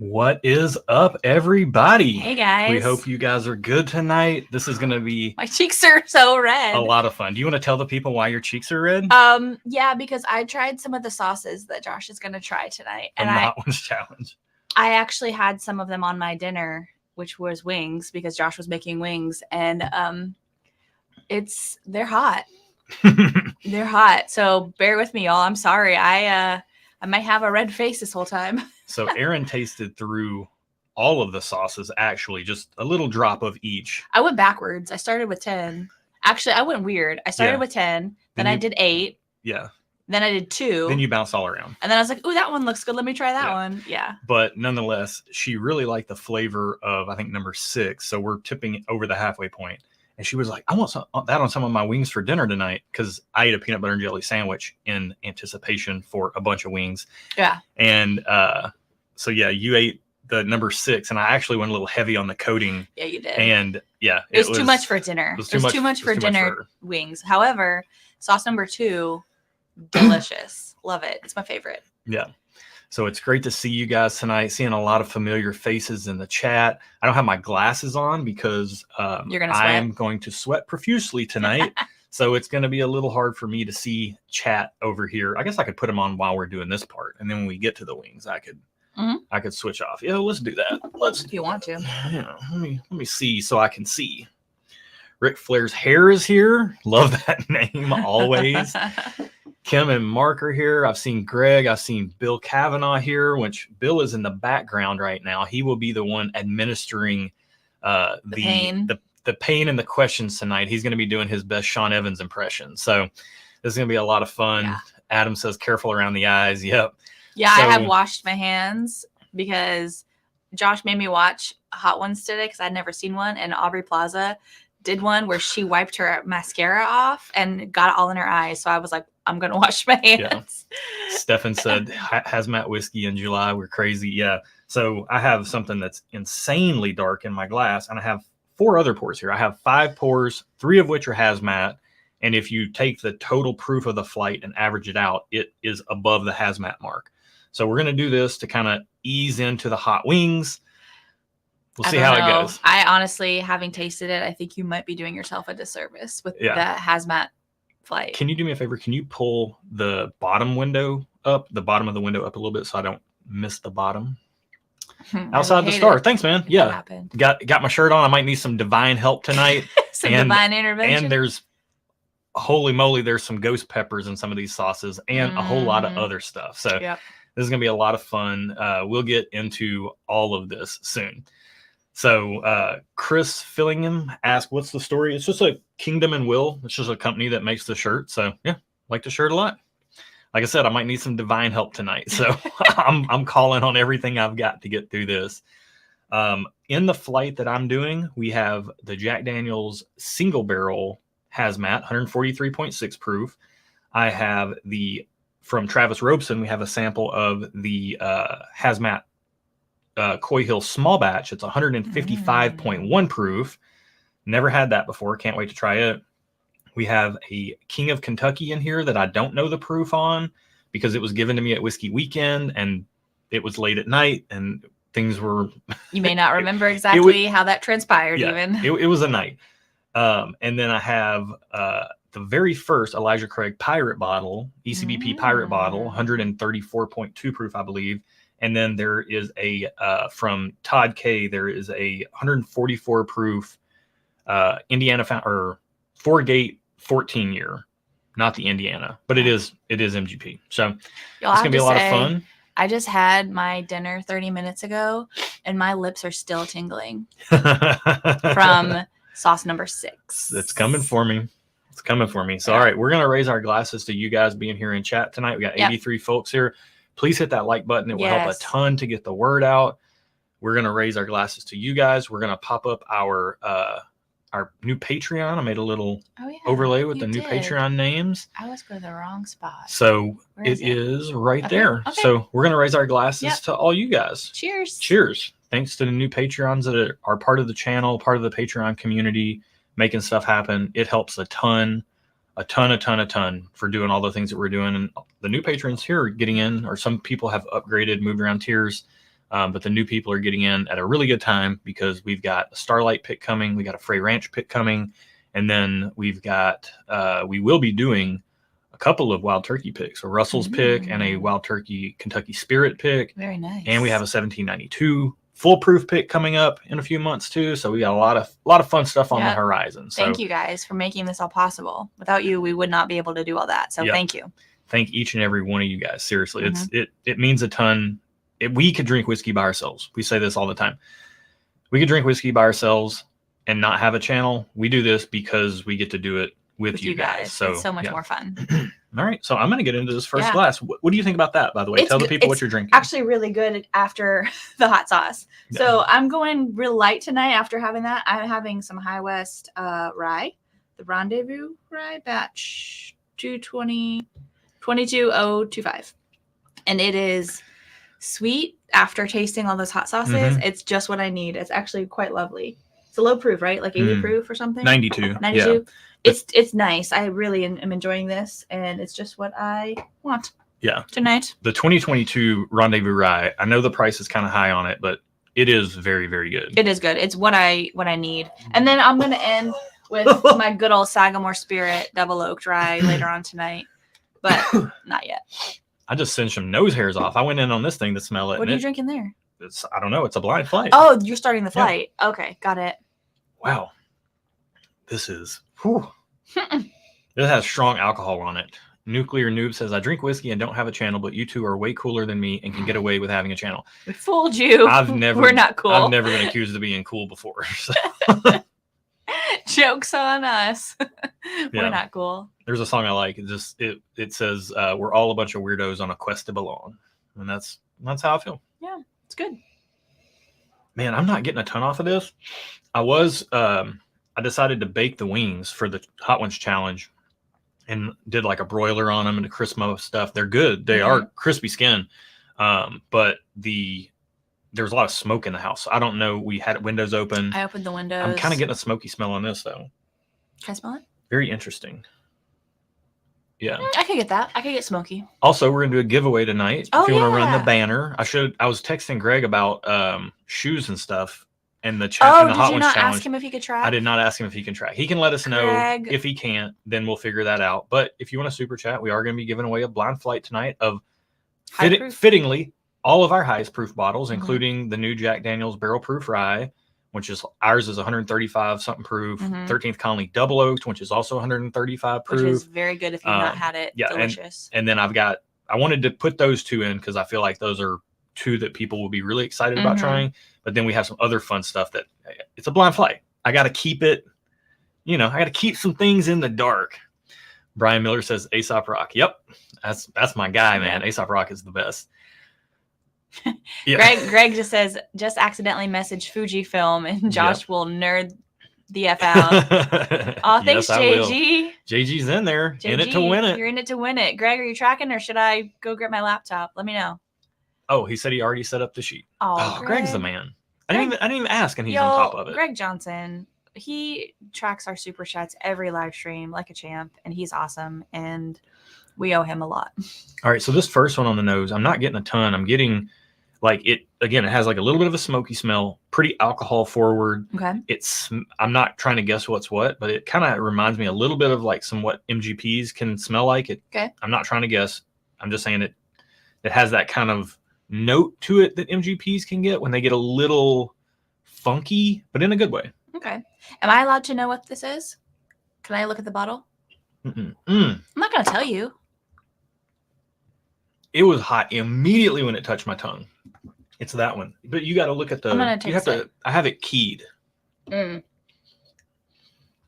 What is up, everybody? Hey, guys. We hope you guys are good tonight. This is going to be My cheeks are so red. a lot of fun. Do you want to tell the people why your cheeks are red? Yeah, because I tried some of the sauces that Josh is going to try tonight. From the Hot Ones Challenge. I actually had some of them on my dinner, which was wings, because Josh was making wings, and they're hot. They're hot. So bear with me, y'all. I'm sorry. I might have a red face this whole time. So Erin tasted through all of the sauces, actually, just a little drop of each. I went backwards. I started with 10. Actually, I went weird. I started with 10, then I did 8. Yeah. Then I did 2. Then you bounced all around. And then I was like, ooh, that one looks good. Let me try that one. Yeah. But nonetheless, she really liked the flavor of, I think, number 6. So we're tipping over the halfway point. And she was like, I want that on some of my wings for dinner tonight, because I ate a peanut butter and jelly sandwich in anticipation for a bunch of wings. Yeah. And so, yeah, you ate the number 6, and I actually went a little heavy on the coating. Yeah, you did. And yeah, it was too much for dinner. It was too much for dinner wings. However, sauce number 2, delicious. Love it. It's my favorite. Yeah. So it's great to see you guys tonight, seeing a lot of familiar faces in the chat. I don't have my glasses on because You're gonna sweat? I'm going to sweat profusely tonight. So it's going to be a little hard for me to see chat over here. I guess I could put them on while we're doing this part. And then when we get to the wings, I could switch off. Yeah, let's do that. If you want to. Yeah, let me see so I can see. Ric Flair's hair is here. Love that name always. Kim and Mark are here. I've seen Greg. I've seen Bill Kavanaugh here, which Bill is in the background right now. He will be the one administering the pain and the questions tonight. He's going to be doing his best Sean Evans impression. So this is going to be a lot of fun. Yeah. Adam says, careful around the eyes. Yep. Yeah, so, I have washed my hands because Josh made me watch Hot Ones today because I'd never seen one. And Aubrey Plaza did one where she wiped her mascara off and got it all in her eyes. So I was like, I'm going to wash my hands. Yeah. Stefan said, Hazmat whiskey in July. We're crazy. Yeah. So I have something that's insanely dark in my glass, and I have 4 other pours here. I have 5 pours, 3 of which are Hazmat. And if you take the total proof of the flight and average it out, it is above the Hazmat mark. So we're going to do this to kind of ease into the hot wings. We'll see how it goes. I honestly, having tasted it, I think you might be doing yourself a disservice with the Hazmat flight. Can you do me a favor? Can you pull the bottom window up, the bottom of the window up a little bit so I don't miss the bottom? Outside the star. Thanks, man. Yeah. Got my shirt on. I might need some divine help tonight. Divine intervention. And there's, holy moly, there's some ghost peppers in some of these sauces and a whole lot of other stuff. So this is going to be a lot of fun. We'll get into all of this soon. So Chris Fillingham asked, what's the story? It's just a Kingdom and Will. It's just a company that makes the shirt. So yeah, like the shirt a lot. Like I said, I might need some divine help tonight. So I'm calling on everything I've got to get through this. In the flight that I'm doing, we have the Jack Daniel's single barrel Hazmat, 143.6 proof. I have from Travis Robeson, we have a sample of the Hazmat Coy Hill small batch. It's 155.1 proof. Never had that before. Can't wait to try it. We have a King of Kentucky in here that I don't know the proof on because it was given to me at Whiskey Weekend and it was late at night and things were... You may not remember exactly how that transpired even. It was a night. And then I have the very first Elijah Craig Pirate bottle, ECBP Pirate bottle, 134.2 proof, I believe. And then there is a, from Todd K, there is a 144 proof Indiana or 4-gate 14 year, not the Indiana, but it is MGP. So it's going to be a lot of fun. I just had my dinner 30 minutes ago and my lips are still tingling from sauce number 6. It's coming for me. It's coming for me. So, all right, we're going to raise our glasses to you guys being here in chat tonight. We got 83 folks here. Please hit that like button. It will help a ton to get the word out. We're going to raise our glasses to you guys. We're going to pop up our new Patreon. I made a little overlay with the new Patreon names. I always go to the wrong spot. So it is right there. Okay. So we're going to raise our glasses to all you guys. Cheers. Cheers. Thanks to the new Patreons that are part of the channel, part of the Patreon community, making stuff happen. It helps a ton for doing all the things that we're doing. And the new patrons here are getting in, or some people have upgraded, moved around tiers. But the new people are getting in at a really good time because we've got a Starlight pick coming. We got a Frey Ranch pick coming. And then we've got, we will be doing a couple of Wild Turkey picks, a Russell's pick and a Wild Turkey Kentucky Spirit pick. Very nice. And we have a 1792 foolproof pick coming up in a few months too. So we got a lot of fun stuff on the horizon. So thank you guys for making this all possible. Without you, we would not be able to do all that. So thank you. Thank each and every one of you guys. Seriously, it means a ton. We could drink whiskey by ourselves. We say this all the time. We could drink whiskey by ourselves and not have a channel. We do this because we get to do it with you guys. So it's so much more fun. All right. So I'm going to get into this first glass. What do you think about that, by the way? Tell the people what you're drinking. Actually really good after the hot sauce. Yeah. So I'm going real light tonight after having that. I'm having some High West rye, the Rendezvous rye batch 22025. And it is sweet after tasting all those hot sauces. It's just what I need. It's actually quite lovely. It's a low proof, right? Like 80 proof or something? 92. 92. Yeah. It's nice. I really am enjoying this, and it's just what I want. Yeah. Tonight. The 2022 Rendezvous Rye, I know the price is kind of high on it, but it is very, very good. It is good. It's what I need. And then I'm going to end with my good old Sagamore Spirit Double Oak Rye later on tonight, but not yet. I just singed some nose hairs off. I went in on this thing to smell it. What are you drinking there? I don't know. It's a blind flight. Oh, you're starting the flight. Yeah. Okay, got it. Wow. This is, it has strong alcohol on it. Nuclear Noob says, I drink whiskey and don't have a channel, but you two are way cooler than me and can get away with having a channel. We fooled you. We're not cool. I've never been accused of being cool before. So. Jokes on us. We're not cool. There's a song I like. It says, we're all a bunch of weirdos on a quest to belong. And that's how I feel. Yeah, it's good. Man, I'm not getting a ton off of this. I decided to bake the wings for the Hot Ones Challenge and did like a broiler on them and the Crismo stuff. They're good. They are crispy skin. But there was a lot of smoke in the house. I don't know. We had windows open. I opened the windows. I'm kind of getting a smoky smell on this though. Can I smell it? Very interesting. Yeah. I could get that. I could get smoky. Also, we're gonna do a giveaway tonight. If you want to run the banner. I was texting Greg about shoes and stuff and the Hot Ones Challenge. Did you not ask him if he could track? I did not ask him if he can track. He can let us know. If he can't, then we'll figure that out. But if you want to super chat, we are going to be giving away a blind flight tonight of fittingly all of our highest proof bottles, including the new Jack Daniel's Barrel Proof Rye, which is ours is 135 something proof. 13th Colony Double Oak, which is also 135 proof. Which is very good if you've not had it. Yeah, delicious. And then I wanted to put those two in because I feel like those are two that people will be really excited about trying. But then we have some other fun stuff that it's a blind flight. I got to keep it, I got to keep some things in the dark. Brian Miller says Aesop Rock. Yep. That's my guy, man. Yeah. Aesop Rock is the best. Yeah. Greg just says, just accidentally message Fujifilm and Josh will nerd the F out. Oh, thanks, JG. JG's in there. JG, in it to win it. You're in it to win it. Greg, are you tracking or should I go get my laptop? Let me know. Oh, he said he already set up the sheet. Oh, Greg's the man. I didn't even ask, and he's on top of it. Greg Johnson, he tracks our super chats every live stream like a champ, and he's awesome, and we owe him a lot. All right, so this first one on the nose, I'm not getting a ton. I'm getting it has like a little bit of a smoky smell, pretty alcohol forward. Okay. I'm not trying to guess what's what, but it kind of reminds me a little bit of like what MGPs can smell like. I'm not trying to guess. I'm just saying it has that kind of note to it that MGPs can get when they get a little funky, but in a good way. Okay. Am I allowed to know what this is? Can I look at the bottle? I'm not going to tell you. It was hot immediately when it touched my tongue. It's that one. But you got to look at the... I'm going to taste it. I have it keyed.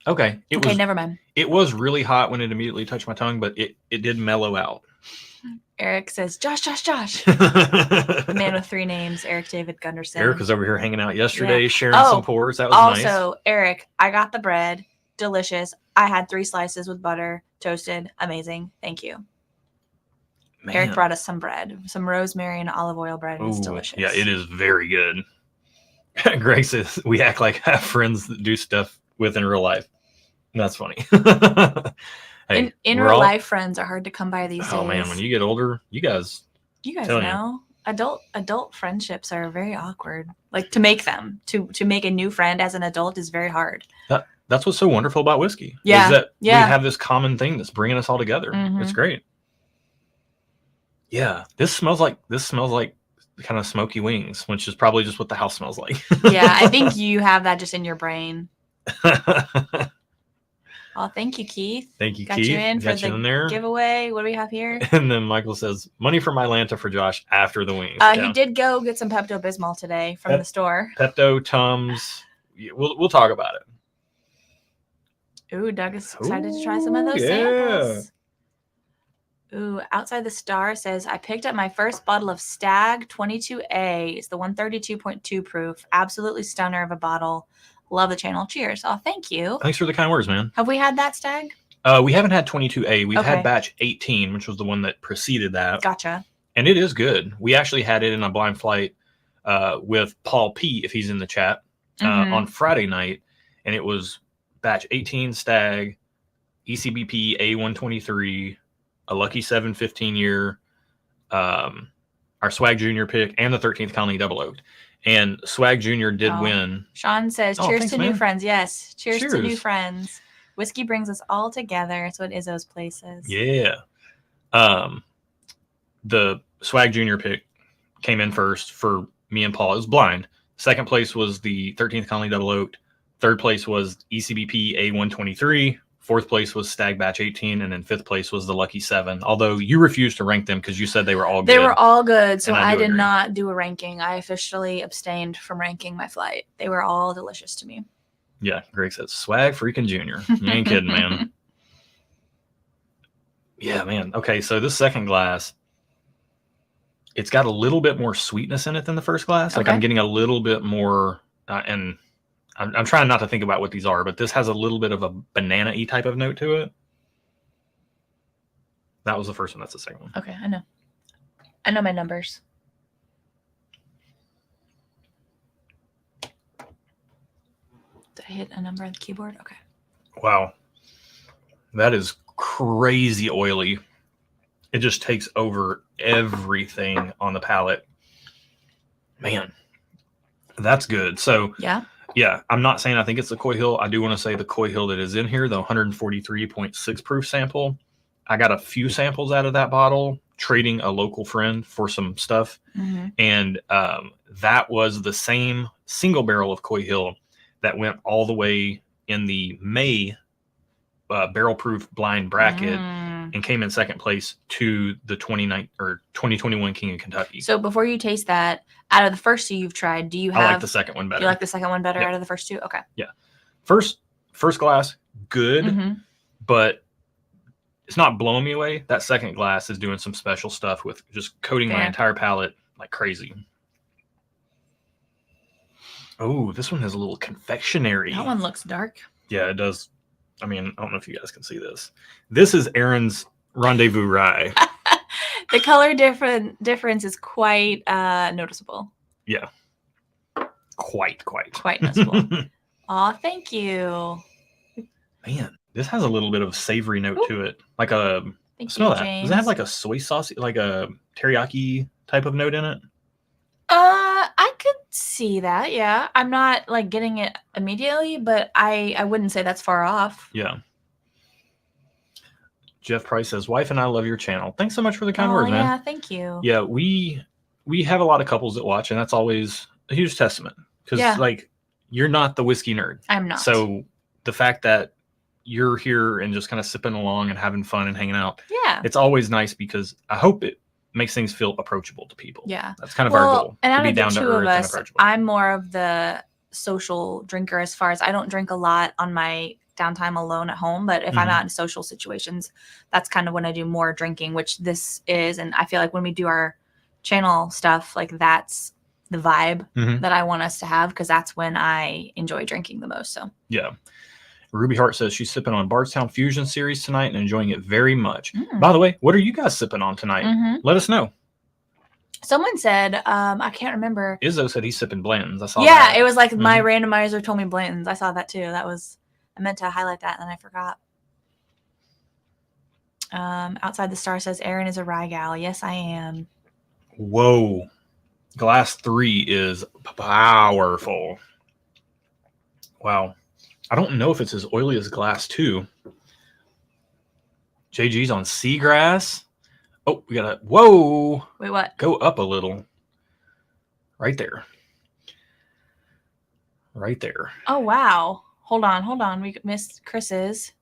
Okay. Never mind. It was really hot when it immediately touched my tongue, but it did mellow out. Eric says, Josh. The man with 3 names, Eric David Gunderson. Eric was over here hanging out yesterday, sharing some pours. That was nice. Also, Eric, I got the bread. Delicious. I had 3 slices with butter, toasted. Amazing. Thank you. Man. Eric brought us some bread, some rosemary and olive oil bread. It's delicious. Yeah, it is very good. Greg says, we act like have friends that do stuff with in real life. That's funny. Hey, in real life, friends are hard to come by these days. Oh man, when you get older, you guys know. adult friendships are very awkward. Like to make them to make a new friend as an adult is very hard. That's what's so wonderful about whiskey. Yeah. Is that we have this common thing that's bringing us all together. Mm-hmm. It's great. Yeah. This smells like kind of smoky wings, which is probably just what the house smells like. Yeah. I think you have that just in your brain. Oh, thank you, Keith. Thank you, Got Keith. you in for the giveaway. What do we have here? And then Michael says, money for my Lanta for Josh after the wings. He did go get some Pepto-Bismol today from the store. Pepto, Tums. We'll talk about it. Ooh, Doug is excited to try some of those samples. Ooh, Outside the Star says, I picked up my first bottle of Stag 22A. It's the 132.2 proof. Absolutely stunner of a bottle. Love the channel. Cheers. Oh, thank you. Thanks for the kind words, man. Have we had that Stag? We haven't had 22A. We've had batch 18, which was the one that preceded that. Gotcha. And it is good. We actually had it in a blind flight with Paul P, if he's in the chat, on Friday night. And it was batch 18 Stag, ECBP A123, a Lucky 7 15-year, our Swag Junior pick, and the 13th Colony Double Oak. And Swag Junior did win. Sean says, cheers to new friends. Yes, cheers to new friends. Whiskey brings us all together. That's what Izzo's place is. Yeah. The Swag Junior pick came in first for me and Paul. It was blind. Second place was the 13th Colony Double Oak. Third place was ECBP A123. Fourth place was Stag Batch 18. And then fifth place was the Lucky 7. Although you refused to rank them because you said they were all good. They were all good. So I did not do a ranking. I officially abstained from ranking my flight. They were all delicious to me. Yeah. Greg says, Swag freaking Junior. You ain't kidding, man. Yeah, man. Okay. So this second glass, it's got a little bit more sweetness in it than the first glass. Like I'm getting a little bit more, and I'm trying not to think about what these are, but this has a little bit of a banana-y type of note to it. That was the first one. That's the second one. Okay, I know. I know my numbers. Did I hit a number on the keyboard? Okay. Wow. That is crazy oily. It just takes over everything on the palate. Man, that's good. So yeah, I'm not saying I think it's the Coy Hill. I do want to say the Coy Hill that is in here, the 143.6 proof sample. I got a few samples out of that bottle, trading a local friend for some stuff. And that was the same single barrel of Coy Hill that went all the way in the May barrel proof blind bracket and came in second place to the 2021 King of Kentucky. So before you taste that, out of the first two you've tried, do you have? I like the second one better. You like the second one better out of the first two? Okay. Yeah. First glass, good, but it's not blowing me away. That second glass is doing some special stuff with just coating my entire palate like crazy. Oh, this one has a little confectionery. That one looks dark. Yeah, it does. I mean, I don't know if you guys can see this. This is Erin's Rendezvous Rye. The color difference is quite noticeable. Yeah. Quite noticeable. Aw, thank you. Man, this has a little bit of a savory note to it. Like a smell that. James. Does it have like a soy sauce, like a teriyaki type of note in it? I could see that, yeah. I'm not like getting it immediately, but I wouldn't say that's far off. Yeah. Jeff Price says, wife and I love your channel. Thanks so much for the kind words, man. Yeah, thank you. Yeah, we have a lot of couples that watch, and that's always a huge testament. Because like you're not the whiskey nerd. I'm not. So the fact that you're here and just kind of sipping along and having fun and hanging out. Yeah. It's always nice because I hope it makes things feel approachable to people. Yeah. That's kind of our goal. And to be down to earth and approachable. I'm more of the social drinker as far as I don't drink a lot on my downtime alone at home, but if I'm out in social situations, that's kind of when I do more drinking, which this is. And I feel like when we do our channel stuff, like that's the vibe that I want us to have, because that's when I enjoy drinking the most. So yeah. Ruby Hart says she's sipping on Bardstown Fusion series tonight and enjoying it very much. By the way, what are you guys sipping on tonight? Let us know. Someone said, I can't remember. Izzo said he's sipping Blanton's. I saw that. It was like my randomizer told me Blanton's. I saw that too. I meant to highlight that and then I forgot. Outside the Star says Erin is a rye gal. Yes, I am. Whoa. Glass 3 is powerful. Wow. I don't know if it's as oily as glass 2. JG's on seagrass. Oh, we got whoa. Wait, what? Go up a little. Right there. Right there. Oh, wow. Hold on. We missed Chris's.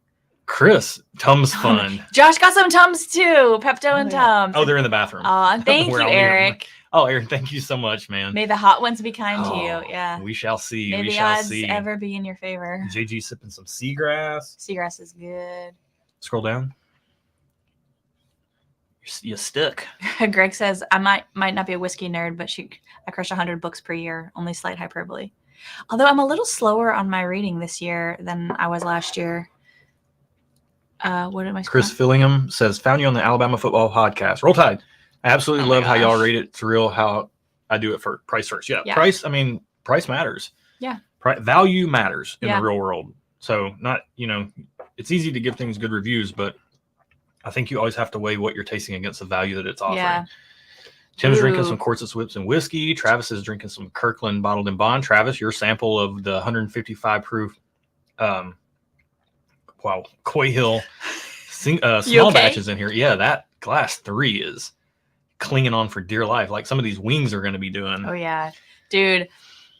Chris, Tums Fun. Josh got some Tums too. Pepto and Tums. Oh, they're in the bathroom. Thank you, Eric. Oh, Aaron, thank you so much, man. May the hot ones be kind to you. Yeah. We shall see. May the odds ever be in your favor. JG sipping some seagrass. Seagrass is good. Scroll down. You stuck. Greg says, I might not be a whiskey nerd, but I crush 100 books per year. Only slight hyperbole. Although I'm a little slower on my reading this year than I was last year. What am I? Chris Fillingham says, found you on the Alabama Football Podcast. Roll Tide. I absolutely love how y'all rate it. It's real how I do it for price first. Yeah. Price. I mean, price matters. Yeah. Value matters in the real world. So it's easy to give things good reviews, but I think you always have to weigh what you're tasting against the value that it's offering. Yeah. Tim's drinking some Quartz's Whips and whiskey. Travis is drinking some Kirkland Bottled in Bond. Travis, your sample of the 155 proof Coy Hill small batches in here. Yeah, that glass 3 is clinging on for dear life. Like some of these wings are going to be doing. Oh, yeah. Dude,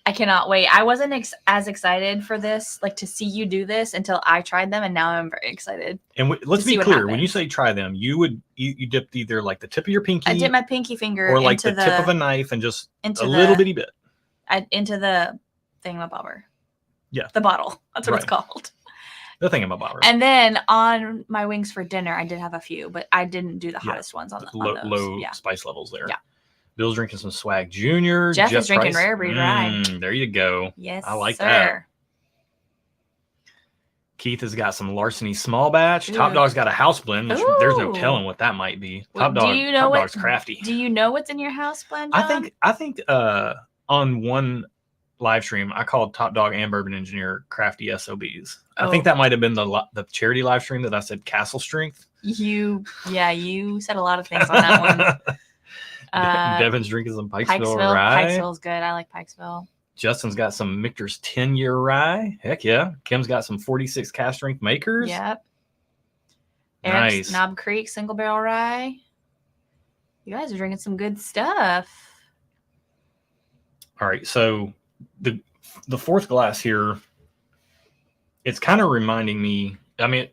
I cannot wait. I wasn't as excited for this, like to see you do this until I tried them. And now I'm very excited. And let's be clear. When you say try them, you dipped either like the tip of your pinky. I dipped my pinky finger or like the tip of a knife and just a little bitty bit. Into the thingamabobber. Yeah. The bottle. That's what it's called. The thingamabobber. And then on my wings for dinner, I did have a few, but I didn't do the hottest ones on those. Low spice levels there. Yeah. Bill's drinking some Swag Junior. Jeff is drinking Rare Breed Rye. There you go. Yes, I like that. Keith has got some Larceny Small Batch. Ooh. Top Dog's got a house blend, which there's no telling what that might be. Top Dog's crafty. Do you know what's in your house blend, John? I think on one live stream, I called Top Dog and Bourbon Engineer crafty SOBs. I think that might have been the charity live stream that I said Castle Strength. You said a lot of things on that one. Devin's drinking some Pikesville Rye. Pikesville's good. I like Pikesville. Justin's got some Michter's 10-year rye. Heck yeah. Kim's got some 46 cast strength makers. Yep. Eric's Knob Creek single barrel rye. You guys are drinking some good stuff. All right. So the fourth glass here, it's kind of reminding me, I mean,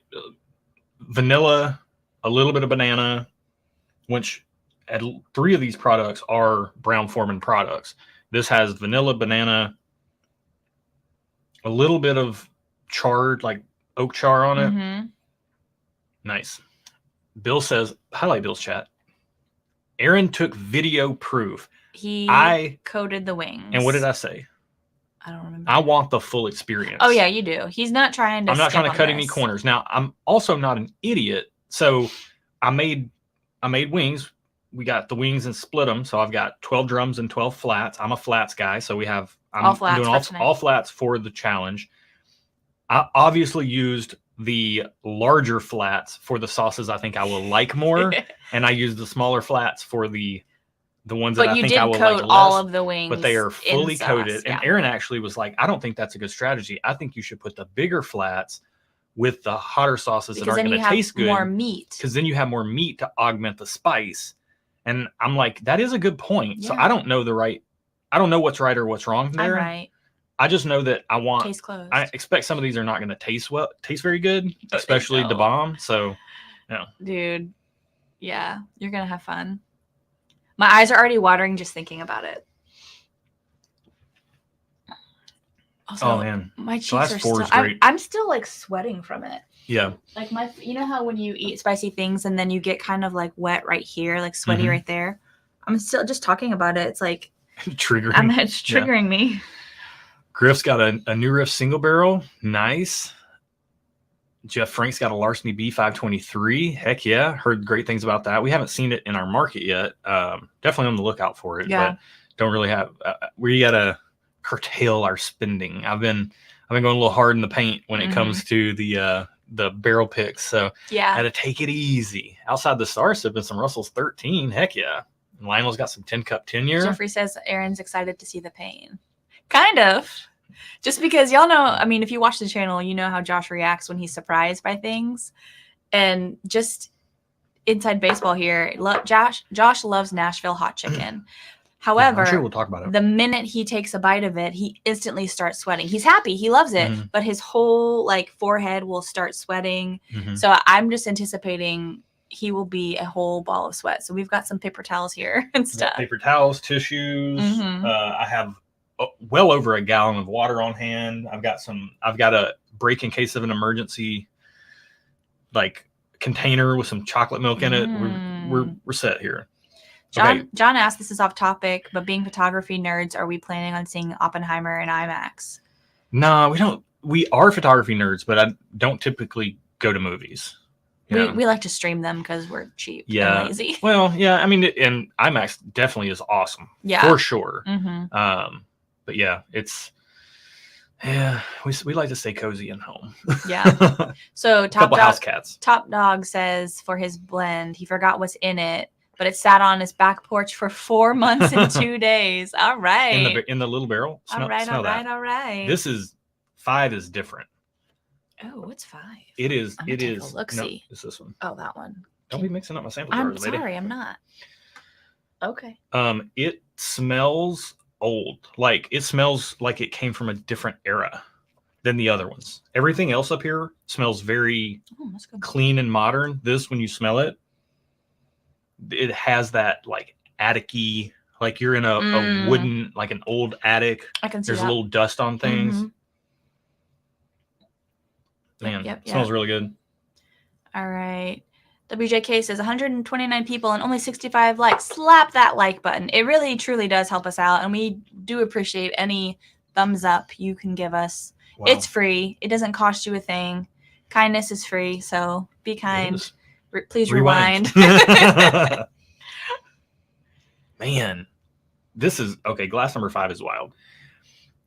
vanilla, a little bit of banana, which 3 of these products are Brown-Forman products. This has vanilla, banana, a little bit of charred, like oak char on it. Mm-hmm. Nice. Bill says, highlight Bill's chat. Erin took video proof. I coated the wings. And what did I say? I don't remember. I want the full experience. Oh, yeah, you do. He's not trying to. I'm not trying to cut any corners. Now, I'm also not an idiot. So I made wings. We got the wings and split them. So I've got 12 drums and 12 flats. I'm a flats guy. So I'm doing all flats for the challenge. I obviously used the larger flats for the sauces I think I will like more. And I used the smaller flats for the ones that I think I will like less. But you did coat all of the wings. But they are fully coated. And Erin actually was like, I don't think that's a good strategy. I think you should put the bigger flats with the hotter sauces that aren't going to taste good. More meat. Because then you have more meat to augment the spice. And I'm like, that is a good point. Yeah. So I don't know what's right or what's wrong there. I'm right. I just know that case closed. I expect some of these are not going to taste very good, especially the bomb. So, yeah. Dude, yeah, you're going to have fun. My eyes are already watering just thinking about it. Also, man. My cheeks are still, I'm still like sweating from it. Yeah. Like you know how when you eat spicy things and then you get kind of like wet right here, like sweaty right there. I'm still just talking about it. It's like triggering. It's triggering me. Griff's got a New Riff single barrel. Nice. Jeff Frank's got a Larceny B523. Heck yeah. Heard great things about that. We haven't seen it in our market yet. Definitely on the lookout for it. Yeah. But don't really have. We got to curtail our spending. I've been going a little hard in the paint when it comes to the barrel picks. So yeah, had to take it easy. Outside the Star sipping some Russell's 13. Heck yeah. And Lionel's got some 10 cup tenure. Jeffrey says Erin's excited to see the pain. Kind of. Just because y'all know, I mean, if you watch the channel, you know how Josh reacts when he's surprised by things. And just inside baseball here, Josh loves Nashville hot chicken. However, I'm sure we'll talk about it. The minute he takes a bite of it, he instantly starts sweating. He's happy. He loves it. Mm-hmm. But his whole like forehead will start sweating. Mm-hmm. So I'm just anticipating he will be a whole ball of sweat. So we've got some paper towels here and stuff. Paper towels, tissues. Mm-hmm. I have well over a gallon of water on hand. I've got a break in case of an emergency, like container with some chocolate milk in it. We're set here. John asked, this is off topic, but being photography nerds, are we planning on seeing Oppenheimer in IMAX? No, we don't. We are photography nerds, but I don't typically go to movies. We like to stream them because we're cheap and lazy. Well, yeah, I mean, and IMAX definitely is awesome. Yeah. For sure. Mm-hmm. But yeah, we like to stay cozy and home. Yeah. So house cats. Top Dog says for his blend, he forgot what's in it, but it sat on his back porch for 4 months and 2 days. All right. In the little barrel. All right. This is 5 is different. Oh, what's 5? It is. Look, no, see. It's this one. Oh, that one. Don't be mixing up my sample jars, lady. I'm sorry, I'm not. Okay. It smells old. Like it smells like it came from a different era than the other ones. Everything else up here smells very clean and modern. This, when you smell it, it has that like attic-y, like you're in a wooden, like an old attic. I can see There's a little dust on things. Mm-hmm. Man, smells really good. All right. WJK says 129 people and only 65 likes. Slap that like button. It really, truly does help us out. And we do appreciate any thumbs up you can give us. Wow. It's free. It doesn't cost you a thing. Kindness is free. So be kind. Please rewind. Man, this is okay. Glass number 5 is wild.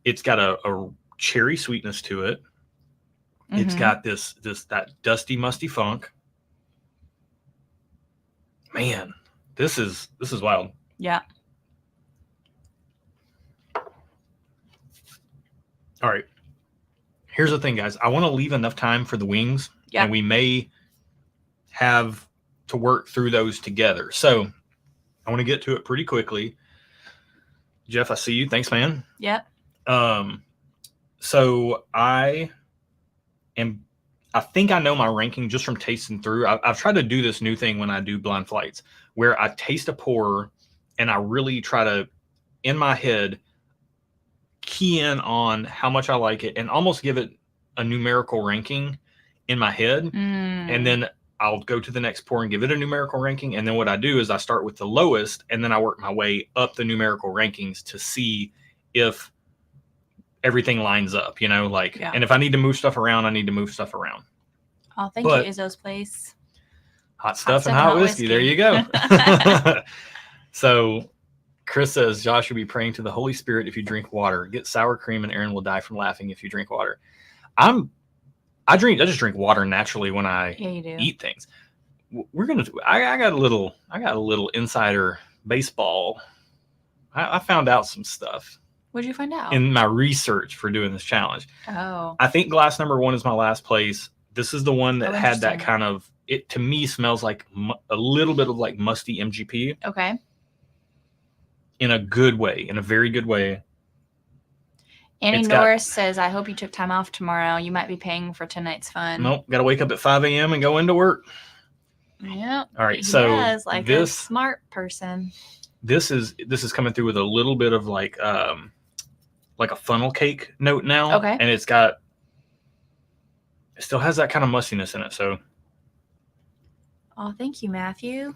It's got a cherry sweetness to it. Mm-hmm. It's got that dusty, musty funk. Man, this is wild. Yeah. All right. Here's the thing, guys. I want to leave enough time for the wings, and we may have to work through those together. So I want to get to it pretty quickly. Jeff, I see you. Thanks, man. Yep. So I think I know my ranking just from tasting through. I've tried to do this new thing when I do blind flights where I taste a pour and I really try to, in my head, key in on how much I like it and almost give it a numerical ranking in my head. And then I'll go to the next pour and give it a numerical ranking. And then what I do is I start with the lowest and then I work my way up the numerical rankings to see if everything lines up, and if I need to move stuff around, I need to move stuff around. Oh, thank you, Izzo's Place. Hot stuff and hot whiskey. There you go. So Chris says, Josh will be praying to the Holy Spirit if you drink water. Get sour cream and Erin will die from laughing if you drink water. I just drink water naturally when I eat things. I got a little insider baseball. I found out some stuff. What did you find out? In my research for doing this challenge. Oh. I think glass number 1 is my last place. This is the one that had that kind of, it to me smells like a little bit of like musty MGP. Okay. In a good way, in a very good way. Annie Norris says, I hope you took time off tomorrow. You might be paying for tonight's fun. Nope. Got to wake up at 5 a.m. and go into work. Yeah. All right. So like a smart person. This is coming through with a little bit of like a funnel cake note now. Okay. And it still has that kind of mustiness in it. So. Oh, thank you, Matthew.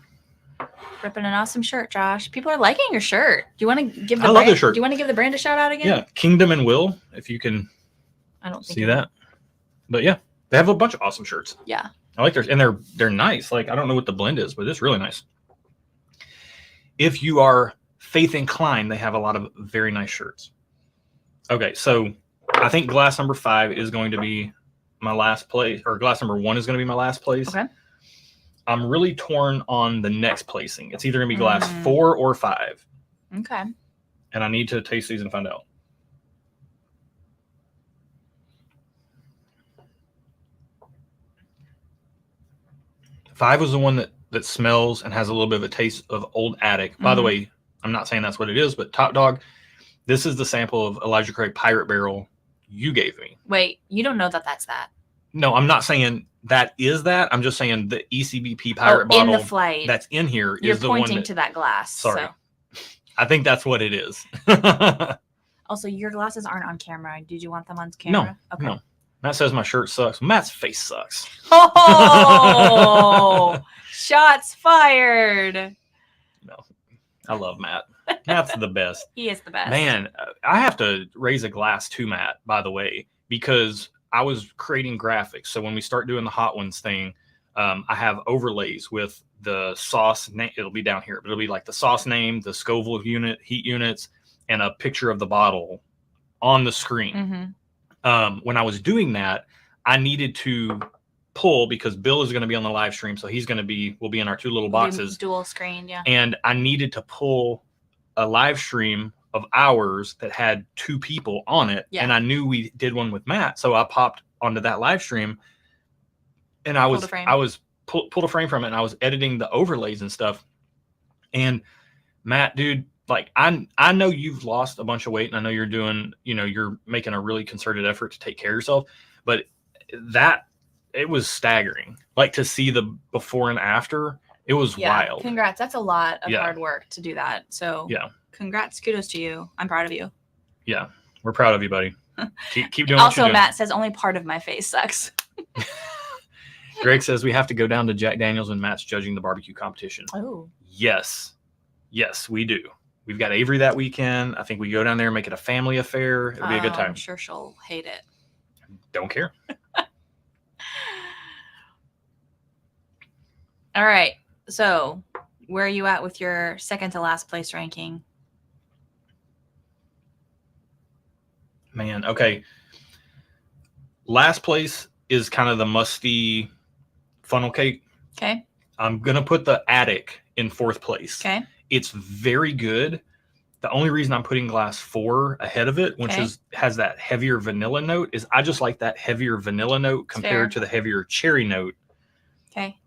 Ripping an awesome shirt, Josh. People are liking your shirt. Do you want to give the love the shirt. Do you want to give the brand a shout out again? Yeah, Kingdom and Will, if you can. I don't see that. But yeah, they have a bunch of awesome shirts. Yeah. I like theirs, and they're nice. Like I don't know what the blend is, but it's really nice. If you are faith inclined, they have a lot of very nice shirts. Okay, so I think glass number 5 is going to be my last place, or glass number 1 is going to be my last place. Okay. I'm really torn on the next placing. It's either going to be glass 4 or 5. Okay. And I need to taste these and find out. Five was the one that smells and has a little bit of a taste of Old Attic. By the way, I'm not saying that's what it is, but Top Dog, this is the sample of Elijah Craig Pirate Barrel you gave me. Wait, you don't know that that's that? No, I'm not saying that is that. I'm just saying the ECBP Pirate bottle in the flight that's in here You're is the one pointing to that glass. Sorry. So. I think that's what it is. Also, your glasses aren't on camera. Did you want them on camera? No. Okay. No. Matt says my shirt sucks. Matt's face sucks. Oh, shots fired. No, I love Matt. Matt's the best. He is the best. Man, I have to raise a glass to Matt, by the way, because I was creating graphics. So when we start doing the Hot Ones thing, I have overlays with the sauce name. It'll be down here, but it'll be like the sauce name, the Scoville unit, heat units, and a picture of the bottle on the screen. When I was doing that, I needed to pull because Bill is going to be on the live stream. So we'll be in our two little boxes. Dual screen, yeah. And I needed to pull a live stream of ours that had 2 people on it. Yeah. And I knew we did one with Matt. So I popped onto that live stream and I was pulled a frame from it and I was editing the overlays and stuff. And Matt, dude, like I know you've lost a bunch of weight and I know you're doing, you're making a really concerted effort to take care of yourself, but it was staggering. Like to see the before and after, it was wild. Congrats. That's a lot of hard work to do that. So congrats, kudos to you. I'm proud of you. Yeah. We're proud of you, buddy. Keep doing Also, Matt says only part of my face sucks. Greg says we have to go down to Jack Daniels when Matt's judging the barbecue competition. Oh. Yes, we do. We've got Avery that weekend. I think we go down there and make it a family affair. It'll be a good time. I'm sure she'll hate it. Don't care. All right. So where are you at with your second to last place ranking? Man, okay. Last place is kind of the musty funnel cake. Okay. I'm going to put the Attic in 4th place. Okay. It's very good. The only reason I'm putting glass 4 ahead of it, which has that heavier vanilla note, is I just like that heavier vanilla note compared to the heavier cherry note. Okay.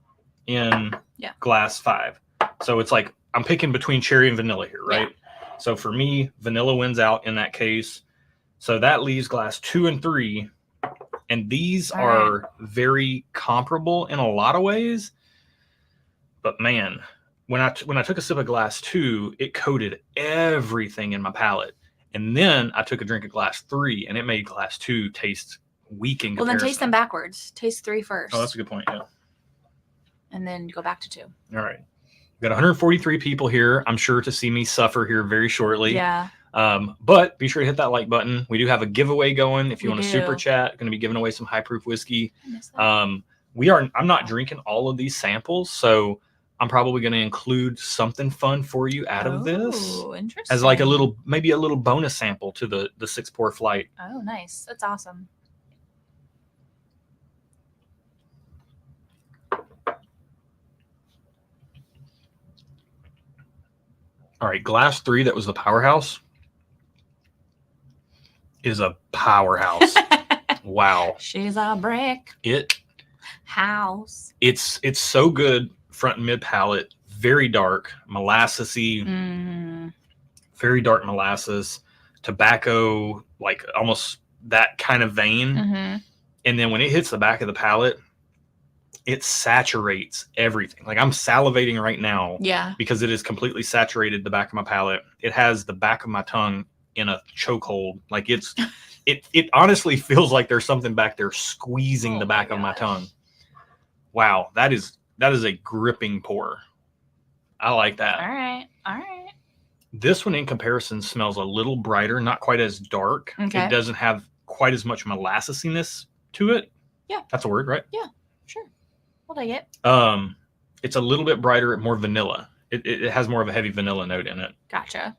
In glass 5. So it's like I'm picking between cherry and vanilla here, right? Yeah. So for me, vanilla wins out in that case. So that leaves glass 2 and 3. And these are very comparable in a lot of ways. But man, when I took a sip of glass 2, it coated everything in my palate. And then I took a drink of glass 3 and it made glass 2 taste weak in comparison. Well, then taste them backwards. Taste 3 first. Oh, that's a good point. Yeah. And then go back to 2. All right. We've got 143 people here. I'm sure to see me suffer here very shortly. Yeah. But be sure to hit that like button. We do have a giveaway going. If you want to super chat, going to be giving away some high proof whiskey. I'm not drinking all of these samples, so I'm probably going to include something fun for you out of this. Oh, interesting. As like maybe a little bonus sample to the 6-pour flight. Oh, nice. That's awesome. All right, glass 3, that was the powerhouse, is a powerhouse. Wow. She's a brick house. It's so good front and mid palate, very dark, molassesy, very dark molasses, tobacco, like almost that kind of vein. And then when it hits the back of the palate, it saturates everything. Like I'm salivating right now. Yeah. Because it is completely saturated the back of my palate. It has the back of my tongue in a chokehold. Like it honestly feels like there's something back there squeezing the back of my tongue. Wow. That is a gripping pour. I like that. All right. This one in comparison smells a little brighter, not quite as dark. Okay. It doesn't have quite as much molassesiness to it. Yeah. That's a word, right? Yeah, sure. We'll take it. It's a little bit brighter, more vanilla. It has more of a heavy vanilla note in it. Gotcha.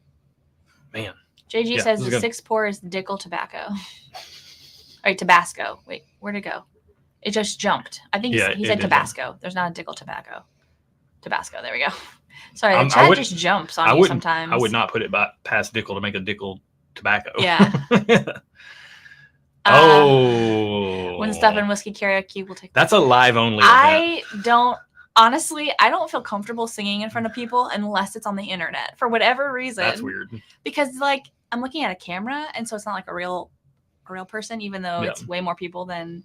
Man. JG says the 6-pour is Dickel tobacco. All right, Tabasco. Wait, where'd it go? It just jumped. I think he said Tabasco. There's not a Dickel Tabasco. There we go. Sorry, the chat just jumps on you sometimes. I would not put it past Dickel to make a Dickel tobacco. Yeah. When Stuff and Whiskey Karaoke, we'll take that's a live only event. Honestly, I don't feel comfortable singing in front of people unless it's on the internet for whatever reason. That's weird. Because like I'm looking at a camera, and so it's not like a real person, even though it's way more people than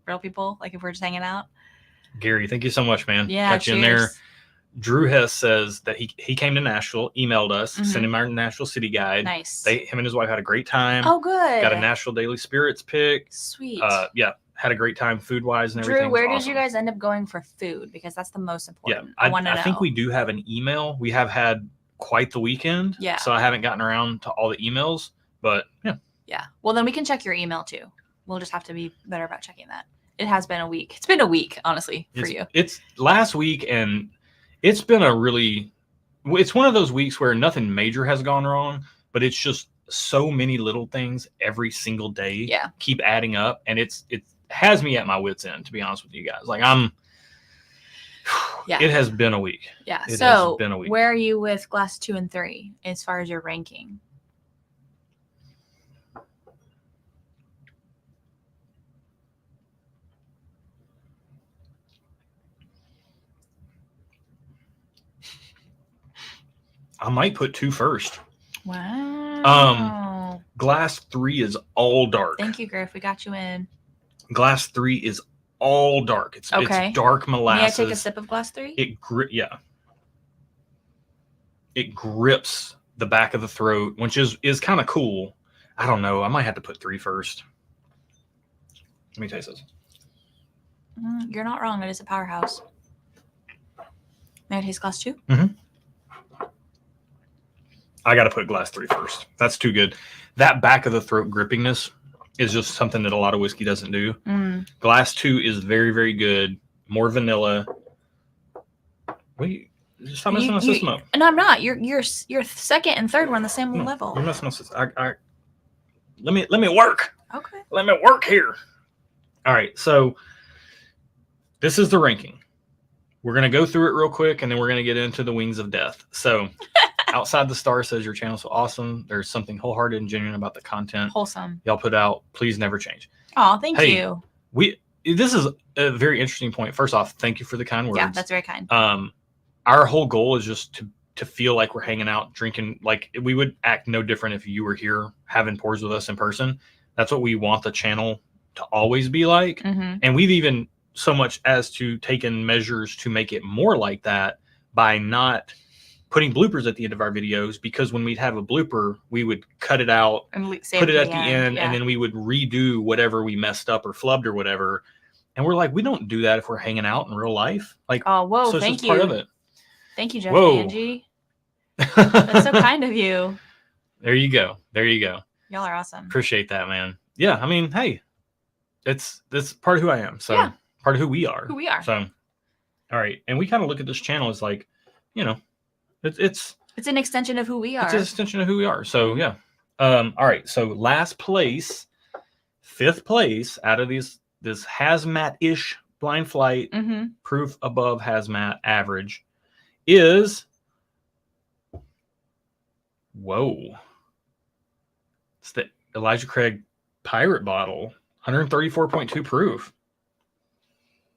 real people. Like if we're just hanging out. Gary, thank you so much, man. Yeah, got you in there. Drew Hess says that he came to Nashville, emailed us, sent him our Nashville city guide. Nice. Him and his wife had a great time. Oh, good. Got a Nashville Daily Spirits pick. Sweet. Yeah, had a great time food wise and everything. Drew, where did you guys end up going for food? Because that's the most important. Yeah, I think we do have an email. We have had quite the weekend. Yeah. So I haven't gotten around to all the emails, but yeah. Yeah. Well, then we can check your email too. We'll just have to be better about checking that. It has been a week. It's been a week, honestly, for you. It's last week, and it's been it's one of those weeks where nothing major has gone wrong, but it's just so many little things every single day keep adding up, and it has me at my wit's end, to be honest with you guys. Like it has been a week. Yeah. So where are you with glass 2 and 3 as far as your ranking? I might put 2 first. Wow. Glass 3 is all dark. Thank you, Griff. We got you in. Glass 3 is all dark. It's dark molasses. May I take a sip of glass 3? It grips the back of the throat, which is kind of cool. I don't know. I might have to put 3 first. Let me taste this. You're not wrong. It is a powerhouse. May I taste glass 2? Mm-hmm. I got to put glass 3 first. That's too good. That back of the throat grippiness is just something that a lot of whiskey doesn't do. Glass 2 is very, very good. More vanilla. Wait, stop messing my system up. No, I'm not. Your second and third were on the same level. You're messing my system. Let me work. Okay. Let me work here. All right. So this is the ranking. We're gonna go through it real quick, and then we're gonna get into the wings of death. So. Outside the Star says your channel's so awesome. There's something wholehearted and genuine about the content. Wholesome. Y'all put out. Please never change. Oh, thank you. This is a very interesting point. First off, thank you for the kind words. Yeah, that's very kind. Our whole goal is just to feel like we're hanging out, drinking. Like we would act no different if you were here having pours with us in person. That's what we want the channel to always be like. And we've even so much as to taken measures to make it more like that by not putting bloopers at the end of our videos, because when we'd have a blooper, we would cut it out, and put it at the end, and then we would redo whatever we messed up or flubbed or whatever. And we're like, we don't do that if we're hanging out in real life. Like, oh, whoa, so thank you. Part of it. Thank you, Jeff and Angie. That's so kind of you. There you go. Y'all are awesome. Appreciate that, man. Yeah, I mean, hey, it's part of who I am. So part of who we are. So, all right. And we kind of look at this channel as like, it's an extension of who we are. It's an extension of who we are. So yeah. All right. So last place, 5th place out of this hazmat-ish blind flight, proof above hazmat average is it's the Elijah Craig Pirate Bottle, 134.2 proof.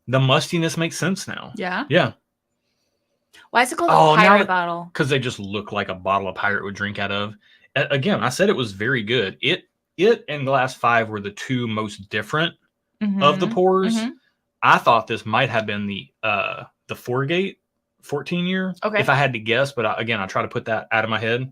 The mustiness makes sense now. Yeah. Why is it called a pirate bottle? Because they just look like a bottle a pirate would drink out of. Again, I said it was very good. It and glass 5 were the 2 most different of the pours. I thought this might have been the Foregate 14-year, if I had to guess. But I try to put that out of my head.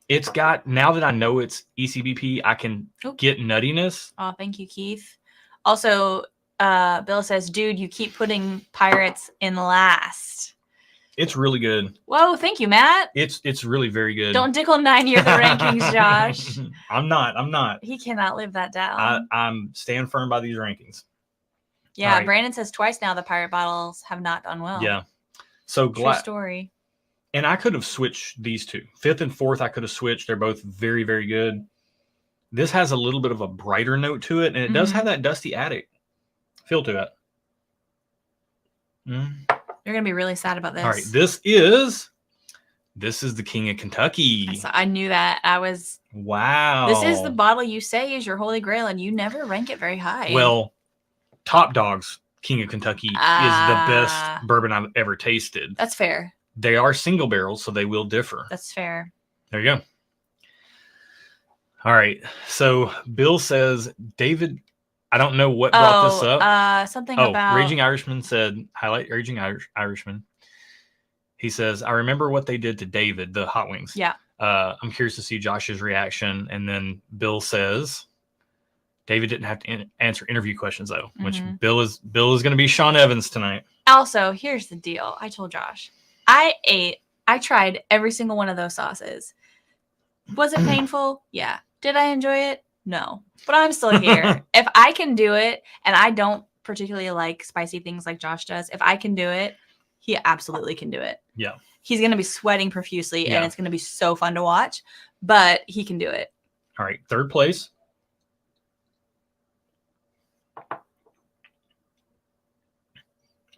It's got, now that I know it's ECBP, I can get nuttiness. Oh, thank you, Keith. Also, Bill says, dude, you keep putting pirates in last. It's really good. Whoa, thank you, Matt. It's really very good. Don't Dickel 9 year the rankings, Josh. I'm not. He cannot live that down. I'm staying firm by these rankings. Yeah, right. Brandon says twice now the pirate bottles have not done well. Yeah. So true story. And I could have switched these 2. 5th and 4th, I could have switched. They're both very, very good. This has a little bit of a brighter note to it, and it does have that dusty attic feel to it. You're going to be really sad about this. All right, this is the King of Kentucky. I knew that. Wow. This is the bottle you say is your holy grail, and you never rank it very high. Well, Top Dog's King of Kentucky is the best bourbon I've ever tasted. That's fair. They are single barrels, so they will differ. That's fair. There you go. All right. So Bill says, David, I don't know what brought this up. Something about... Raging Irishman said, highlight Raging Irishman. He says, I remember what they did to David, the hot wings. Yeah. I'm curious to see Josh's reaction. And then Bill says, David didn't have to answer interview questions, though, which Bill is going to be Sean Evans tonight. Also, here's the deal. I told Josh, I tried every single one of those sauces. Was it painful? Yeah. Did I enjoy it? No. But I'm still here. If I can do it, and I don't particularly like spicy things like Josh does, if I can do it, he absolutely can do it. Yeah. He's going to be sweating profusely, and it's going to be so fun to watch, but he can do it. All right. Third place.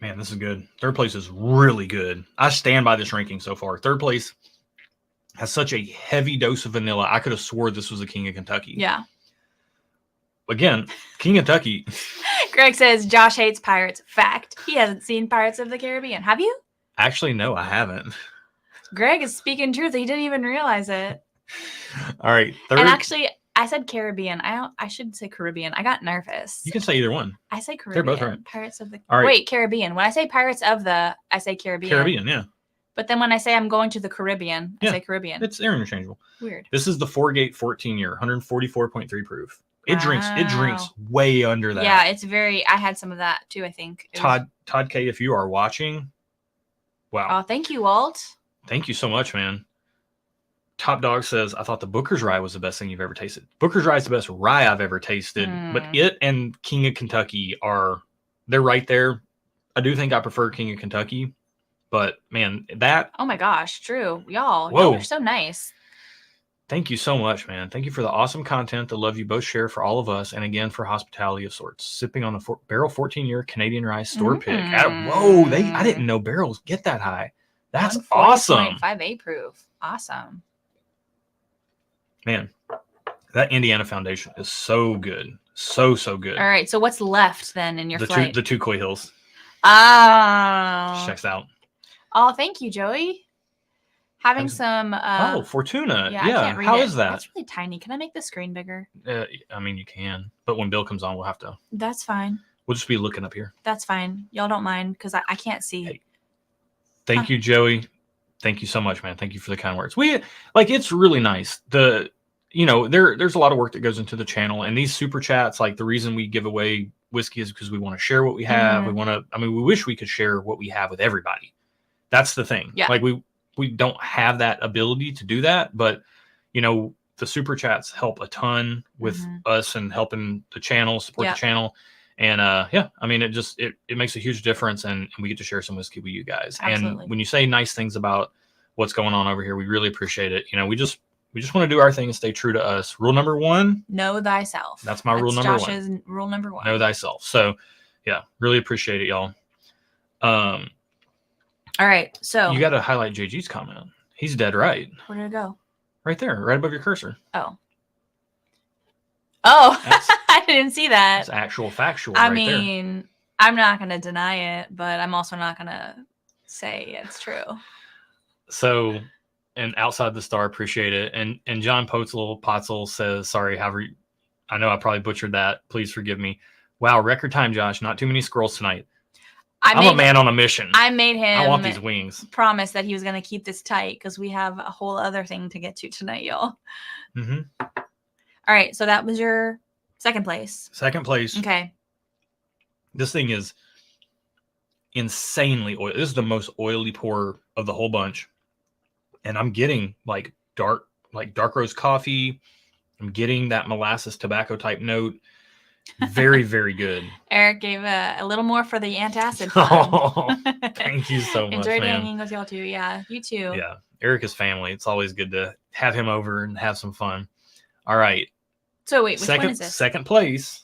Man, this is good. Third place is really good. I stand by this ranking so far. Third place has such a heavy dose of vanilla. I could have swore this was a King of Kentucky. Yeah. Again, King of Kentucky. Greg says Josh hates pirates. Fact. He hasn't seen Pirates of the Caribbean. Have you? Actually, no, I haven't. Greg is speaking truth. He didn't even realize it. All right. Third. And actually, I said Caribbean. I should say Caribbean. I got nervous. You can say either one. I say Caribbean. They're both right. Pirates of the... All right. Wait, Caribbean. When I say Pirates of the, I say Caribbean. Caribbean, yeah. But then when I say I'm going to the Caribbean, I say Caribbean. It's interchangeable. Weird. This is the 4-gate 14-year, 144.3 proof. It drinks way under that. Yeah, it's very... I had some of that too, I think. Todd K, if you are watching, wow. Oh, thank you, Walt. Thank you so much, man. Top Dog says, I thought the Booker's Rye was the best thing you've ever tasted. Booker's Rye is the best rye I've ever tasted, but it and King of Kentucky they're right there. I do think I prefer King of Kentucky, but man, that... Oh my gosh, true. Y'all are so nice. Thank you so much, man. Thank you for the awesome content, the love you both share for all of us, and again, for hospitality of sorts. Sipping on a barrel 14-year Canadian rye store pick. I didn't know barrels get that high. That's awesome. 0.58 proof. Awesome. Man, that Indiana Foundation is so good. So good. All right, so what's left then in your flight? The two Coy Hills. Oh. Checks out. Oh, thank you, Joey. Having some... Fortuna. Yeah. I can't read How it. is that? It's really tiny. Can I make the screen bigger? I mean, you can. But when Bill comes on, we'll have to... That's fine. We'll just be looking up here. That's fine. Y'all don't mind because I can't see. Hey. Thank you, Joey. Thank you so much, man. Thank you for the kind words. It's really nice. There's a lot of work that goes into the channel, and these super chats, like the reason we give away whiskey is because we want to share what we have. We wish we could share what we have with everybody. That's the thing. Yeah. Like we don't have that ability to do that, but the super chats help a ton with us and helping the channel, support the channel. And it makes a huge difference, and we get to share some whiskey with you guys. Absolutely. And when you say nice things about what's going on over here, we really appreciate it. We just want to do our thing and stay true to us. Rule number 1: know thyself. That's rule number Josh's 1. Rule number 1. Know thyself. So, yeah, really appreciate it, y'all. All right, so you got to highlight JG's comment. He's dead right. Where did it go? Right there, right above your cursor. Oh, I didn't see that. It's actual factual. I mean, I'm not going to deny it, but I'm also not going to say it's true. So, and outside the star, appreciate it. And John Potzel says, sorry, however, I know I probably butchered that. Please forgive me. Wow, record time, Josh. Not too many scrolls tonight. I'm a man on a mission. I made him. I want these wings. Promise that he was going to keep this tight because we have a whole other thing to get to tonight, y'all. All right, so that was your second place. Second place. Okay. This thing is insanely oily. This is the most oily pour of the whole bunch. And I'm getting dark roast coffee. I'm getting that molasses tobacco type note. Very, very good. Eric gave a little more for the antacid. Oh, thank you so much, Enjoyed man. hanging with y'all too. Yeah, you too. Yeah, Eric is family. It's always good to have him over and have some fun. All right. So wait, which one is this? Second place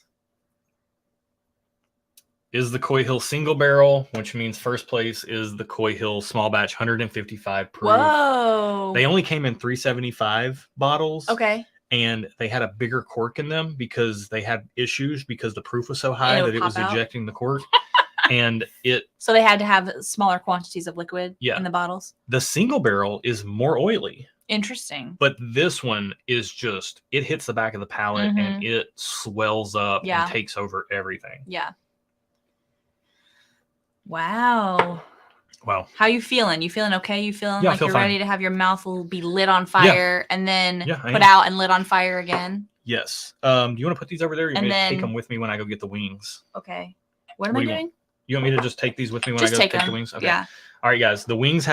is the Coy Hill single barrel, which means first place is the Coy Hill small batch 155 proof. Whoa. They only came in 375 bottles. Okay. And they had a bigger cork in them because they had issues because the proof was so high that it was ejecting the cork. And so they had to have smaller quantities of liquid in the bottles. The single barrel is more oily. Interesting. But this one is just, it hits the back of the palate and it swells up and takes over everything. Yeah. Wow. How you feeling? You feeling okay? You feeling like you're ready to have your mouth will be lit on fire and then put out and lit on fire again? Yes. Do you want to put these over there? Or you may take them with me when I go get the wings. Okay. What am I doing? You want me to just take these with me when I go take the wings? Okay. Yeah. All right, guys. The wings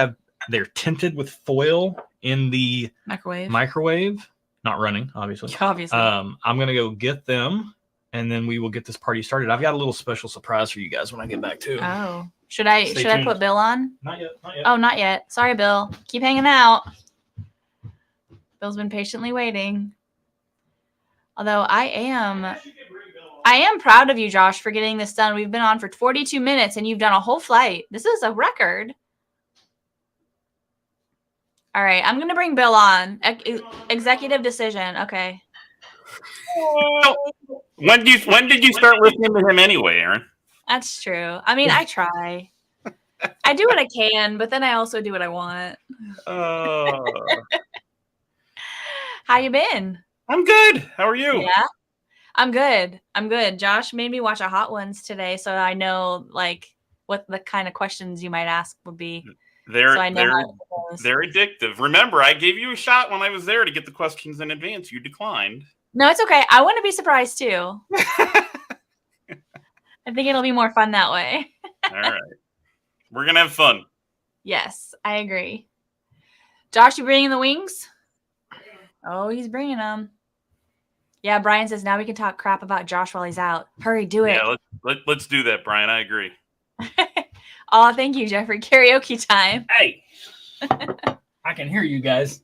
they're tinted with foil in the microwave. Not running, obviously. Obviously. I'm gonna go get them, and then we will get this party started. I've got a little special surprise for you guys when I get back too. Oh, should I put Bill on? Not yet. Oh, not yet. Sorry, Bill. Keep hanging out. Bill's been patiently waiting. Although I am proud of you, Josh, for getting this done. We've been on for 42 minutes, and you've done a whole flight. This is a record. All right, I'm gonna bring Bill on. Executive decision. Okay. When did you start listening to him anyway, Erin? That's true. I mean, I try. I do what I can, but then I also do what I want. How you been? I'm good. How are you? Yeah, I'm good. Josh made me watch a Hot Ones today, so I know like what the kind of questions you might ask would be. They're addictive. Remember, I gave you a shot when I was there to get the questions in advance. You declined. No, it's okay. I want to be surprised too. I think it'll be more fun that way. All right. We're going to have fun. Yes, I agree. Josh, you bringing the wings? Oh, he's bringing them. Yeah, Brian says now we can talk crap about Josh while he's out. Hurry, do it. Yeah, let's do that, Brian. I agree. Oh, thank you, Jeffrey. Karaoke time. Hey. I can hear you guys.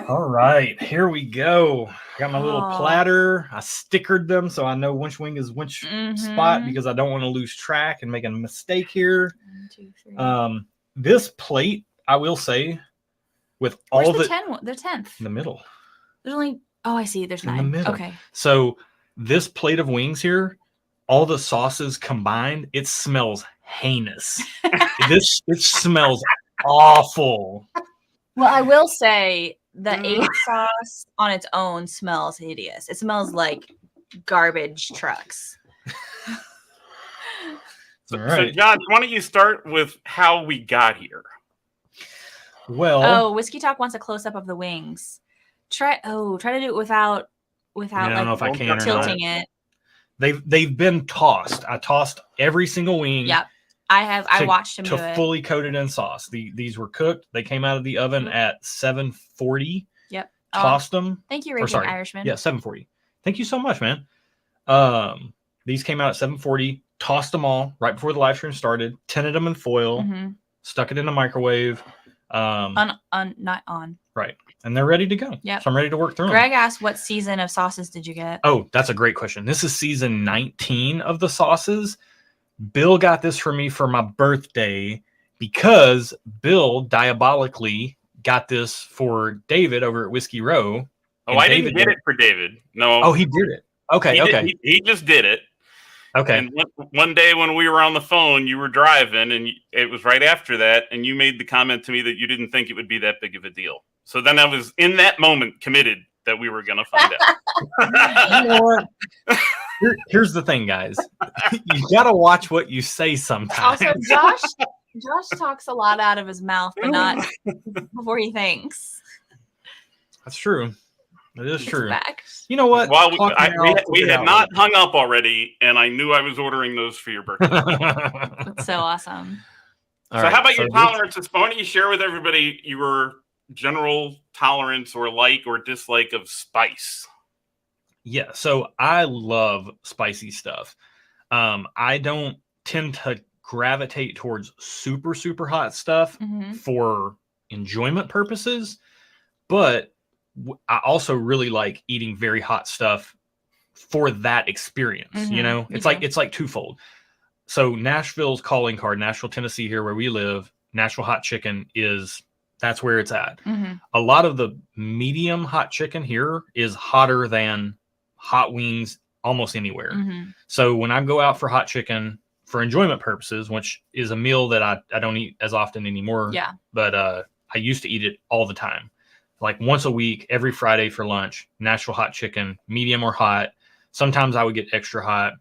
All right, here we go. I got my little platter. I stickered them so I know which wing is which spot because I don't want to lose track and make a mistake here. 1, 2, 3. This plate, I will say, with all the 10th in the middle. There's only I see. There's 9. In the middle. Okay. So this plate of wings here, all the sauces combined, it smells heinous. It smells awful. Well, I will say the 8 sauce on its own smells hideous. It smells like garbage trucks. So, John, why don't you start with how we got here? Well, Whiskey Talk wants a close up of the wings. Try to do it without I don't know if I can tilting it. They've been tossed. I tossed every single wing. Yep. I watched him do it. To fully coat it in sauce. These were cooked. They came out of the oven at 740. Yep. Tossed them. Thank you, Raging Irishman. Yeah, 740. Thank you so much, man. These came out at 740. Tossed them all right before the live stream started. Tinted them in foil. Stuck it in the microwave. Not on. Right. And they're ready to go. Yeah. So I'm ready to work through them. Greg asked, what season of sauces did you get? Oh, that's a great question. This is season 19 of the sauces. Bill got this for me for my birthday because Bill diabolically got this for David over at Whiskey Row. Oh, I didn't get it for David. No. Oh, he did it. Okay. He just did it. Okay. And one day when we were on the phone, you were driving, and it was right after that, and you made the comment to me that you didn't think it would be that big of a deal. So then I was, in that moment, committed that we were going to find out. You know what? Here's the thing, guys. You got to watch what you say sometimes. Also, Josh talks a lot out of his mouth, but not before he thinks. That's true. It is true. Fact. You know what? Well, we had not hung up already, and I knew I was ordering those for your birthday. That's so awesome. How about your tolerances? Why don't you share with everybody your general tolerance or like or dislike of spice? Yeah, so I love spicy stuff. I don't tend to gravitate towards super, super hot stuff for enjoyment purposes, but I also really like eating very hot stuff for that experience. You know, it's like twofold. So Nashville's calling card, Nashville, Tennessee, here where we live, Nashville hot chicken that's where it's at. A lot of the medium hot chicken here is hotter than hot wings almost anywhere. So when I go out for hot chicken for enjoyment purposes, which is a meal that I don't eat as often anymore, but I used to eat it all the time. Like once a week, every Friday for lunch, Nashville hot chicken, medium or hot. Sometimes I would get extra hot,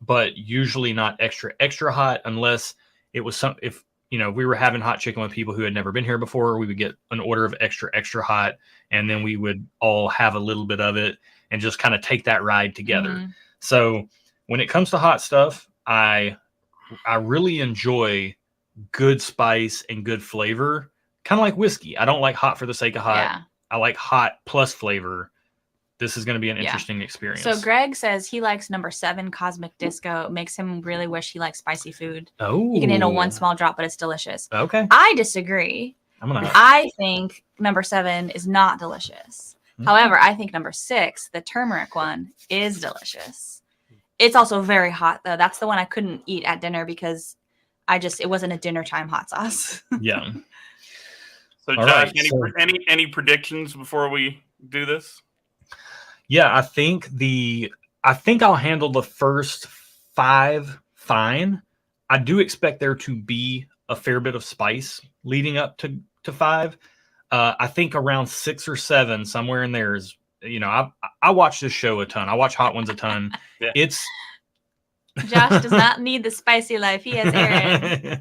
but usually not extra hot unless it was if we were having hot chicken with people who had never been here before, we would get an order of extra hot, and then we would all have a little bit of it and just kind of take that ride together. So when it comes to hot stuff, I really enjoy good spice and good flavor. Kind of like whiskey. I don't like hot for the sake of hot. Yeah. I like hot plus flavor. This is going to be an interesting experience. So Greg says he likes number 7, Cosmic Disco. It makes him really wish he likes spicy food. Oh. You can handle one small drop, but it's delicious. Okay. I disagree. I think number 7 is not delicious. However, I think number 6, the turmeric one, is delicious. It's also very hot, though. That's the one I couldn't eat at dinner because it wasn't a dinner time hot sauce. Yeah. So Josh, any predictions before we do this? Yeah, I think I'll handle the first 5 fine. I do expect there to be a fair bit of spice leading up to 5. I think around 6 or 7, somewhere in there is, I watch this show a ton. I watch Hot Ones a ton. Yeah. Josh does not need the spicy life. He has Erin.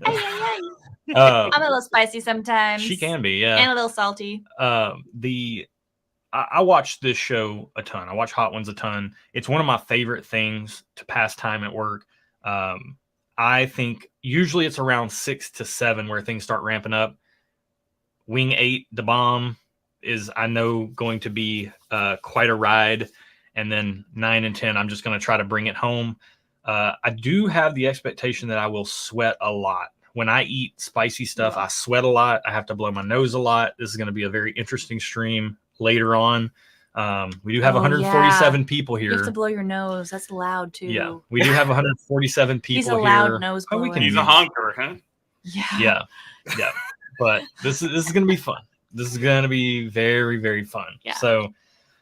I'm a little spicy sometimes. She can be, yeah. And a little salty. I watch this show a ton. I watch Hot Ones a ton. It's one of my favorite things to pass time at work. I think usually it's around 6 to 7 where things start ramping up. Wing 8, the bomb, is, I know, going to be quite a ride. And then 9 and 10, I'm just going to try to bring it home. I do have the expectation that I will sweat a lot. When I eat spicy stuff, I sweat a lot. I have to blow my nose a lot. This is going to be a very interesting stream later on. We do have 147 people here. You have to blow your nose. That's loud, too. Yeah, we do have 147 people here. He's a loud nose blower. He's a honker, huh? Yeah. But this is going to be fun. This is going to be very, very fun. Yeah. So,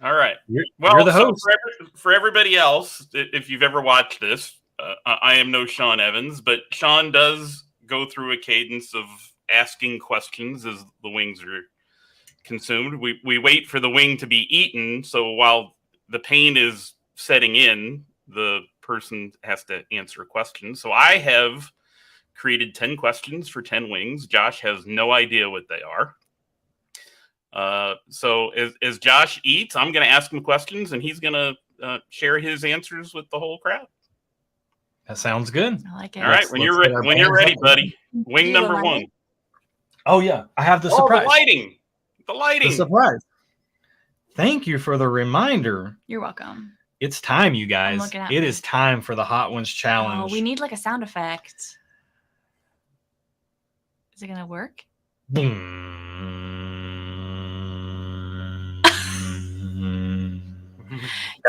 all right. You're the host. For everybody else, if you've ever watched this, I am no Sean Evans, but Sean does go through a cadence of asking questions as the wings are consumed. We wait for the wing to be eaten, so while the pain is setting in, the person has to answer a question. So I have created 10 questions for 10 wings. Josh has no idea what they are. So as Josh eats, I'm going to ask him questions, and he's going to share his answers with the whole crowd. That sounds good. I like it. All right, when you're ready, buddy. Wing number 1. Oh yeah, I have the surprise. The lighting. The surprise. Thank you for the reminder. You're welcome. It's time, you guys. It is time for the Hot Ones challenge. Oh, we need like a sound effect. Is it gonna work?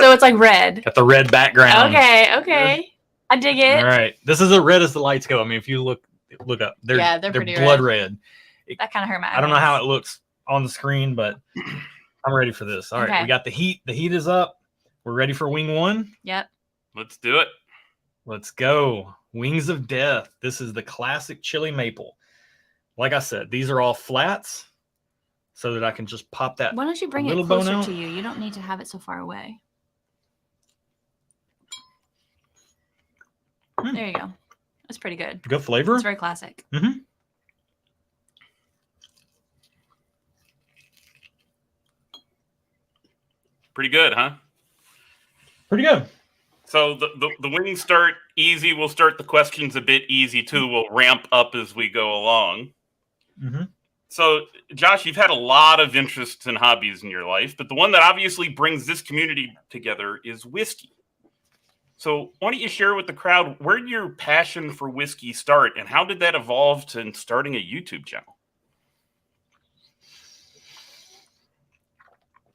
So it's like red. Got the red background. Okay. I dig it. All right. This is as red as the lights go. I mean, if you look up, they're pretty blood red. That kind of hurt my eyes. I don't know how it looks on the screen, but I'm ready for this. All right. We got the heat. The heat is up. We're ready for wing 1. Yep. Let's do it. Let's go. Wings of Death. This is the classic chili maple. Like I said, these are all flats so that I can just pop that. Why don't you bring it closer to you? You don't need to have it so far away. There you go. That's pretty good. Good flavor. It's very classic. Mm-hmm. Pretty good, huh? Pretty good. So the wings start easy. We'll start the questions a bit easy, too. We'll ramp up as we go along. Mm-hmm. So, Josh, you've had a lot of interests and hobbies in your life, but the one that obviously brings this community together is whiskey. So why don't you share with the crowd, where did your passion for whiskey start, and how did that evolve to starting a YouTube channel?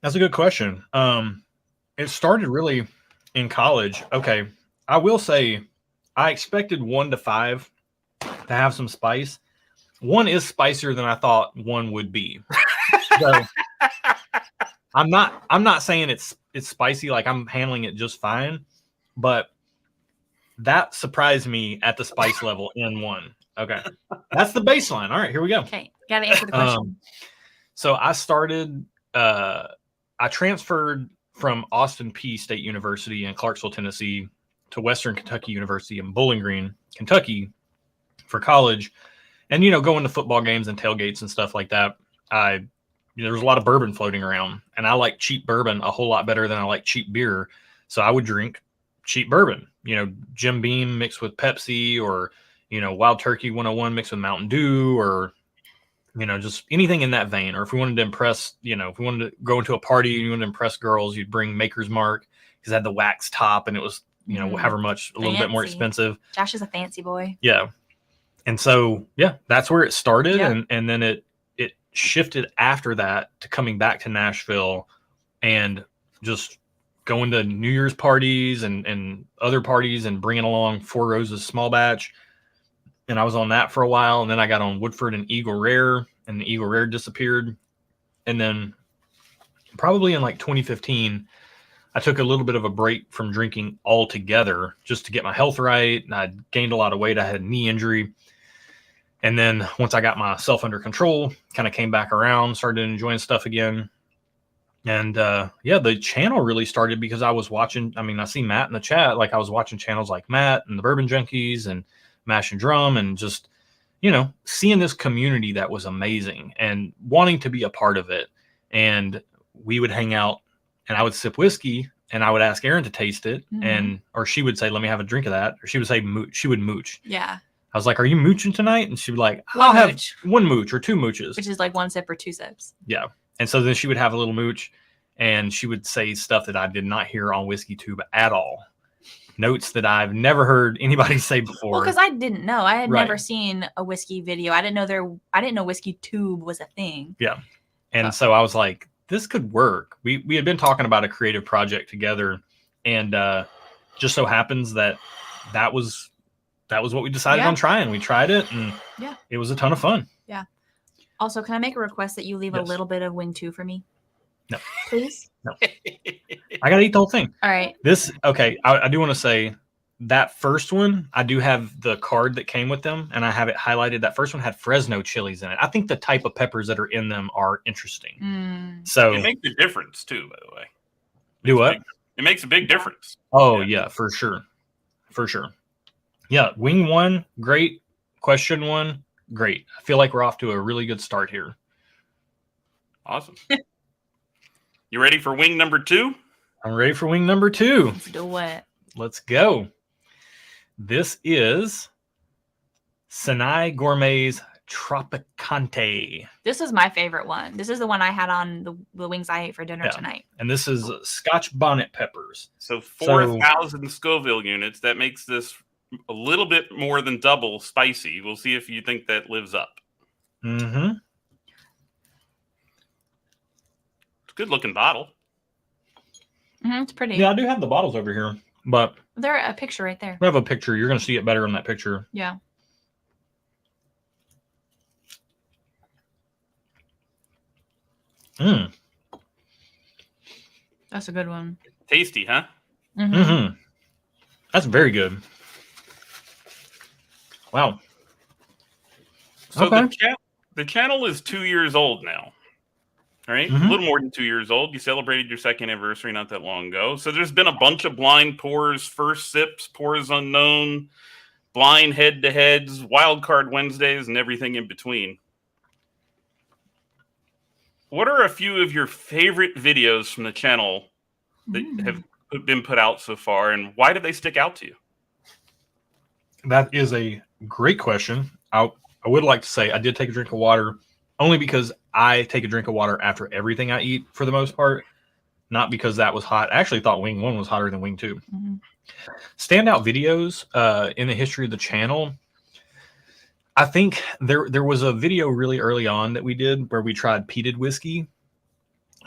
That's a good question. It started really in college. Okay, I will say I expected 1 to 5 to have some spice. 1 is spicier than I thought 1 would be. So I'm not saying it's spicy, like I'm handling it just fine, but that surprised me at the spice level in 1. Okay. That's the baseline. All right, here we go. Okay, gotta answer the question. So I transferred from Austin Peay State University in Clarksville, Tennessee to Western Kentucky University in Bowling Green, Kentucky for college. And, going to football games and tailgates and stuff like that, there was a lot of bourbon floating around, and I like cheap bourbon a whole lot better than I like cheap beer. So I would drink cheap bourbon, Jim Beam mixed with Pepsi, or, Wild Turkey 101 mixed with Mountain Dew, or, just anything in that vein. Or if we wanted to impress, if we wanted to go into a party and you wanted to impress girls, you'd bring Maker's Mark because it had the wax top and it was, however much, a little bit more expensive. Josh is a fancy boy. Yeah. And so, that's where it started. Yep. And then it shifted after that to coming back to Nashville and just going to New Year's parties and other parties and bringing along Four Roses small batch. And I was on that for a while. And then I got on Woodford and Eagle Rare, and the Eagle Rare disappeared. And then probably in like 2015, I took a little bit of a break from drinking altogether just to get my health right. And I gained a lot of weight. I had a knee injury. And then once I got myself under control, kind of came back around, started enjoying stuff again. And the channel really started because I was watching, I see Matt in the chat, like I was watching channels like Matt and the Bourbon Junkies and Mash and Drum, and just, seeing this community that was amazing and wanting to be a part of it. And we would hang out and I would sip whiskey and I would ask Erin to taste it. Or she would say, let me have a drink of that. Or she would say, she would mooch. Yeah. I was like, are you mooching tonight? And she would like, I'll have 1 mooch or 2 mooches. Which is like 1 sip or 2 sips. Yeah. And so then she would have a little mooch and she would say stuff that I did not hear on Whiskey Tube at all. Notes that I've never heard anybody say before. Well, because I didn't know. I had never seen a whiskey video. I didn't know Whiskey Tube was a thing. Yeah. And so I was like, this could work. We had been talking about a creative project together, and just so happens that was what we decided on trying. We tried it, and it was a ton of fun. Yeah. Also, can I make a request that you leave a little bit of Wing 2 for me? No. Please? No. I got to eat the whole thing. All right. I do want to say that first one, I do have the card that came with them, and I have it highlighted. That first one had Fresno chilies in it. I think the type of peppers that are in them are interesting. So it makes a difference, too, by the way. Do what? It makes a big difference. Oh, yeah, for sure. For sure. Yeah, Wing 1, great. Question 1, great. I feel like we're off to a really good start here. Awesome. You ready for wing number 2? I'm ready for wing number 2. Let's do it. Let's go. This is Sinai Gourmet's Tropicante. This is my favorite one. This is the one I had on the wings I ate for dinner tonight. And this is Scotch bonnet peppers. So 4,000 Scoville units. That makes this a little bit more than double spicy. We'll see if you think that lives up. Mm-hmm. Good looking bottle. It's pretty. Yeah, I do have the bottles over here, but they're a picture right there. I have a picture. You're going to see it better in that picture. Yeah. That's a good one. Tasty, huh? Mm-hmm. That's very good. Wow. So the channel is 2 years old now. Right? A little more than 2 years old. You celebrated your 2nd anniversary not that long ago. So there's been a bunch of blind pours, first sips, pours unknown, blind head-to-heads, wild card Wednesdays, and everything in between. What are a few of your favorite videos from the channel that have been put out so far, and why do they stick out to you? That is a great question. I would like to say I did take a drink of water, only because I take a drink of water after everything I eat for the most part, not because that was hot. I actually thought Wing 1 was hotter than Wing 2. Standout videos in the history of the channel. I think there was a video really early on that we did where we tried peated whiskey.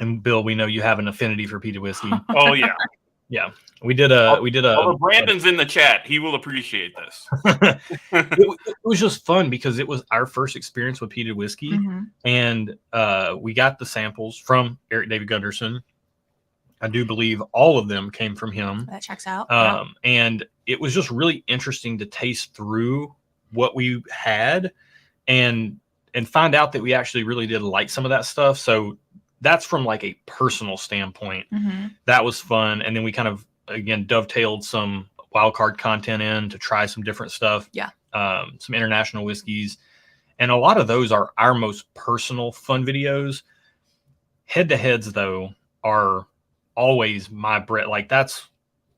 And Bill, we know you have an affinity for peated whiskey. Oh yeah. Yeah. We did a Although Brandon's in the chat, he will appreciate this. it was just fun because it was our first experience with peated whiskey. And we got the samples from Eric David Gunderson. I do believe all of them came from him. That checks out. And it was just really interesting to taste through what we had and find out that we actually really did like some of that stuff. So that's from like a personal standpoint. That was fun. And then we kind of, again, dovetailed some wild card content in to try some different stuff. Yeah. Some international whiskeys. And a lot of those are our most personal fun videos. Head-to-heads, though, are always my bread. Like, that's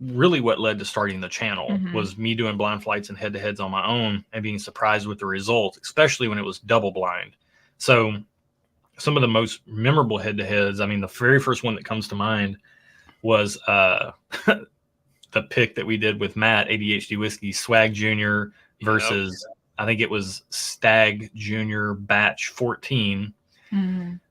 really what led to starting the channel, was me doing blind flights and head-to-heads on my own and being surprised with the results, especially when it was double blind. So some of the most memorable head-to-heads, I mean, the very first one that comes to mind was the pick that we did with Matt, ADHD Whiskey, Swag Junior versus, I think it was Stag Junior Batch 14.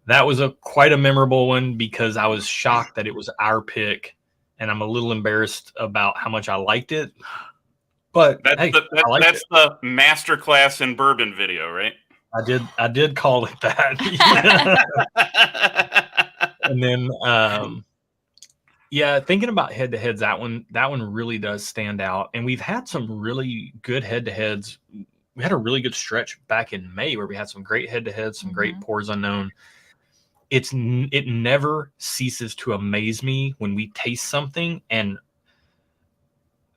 That was quite a memorable one because I was shocked that it was our pick, and I'm a little embarrassed about how much I liked it. But that's the masterclass in bourbon video, right? I did call it that. And then thinking about head-to-heads, that one really does stand out. And we've had some really good head-to-heads. We had a really good stretch back in May where we had some great head-to-heads, some great pours unknown. It never ceases to amaze me when we taste something. And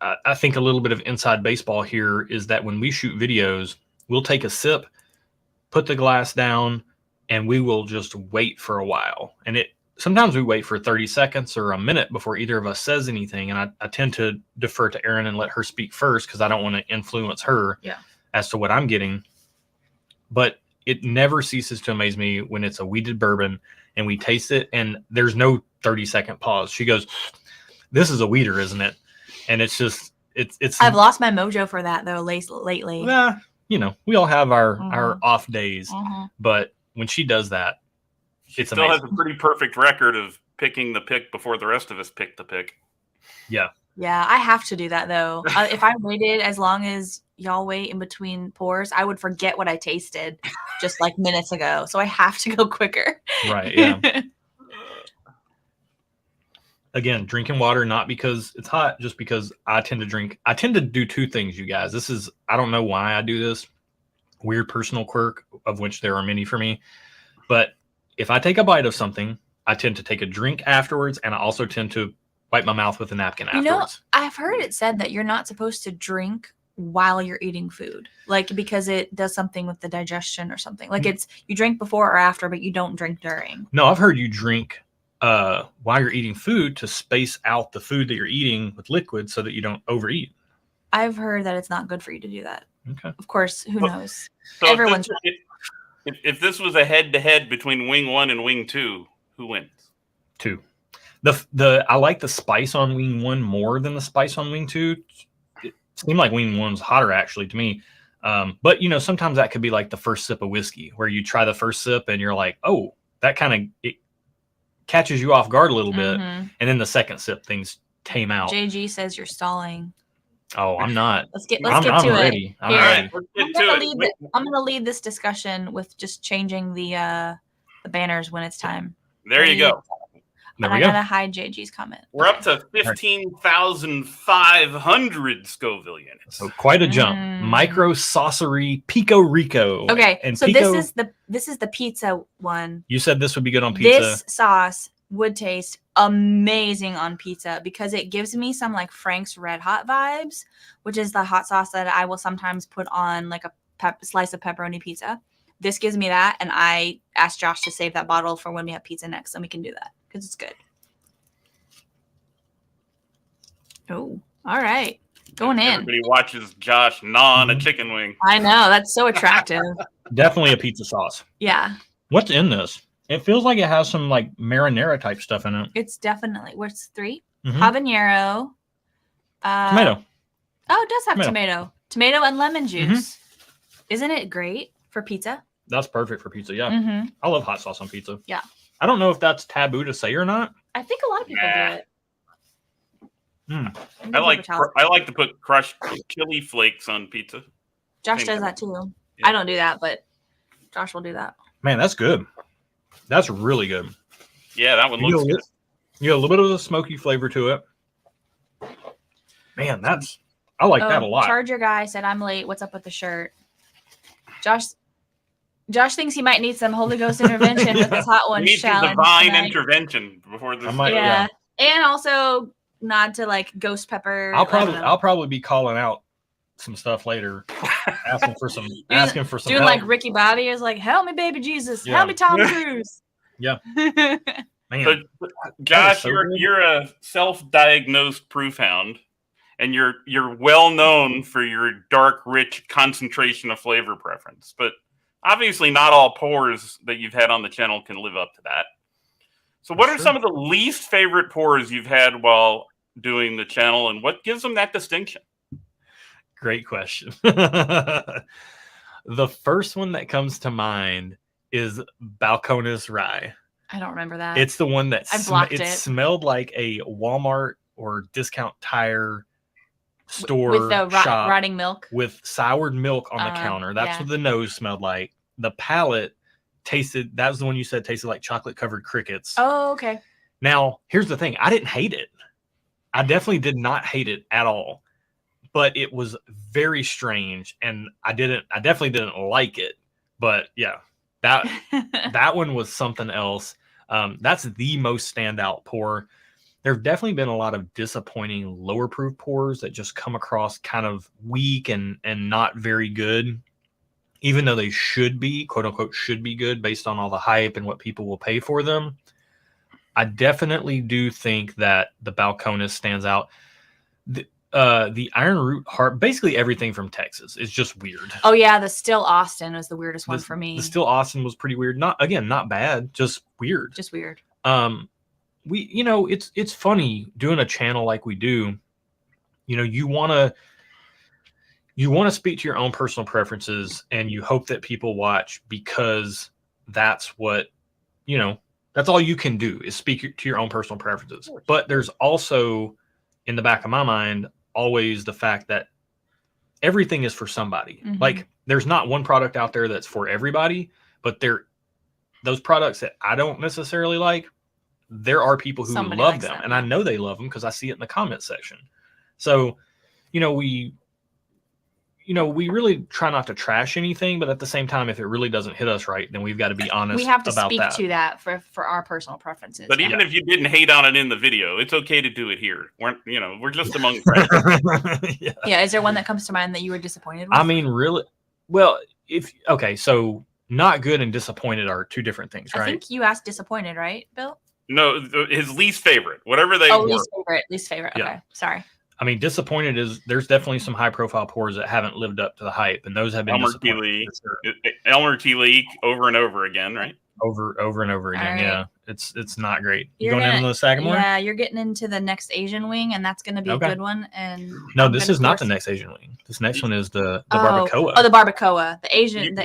I think a little bit of inside baseball here is that when we shoot videos, we'll take a sip, put the glass down, and we will just wait for a while. And sometimes we wait for 30 seconds or a minute before either of us says anything. And I tend to defer to Erin and let her speak first because I don't want to influence her as to what I'm getting. But it never ceases to amaze me when it's a weeded bourbon and we taste it and there's no 30-second pause. She goes, "This is a weeder, isn't it?" And it's just, it's. I've lost my mojo for that though lately. Nah, we all have our off days, but when she does that, it's still amazing. Has a pretty perfect record of picking the pick before the rest of us pick the pick. Yeah. Yeah, I have to do that though. If I waited as long as y'all wait in between pours, I would forget what I tasted just like minutes ago. So I have to go quicker. Right. Yeah. Again, drinking water, not because it's hot, just because I tend to do two things, you guys. I don't know why I do this. Weird personal quirk, of which there are many for me. But if I take a bite of something, I tend to take a drink afterwards, and I also tend to wipe my mouth with a napkin afterwards. I've heard it said that you're not supposed to drink while you're eating food, like because it does something with the digestion or something. Like it's you drink before or after, but you don't drink during. No, I've heard you drink while you're eating food to space out the food that you're eating with liquid so that you don't overeat. I've heard that it's not good for you to do that. Okay. Of course, who knows? So Everyone's. If this was a head-to-head between Wing 1 and Wing 2, who wins? 2. I like the spice on Wing 1 more than the spice on Wing 2. It seemed like Wing 1's hotter actually to me. But sometimes that could be like the first sip of whiskey where you try the first sip and you're like, oh, that kind of it catches you off guard a little bit. And then the second sip things tame out. JG says you're stalling. Oh, I'm not. Let's get to ready. it. I'm ready. I'm gonna lead this discussion with just changing the banners when it's time. There you go. I gotta hide JG's comment. We're up to 15,500 Scoville units. So quite a jump. Micro Saucery Pico Rico. Okay, and so this is the pizza one. You said this would be good on pizza. This sauce would taste amazing on pizza because it gives me some like Frank's Red Hot vibes, which is the hot sauce that I will sometimes put on like a slice of pepperoni pizza. This gives me that, and I asked Josh to save that bottle for when we have pizza next, and we can do that because it's good. Oh, all right. Going in. Everybody watches Josh gnaw on a chicken wing. I know. That's so attractive. Definitely a pizza sauce. Yeah. What's in this? It feels like it has some like marinara type stuff in it. It's definitely. What's 3? Habanero. Tomato. Oh, it does have tomato. Tomato and lemon juice. Isn't it great for pizza? That's perfect for pizza. Yeah. I love hot sauce on pizza. Yeah. I don't know if that's taboo to say or not. I think a lot of people do it. I like to put crushed chili flakes on pizza. Josh does that too. Yeah. I don't do that, but Josh will do that. Man, that's good. That's really good. Yeah, that one looks good. You got a little bit of a smoky flavor to it. Man, I like that a lot. Charger guy said, "I'm late. What's up with the shirt?" Josh thinks he might need some Holy Ghost intervention with his Hot Ones challenge. Divine intervention before this. Yeah, and also nod to like ghost pepper. I'll probably be calling out some stuff later, asking for some doing help. Like Ricky Bobby is like, "Help me, baby Jesus, help me, Tom Cruise." Yeah. Man. But Josh, you're a self-diagnosed proof hound, and you're well known for your dark, rich concentration of flavor preference. But obviously, not all pours that you've had on the channel can live up to that. So, what are some of the least favorite pours you've had while doing the channel, and what gives them that distinction? Great question. The first one that comes to mind is Balcones Rye. I don't remember that. It's the one that it smelled like a Walmart or discount tire store with the shop rotting milk, with soured milk on the counter. That's what the nose smelled like. The palate tasted. That was the one you said tasted like chocolate covered crickets. Oh, okay. Now here's the thing. I didn't hate it. I definitely did not hate it at all. But it was very strange, and I definitely didn't like it. But yeah, that one was something else. That's the most standout pour. There have definitely been a lot of disappointing lower proof pours that just come across kind of weak and not very good, even though they should be, quote unquote, should be good based on all the hype and what people will pay for them. I definitely do think that the Balcones stands out. The Iron Root Heart, basically everything from Texas is just weird. Oh yeah, the Still Austin was the weirdest one for me. The Still Austin was pretty weird. Not bad, just weird. Just weird. It's funny doing a channel like we do. You want to speak to your own personal preferences, and you hope that people watch because that's what, that's all you can do is speak to your own personal preferences. But there's also in the back of my mind always the fact that everything is for somebody. Mm-hmm. Like there's not one product out there that's for everybody, but those products that I don't necessarily like, there are people who love them. And I know they love them because I see it in the comment section. So, we really try not to trash anything, but at the same time, if it really doesn't hit us right, then we've got to be honest. We have to speak to that for our personal preferences. But even if you didn't hate on it in the video, it's okay to do it here. We're just among friends. Yeah. Is there one that comes to mind that you were disappointed with? I mean, really? Well, so not good and disappointed are two different things, right? I think you asked disappointed, right, Bill? No, his least favorite, whatever they were. Least favorite. Okay, sorry. I mean, disappointed there's definitely some high profile pours that haven't lived up to the hype, and those have been Elmer T. Lee over and over again, right? Over and over again. Right. Yeah, it's not great. You're going into the Sagamore? Yeah, you're getting into the next Asian wing, and that's going to be a good one. And no, this is not the next Asian wing. This next one is the barbacoa. Oh, the barbacoa. The Asian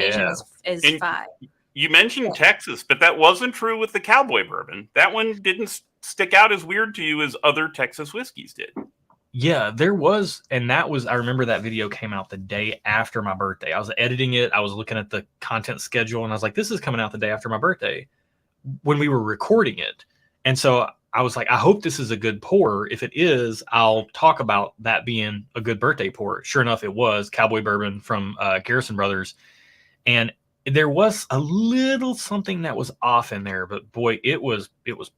is fine. You mentioned Texas, but that wasn't true with the Cowboy Bourbon. That one didn't stick out as weird to you as other Texas whiskeys did. Yeah, there was, and I remember that video came out the day after my birthday. I was editing it. I was looking at the content schedule, and I was like, this is coming out the day after my birthday when we were recording it. And so I was like, I hope this is a good pour. If it is, I'll talk about that being a good birthday pour. Sure enough, it was Cowboy Bourbon from Garrison Brothers. And there was a little something that was off in there, but boy, it was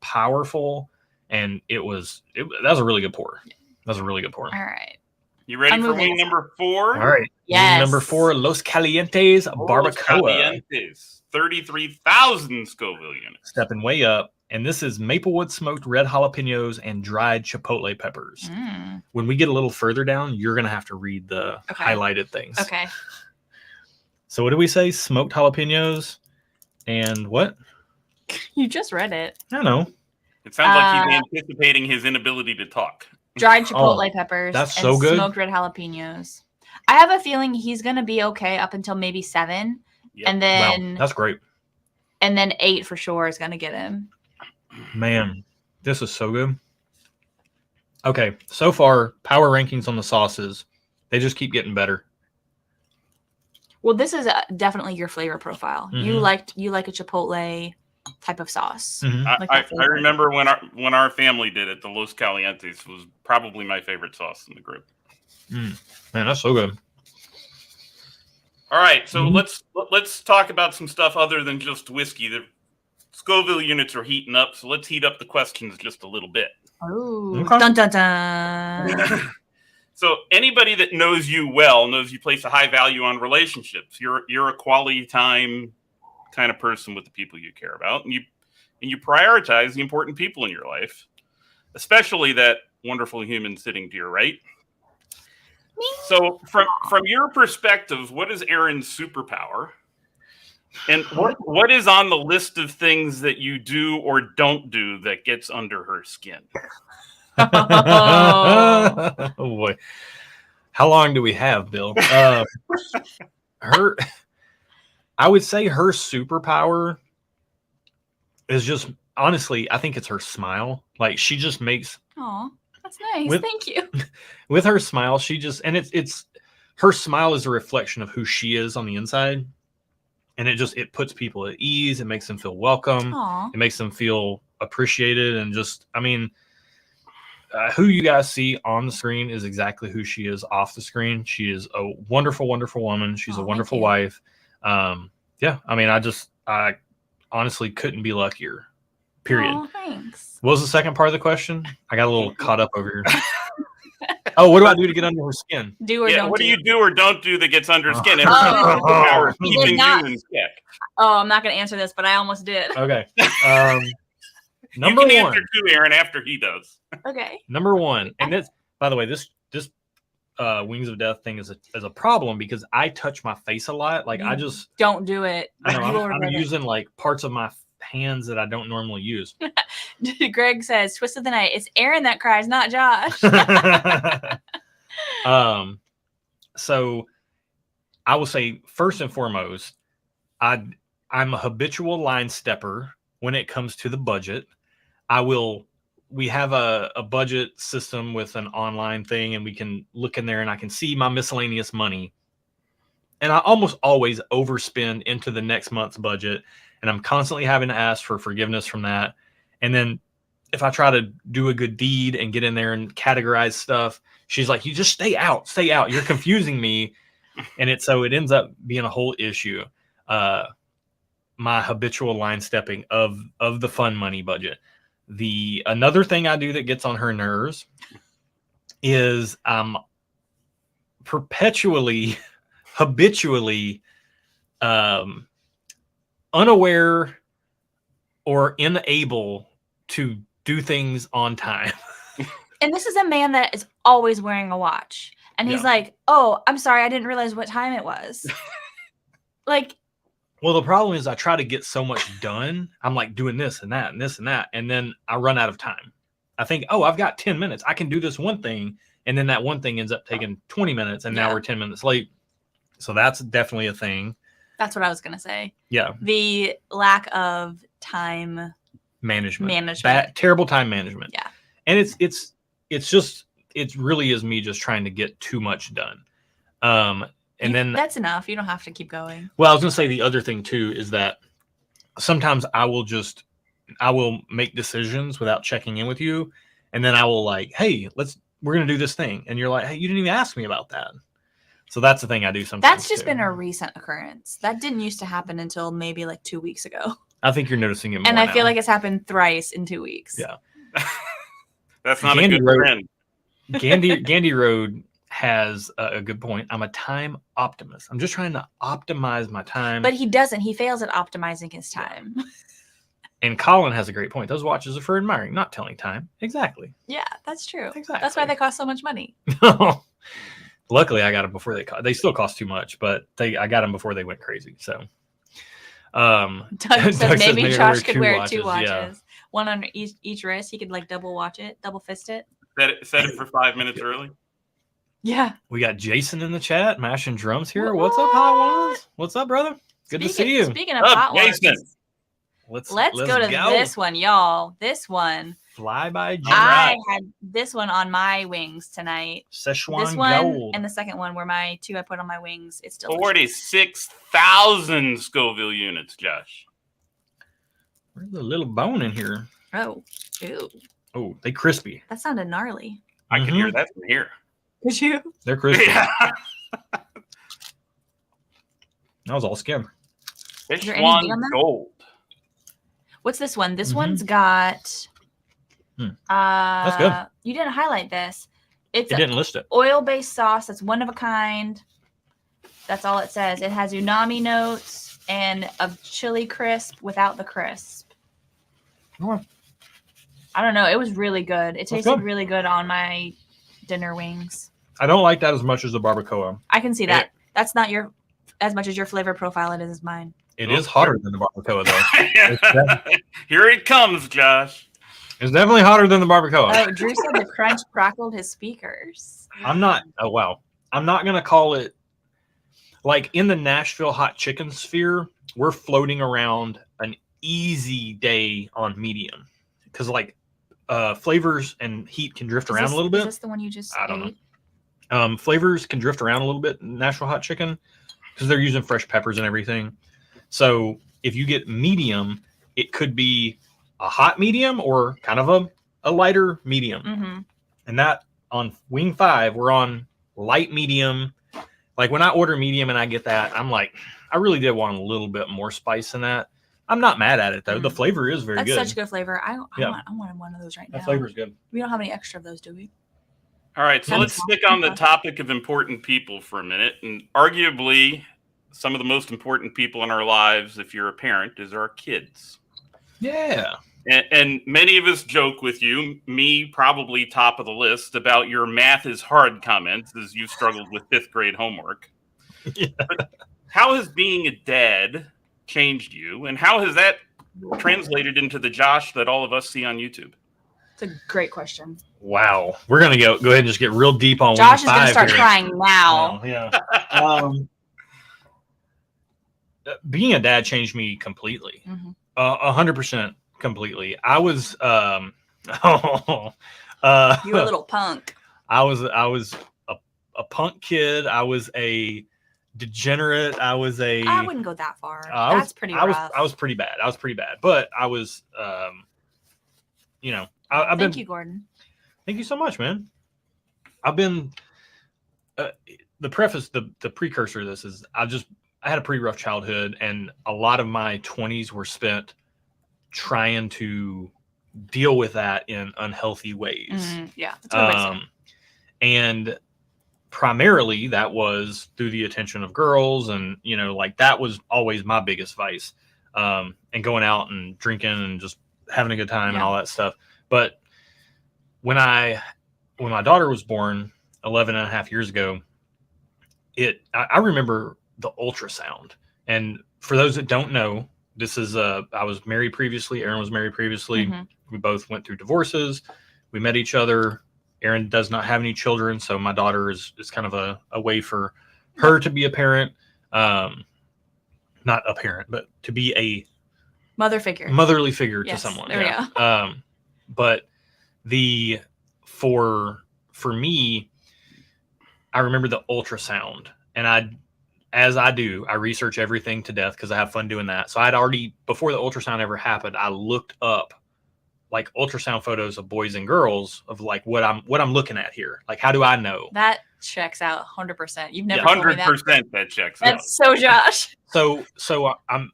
powerful, and that was a really good pour. That was a really good pour. All right. You ready for wing number 4? All right. Yes. Wing number 4, Los Calientes Barbacoa. Calientes, 33,000 Scoville units. Stepping way up. And this is Maplewood smoked red jalapenos and dried chipotle peppers. Mm. When we get a little further down, you're going to have to read the highlighted things. Okay. So what did we say? Smoked jalapenos and what? You just read it. I know. It sounds like he's anticipating his inability to talk. Dried chipotle peppers. That's so good. Smoked red jalapenos. I have a feeling he's going to be okay up until maybe 7. Yep. And then... Wow, that's great. And then 8 for sure is going to get him. Man, this is so good. Okay, so far, power rankings on the sauces, they just keep getting better. Well, this is definitely your flavor profile. You like a Chipotle type of sauce. I remember when our family did it, the Los Calientes was probably my favorite sauce in the group. Man, that's so good. All right, so let's talk about some stuff other than just whiskey. The Scoville units are heating up, so let's heat up the questions just a little bit. Oh, okay. Dun dun dun. So anybody that knows you well knows you place a high value on relationships. You're a quality time kind of person with the people you care about, and you prioritize the important people in your life, especially that wonderful human sitting to your right. So from your perspective, what is Erin's superpower? And what is on the list of things that you do or don't do that gets under her skin? Oh boy. How long do we have, Bill? I would say her superpower is just, honestly, I think it's her smile. Like, she just makes... Aw, that's nice. Thank you. With her smile, she just... And it's her smile is a reflection of who she is on the inside. And it puts people at ease. It makes them feel welcome. Aww. It makes them feel appreciated. And just, I mean... who you guys see on the screen is exactly who she is off the screen. She is a wonderful, wonderful woman. She's a wonderful wife. Yeah, I mean, I honestly couldn't be luckier. Period. Oh, thanks. What was the second part of the question? I got a little caught up over here. Oh, what do I do to get under her skin? Do or don't what do. do you do or don't do that gets under her skin? And keeping you in check. Oh, I'm not going to answer this, but I almost did. Okay. Number one. Answer to Erin after he does. Okay. Number one, and this, by the way, this Wings of Death thing is a problem because I touch my face a lot. Like, I just don't do it. I know, I'm using like parts of my hands that I don't normally use. Greg says, "Twist of the night. It's Erin that cries, not Josh." So I will say first and foremost, I'm a habitual line stepper when it comes to the budget. We have a budget system with an online thing, and we can look in there and I can see my miscellaneous money. And I almost always overspend into the next month's budget, and I'm constantly having to ask for forgiveness from that. And then if I try to do a good deed and get in there and categorize stuff, she's like, "You just stay out. You're confusing me." And so it ends up being a whole issue. My habitual line stepping of the fun money budget. Another thing I do that gets on her nerves is I'm habitually unaware or unable to do things on time. And this is a man that is always wearing a watch. And he's like, "Oh, I'm sorry, I didn't realize what time it was." Like, well, the problem is I try to get so much done. I'm like doing this and that and this and that. And then I run out of time. I think, oh, I've got 10 minutes. I can do this one thing. And then that one thing ends up taking 20 minutes. And now we're 10 minutes late. So that's definitely a thing. That's what I was going to say. Yeah. The lack of time management. Terrible time management. Yeah. And it really is me just trying to get too much done. And then that's enough. You don't have to keep going. Well, I was going to say the other thing too is that sometimes I will make decisions without checking in with you, and then I will like, "Hey, we're going to do this thing," and you're like, "Hey, you didn't even ask me about that." So that's the thing I do sometimes. That's just been a recent occurrence. That didn't used to happen until maybe like 2 weeks ago. I think you're noticing it more. And I now. feel like it's happened thrice in 2 weeks. Yeah. That's not a good trend. Gandy Road has a good point. I'm a time optimist. I'm just trying to optimize my time. But he doesn't. He fails at optimizing his time. And Colin has a great point. Those watches are for admiring, not telling time. Exactly. Yeah, that's true. Exactly. That's why they cost so much money. Luckily, I got them before they still cost too much, but I got them before they went crazy. So, Doug says maybe Josh could wear two watches, yeah. One on each wrist. He could like double fist it. Set it for 5 minutes early. Yeah. We got Jason in the chat, mashing drums here. What's up, Hot Ones? What's up, brother? Good to see you. Speaking of Hot Ones, Let's go to this one, y'all. This one. Fly by Jet. I had this one on my wings tonight. Szechuan this one Gold. and the second one were my two I put on my wings. It's delicious. 46,000 Scoville units, Josh. There's a little bone in here. Oh, ew. Oh, they crispy. That sounded gnarly. I could hear that from here. Could you? They're crispy. Yeah. That was all skim. Szechuan Gold. What's this one? This one's got. That's good. You didn't highlight this. It didn't list it. Oil-based sauce that's one of a kind. That's all it says. It has umami notes and a chili crisp without the crisp. Okay. I don't know. It was really good. It tasted really good on my dinner wings. I don't like that as much as the barbacoa. I can see that. That's not as much as your flavor profile it is as mine. It is hotter than the barbacoa, though. Here it comes, Josh. It's definitely hotter than the barbacoa. Oh, Drew said the crunch crackled his speakers. I'm not. Oh, wow. I'm not going to call it like in the Nashville hot chicken sphere. We're floating around an easy day on medium because like flavors and heat can drift around a little bit. Is this the one you just I don't know. Flavors can drift around a little bit in Nashville hot chicken because they're using fresh peppers and everything. So if you get medium, it could be a hot medium or kind of a lighter medium. Mm-hmm. And that on wing 5, we're on light medium. Like when I order medium and I get that, I'm like, I really did want a little bit more spice in that. I'm not mad at it though. The flavor is very good. That's such good flavor. I want one of those right now. That flavor is good. We don't have any extra of those, do we? All right, so let's stick on the topic of important people for a minute. And arguably, some of the most important people in our lives, if you're a parent, is our kids. Yeah. And many of us joke with you, me probably top of the list, about your math is hard comments as you struggled with 5th grade homework. Yeah. But how has being a dad changed you? And how has that translated into the Josh that all of us see on YouTube? It's a great question. Wow. We're going to go ahead and just get real deep on Josh is going to start here. crying now. Yeah. Being a dad changed me completely. 100%. Completely. I was you were a little punk. I was a punk kid. I was a degenerate. I wouldn't go that far. That's pretty rough. I was pretty bad. But I was I've been. Thank you, Gordon. Thank you so much, man. I've been the precursor to this is I had a pretty rough childhood, and a lot of my 20s were spent trying to deal with that in unhealthy ways. Yeah. That's and primarily that was through the attention of girls. And, like that was always my biggest vice. And going out and drinking and just having a good time and all that stuff. But when my daughter was born 11 and a half years ago, I remember the ultrasound. And for those that don't know, this is I was married previously. Erin was married previously. We both went through divorces. We met each other. Erin does not have any children, so my daughter is kind of a way for her to be a parent. Not a parent, but to be a motherly figure to someone. There we go. But for me, I remember the ultrasound, and I research everything to death because I have fun doing that. So I'd already, before the ultrasound ever happened, I looked up like ultrasound photos of boys and girls of like what I'm looking at here. Like, how do I know? That checks out 100%. You've never told me that. 100% that checks out. That's so Josh. So I'm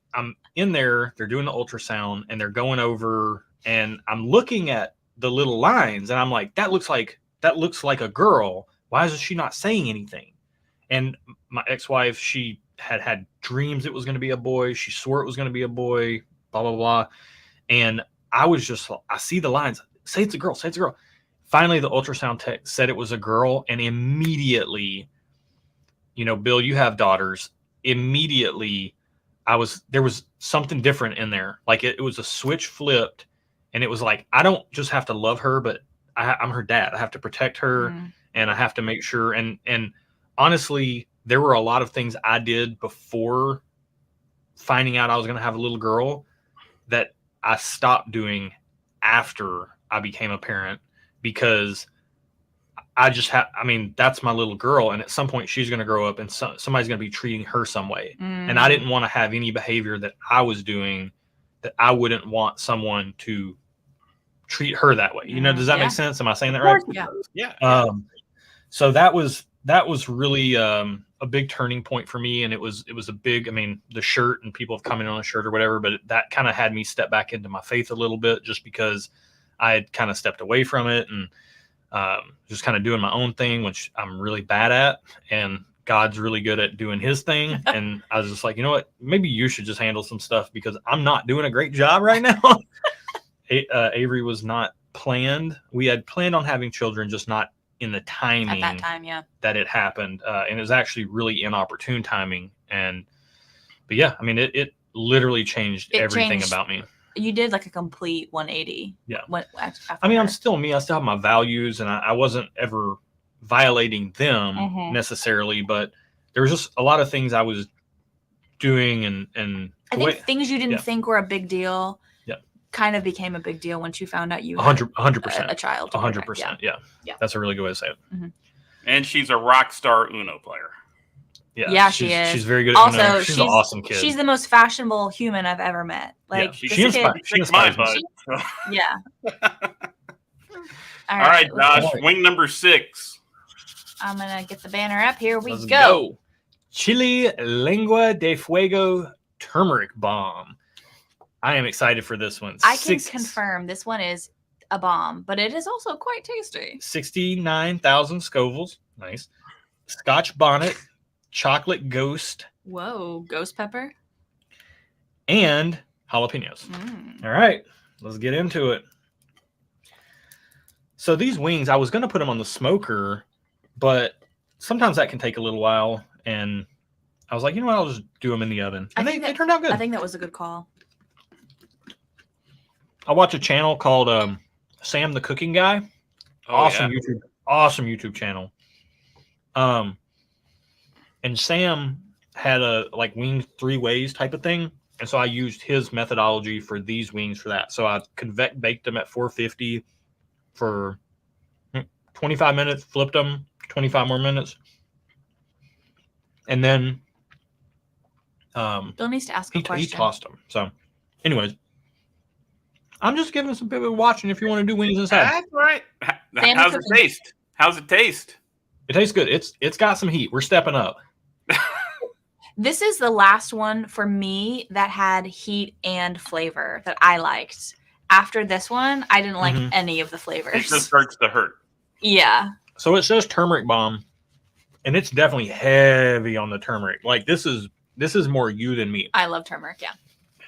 in there, they're doing the ultrasound and they're going over, and I'm looking at the little lines and I'm like, that looks like a girl. Why is she not saying anything? And my ex-wife, she had dreams it was going to be a boy. She swore it was going to be a boy, blah, blah, blah. And I see the lines. Say it's a girl. Say it's a girl. Finally, the ultrasound tech said it was a girl. And immediately, Bill, you have daughters. Immediately, there was something different in there. Like it was a switch flipped. And it was like, I don't just have to love her, but I'm her dad. I have to protect her and I have to make sure. And honestly, there were a lot of things I did before finding out I was going to have a little girl that I stopped doing after I became a parent, because I just have, I mean, that's my little girl. And at some point she's going to grow up and somebody's going to be treating her some way. And I didn't want to have any behavior that I was doing that I wouldn't want someone to treat her that way. You know, does that make sense? Am I saying that right? Yeah. So that was really a big turning point for me. And it was a big, I mean, the shirt, and people have commented on the shirt or whatever, but that kind of had me step back into my faith a little bit, just because I had kind of stepped away from it and just kind of doing my own thing, which I'm really bad at. And God's really good at doing his thing. And I was just like, you know what, maybe you should just handle some stuff, because I'm not doing a great job right now. Avery was not planned. We had planned on having children, just not in the timing at that time, that it happened. And it was actually really inopportune timing. But yeah, I mean, it literally changed everything about me. You did like a complete 180. Yeah. I mean, her. I'm still me. I still have my values, and I wasn't ever violating them necessarily, but there was just a lot of things I was doing, and I think things you didn't think were a big deal kind of became a big deal once you found out you had 100% a child. 100%. Yeah. That's a really good way to say it. And she's a rock star Uno player. Yeah, she is. She's very good at also, Uno. She's an awesome kid. She's the most fashionable human I've ever met. Like, she inspires me. Yeah. All right, Josh, wing number 6. I'm going to get the banner up. Here we Let's go. Chili Lengua de Fuego Turmeric Bomb. I am excited for this one. I can confirm this one is a bomb, but it is also quite tasty. 69,000 Scovilles. Nice. Scotch bonnet. Chocolate ghost. Whoa, ghost pepper. And jalapenos. All right, let's get into it. So these wings, I was going to put them on the smoker, but sometimes that can take a little while. And I was like, you know what, I'll just do them in the oven. And they turned out good. I think that was a good call. I watch a channel called Sam the Cooking Guy. Awesome YouTube channel. And Sam had a like wing 3 ways type of thing. And so I used his methodology for these wings for that. So I convect baked them at 450 for 25 minutes, flipped them 25 more minutes. And then Bill needs to ask a question. He tossed them. So anyways, I'm just giving some people watching if you want to do wings inside. That's right. How's it taste? How's it taste? It tastes good. It's got some heat. We're stepping up. This is the last one for me that had heat and flavor that I liked. After this one, I didn't like any of the flavors. It just starts to hurt. Yeah. So it says turmeric bomb, and it's definitely heavy on the turmeric. Like this is more you than me. I love turmeric. Yeah.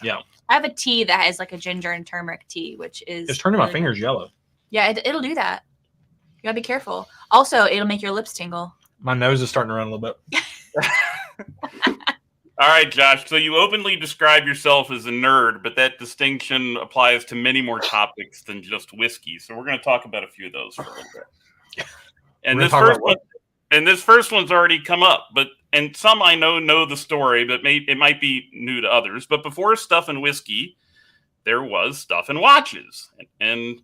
Yeah. I have a tea that has like a ginger and turmeric tea, which is it's turning my fingers yellow. Yeah, it'll do that. You gotta be careful. Also, it'll make your lips tingle. My nose is starting to run a little bit. All right, Josh. So you openly describe yourself as a nerd, but that distinction applies to many more topics than just whiskey. So we're going to talk about a few of those for a little bit. And this first one's already come up, and some I know the story, but it might be new to others. But before Stuff and Whiskey, there was Stuff and Watches, and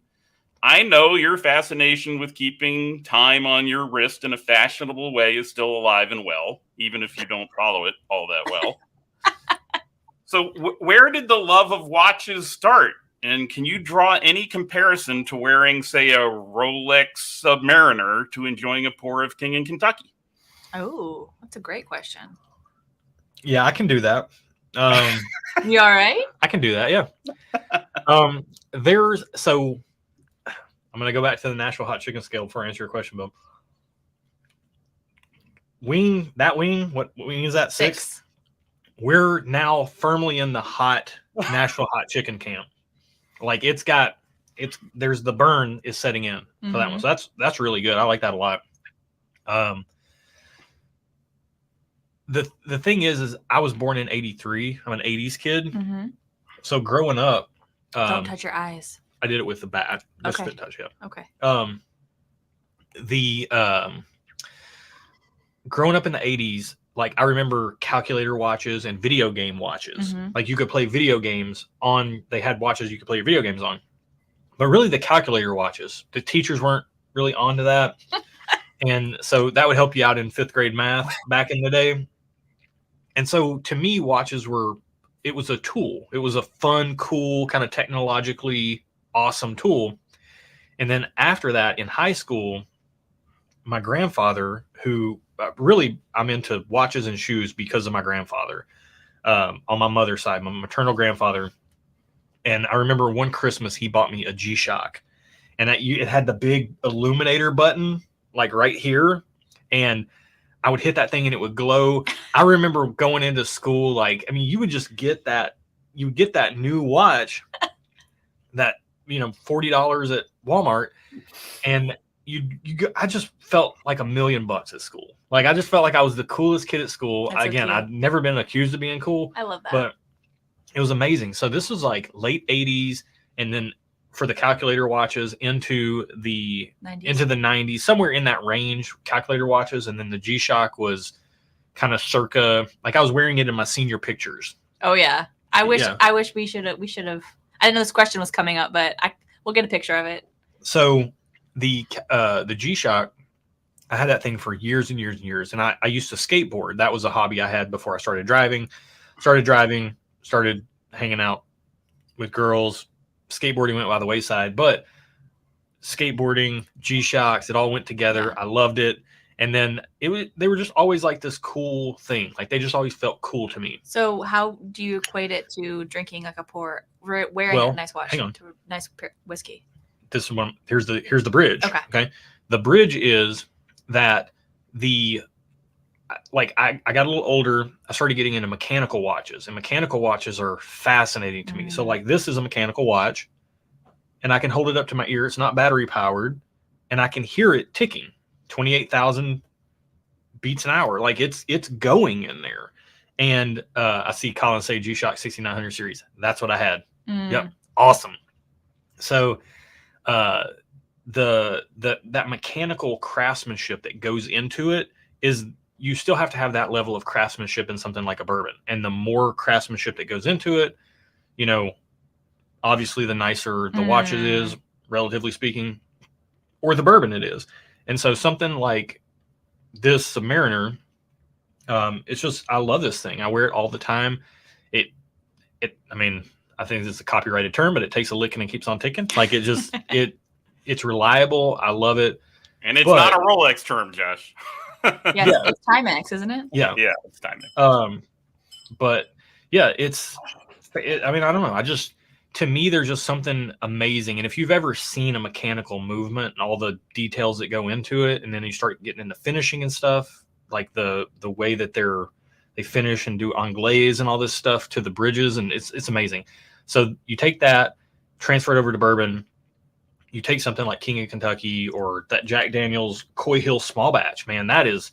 I know your fascination with keeping time on your wrist in a fashionable way is still alive and well, even if you don't follow it all that well. So where did the love of watches start? And can you draw any comparison to wearing, say, a Rolex Submariner to enjoying a pour of King in Kentucky? Oh, that's a great question. Yeah, I can do that. You all right? I can do that, yeah. I'm going to go back to the Nashville hot chicken scale before I answer your question, Bill. What wing is that? 6? We're now firmly in the hot Nashville hot chicken camp. Like there's the burn is setting in for that one. So that's really good. I like that a lot. The thing is I was born in 83. I'm an 80s kid. So growing up, don't touch your eyes. I did it with the bat. Just okay. spit touch, yeah. Okay. Growing up in the 80s, like I remember calculator watches and video game watches. Like you could play video games on. They had watches you could play your video games on, but really the calculator watches. The teachers weren't really onto that, and so that would help you out in 5th grade math back in the day. And so to me, watches were. It was a tool. It was a fun, cool, kind of technologically awesome tool. And then after that, in high school, my grandfather, who really I'm into watches and shoes because of my grandfather on my mother's side, my maternal grandfather. And I remember one Christmas he bought me a G-Shock, and it had the big illuminator button like right here, and I would hit that thing and it would glow. I remember going into school, like, I mean, you would just get that, you would get that new watch that, you know, $40 at Walmart. And I just felt like $1 million at school. Like, I just felt like I was the coolest kid at school. That's Again, so I'd never been accused of being cool. I love that. But it was amazing. So this was like late 80s. And then for the calculator watches into the 90s, somewhere in that range, calculator watches. And then the G-Shock was kind of circa, like I was wearing it in my senior pictures. Oh yeah. I wish we should have, I didn't know this question was coming up, but we'll get a picture of it. So the G-Shock, I had that thing for years and years and years. And I used to skateboard. That was a hobby I had before I started driving, started hanging out with girls. Skateboarding went by the wayside, but skateboarding, G-Shocks, it all went together. I loved it. And then they were just always like this cool thing. Like they just always felt cool to me. So how do you equate it to drinking like a port, wearing a nice watch, hang on, to nice whiskey? This one, here's the bridge. Okay. The bridge is that I got a little older. I started getting into mechanical watches, and mechanical watches are fascinating to me. So like this is a mechanical watch, and I can hold it up to my ear. It's not battery powered, and I can hear it ticking, 28,000 beats an hour. Like it's going in there. And I see Colin say G-Shock 6900 series. That's what I had. Yep. Awesome. So that mechanical craftsmanship that goes into it is, you still have to have that level of craftsmanship in something like a bourbon. And the more craftsmanship that goes into it, you know, obviously the nicer the watch it is, relatively speaking, or the bourbon it is. And so something like this Submariner, it's just, I love this thing. I wear it all the time. I mean, I think it's a copyrighted term, but it takes a licking and keeps on ticking. Like it just, it's reliable. I love it. And it's not a Rolex term, Josh. Yeah, it's Timex, isn't it? Yeah, it's Timex. But yeah, I mean, I don't know. To me, there's just something amazing. And if you've ever seen a mechanical movement and all the details that go into it, and then you start getting into finishing and stuff, like the way that they finish and do anglaise and all this stuff to the bridges, and it's amazing. So you take that, transfer it over to bourbon. You take something like King of Kentucky or that Jack Daniel's Coy Hill small batch, man, that is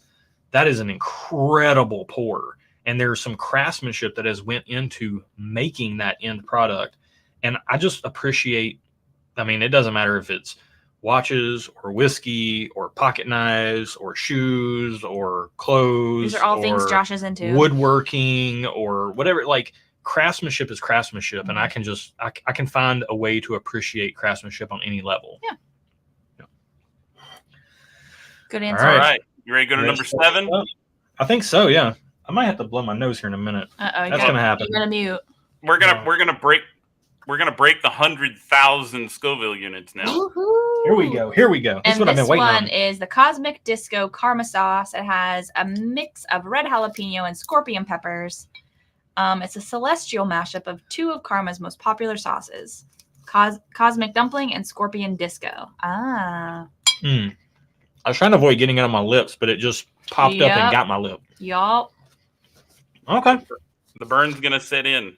an incredible pour. And there's some craftsmanship that has went into making that end product. And I just appreciate, I mean, it doesn't matter if it's watches or whiskey or pocket knives or shoes or clothes. These are all things Josh is into. Woodworking or whatever, like craftsmanship is craftsmanship. And I can find a way to appreciate craftsmanship on any level. Yeah. Good answer. All right. You ready to go to number 7? I think so. Yeah. I might have to blow my nose here in a minute. That's going to happen. You're going to mute. We're going to break the 100,000 Scoville units now. Woo-hoo. Here we go. This is what I've been waiting on. This one is the Cosmic Disco Karma Sauce. It has a mix of red jalapeno and scorpion peppers. It's a celestial mashup of 2 of Karma's most popular sauces, Cosmic Dumpling and Scorpion Disco. I was trying to avoid getting it on my lips, but it just popped up and got my lip. Yup. Okay. The burn's going to set in.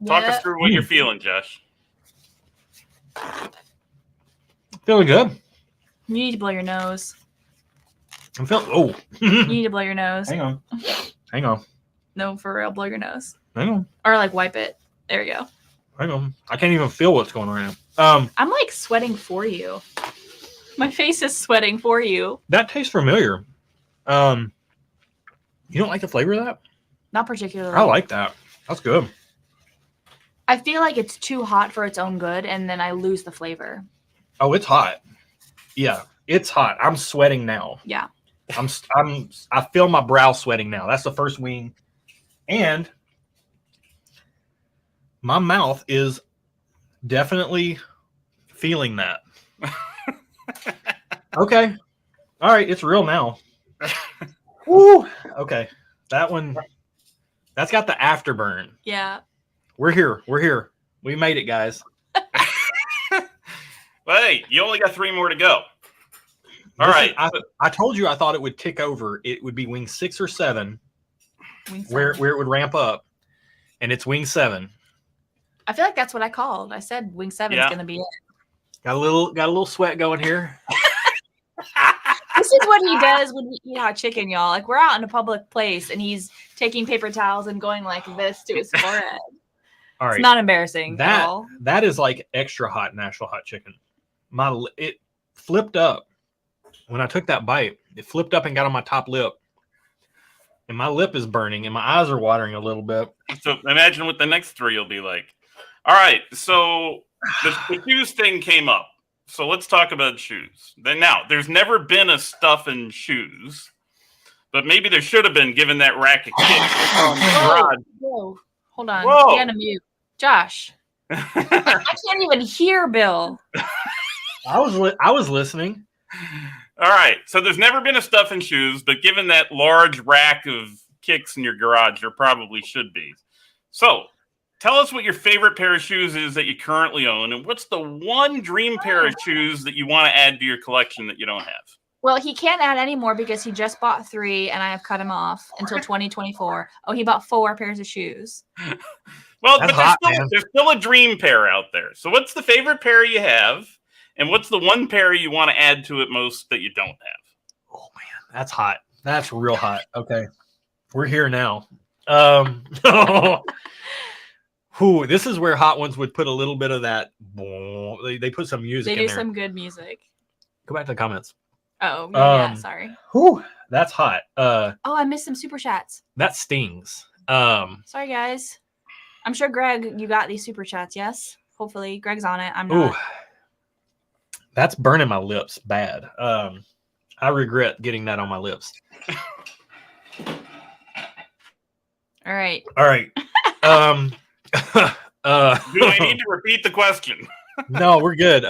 Talk us through what you're feeling, Josh. Feeling good. You need to blow your nose. I'm feeling. You need to blow your nose. Hang on. No, for real, blow your nose. Hang on. Or like wipe it. There you go. Hang on. I can't even feel what's going on right now. I'm like sweating for you. My face is sweating for you. That tastes familiar. You don't like the flavor of that? Not particularly. I like that. That's good. I feel like it's too hot for its own good, and then I lose the flavor. Oh, it's hot. Yeah, it's hot. I'm sweating now. Yeah. I feel my brow sweating now. That's the first wing. And my mouth is definitely feeling that. Okay. All right, it's real now. Woo. Okay. That one, that's got the afterburn. Yeah. We're here. We're here. We made it, guys. Well, hey, you only got 3 more to go. All right. I told you I thought it would tick over. It would be wing 6 or 7, where it would ramp up, and it's wing 7. I feel like that's what I called. I said wing 7 is going to be it. Got a little sweat going here. This is what he does when we eat hot chicken, y'all. Like, we're out in a public place, and he's taking paper towels and going like this to his forehead. All right. It's not embarrassing at all. That is like extra hot Nashville hot chicken. It flipped up when I took that bite. It flipped up and got on my top lip, and my lip is burning, and my eyes are watering a little bit. So imagine what the next 3 will be like. All right, so the shoes thing came up. So let's talk about shoes. Now, there's never been a stuff in shoes, but maybe there should have been, given that rack of kicks. Whoa. Hold on. Whoa. Get on mute. Josh. I can't even hear Bill. I was listening. All right, so there's never been a stuff in shoes, but given that large rack of kicks in your garage, there probably should be. So tell us what your favorite pair of shoes is that you currently own, and what's the one dream pair of shoes that you want to add to your collection that you don't have? Well, he can't add any more because he just bought 3, and I have cut him off until 2024. Oh, he bought 4 pairs of shoes. Well, but there's still a dream pair out there. So what's the favorite pair you have, and what's the one pair you want to add to it most that you don't have? Oh, man, that's hot. That's real hot. Okay, we're here now. Ooh, this is where Hot Ones would put a little bit of that. They put some music in there. They do some good music. Go back to the comments. Oh, yeah, sorry. Whew, that's hot. Oh, I missed some super chats. That stings. Sorry, guys. I'm sure, Greg, you got these super chats, yes? Hopefully. Greg's on it. I'm not. Ooh, that's burning my lips bad. I regret getting that on my lips. All right. All right. Do I need to repeat the question? No, we're good.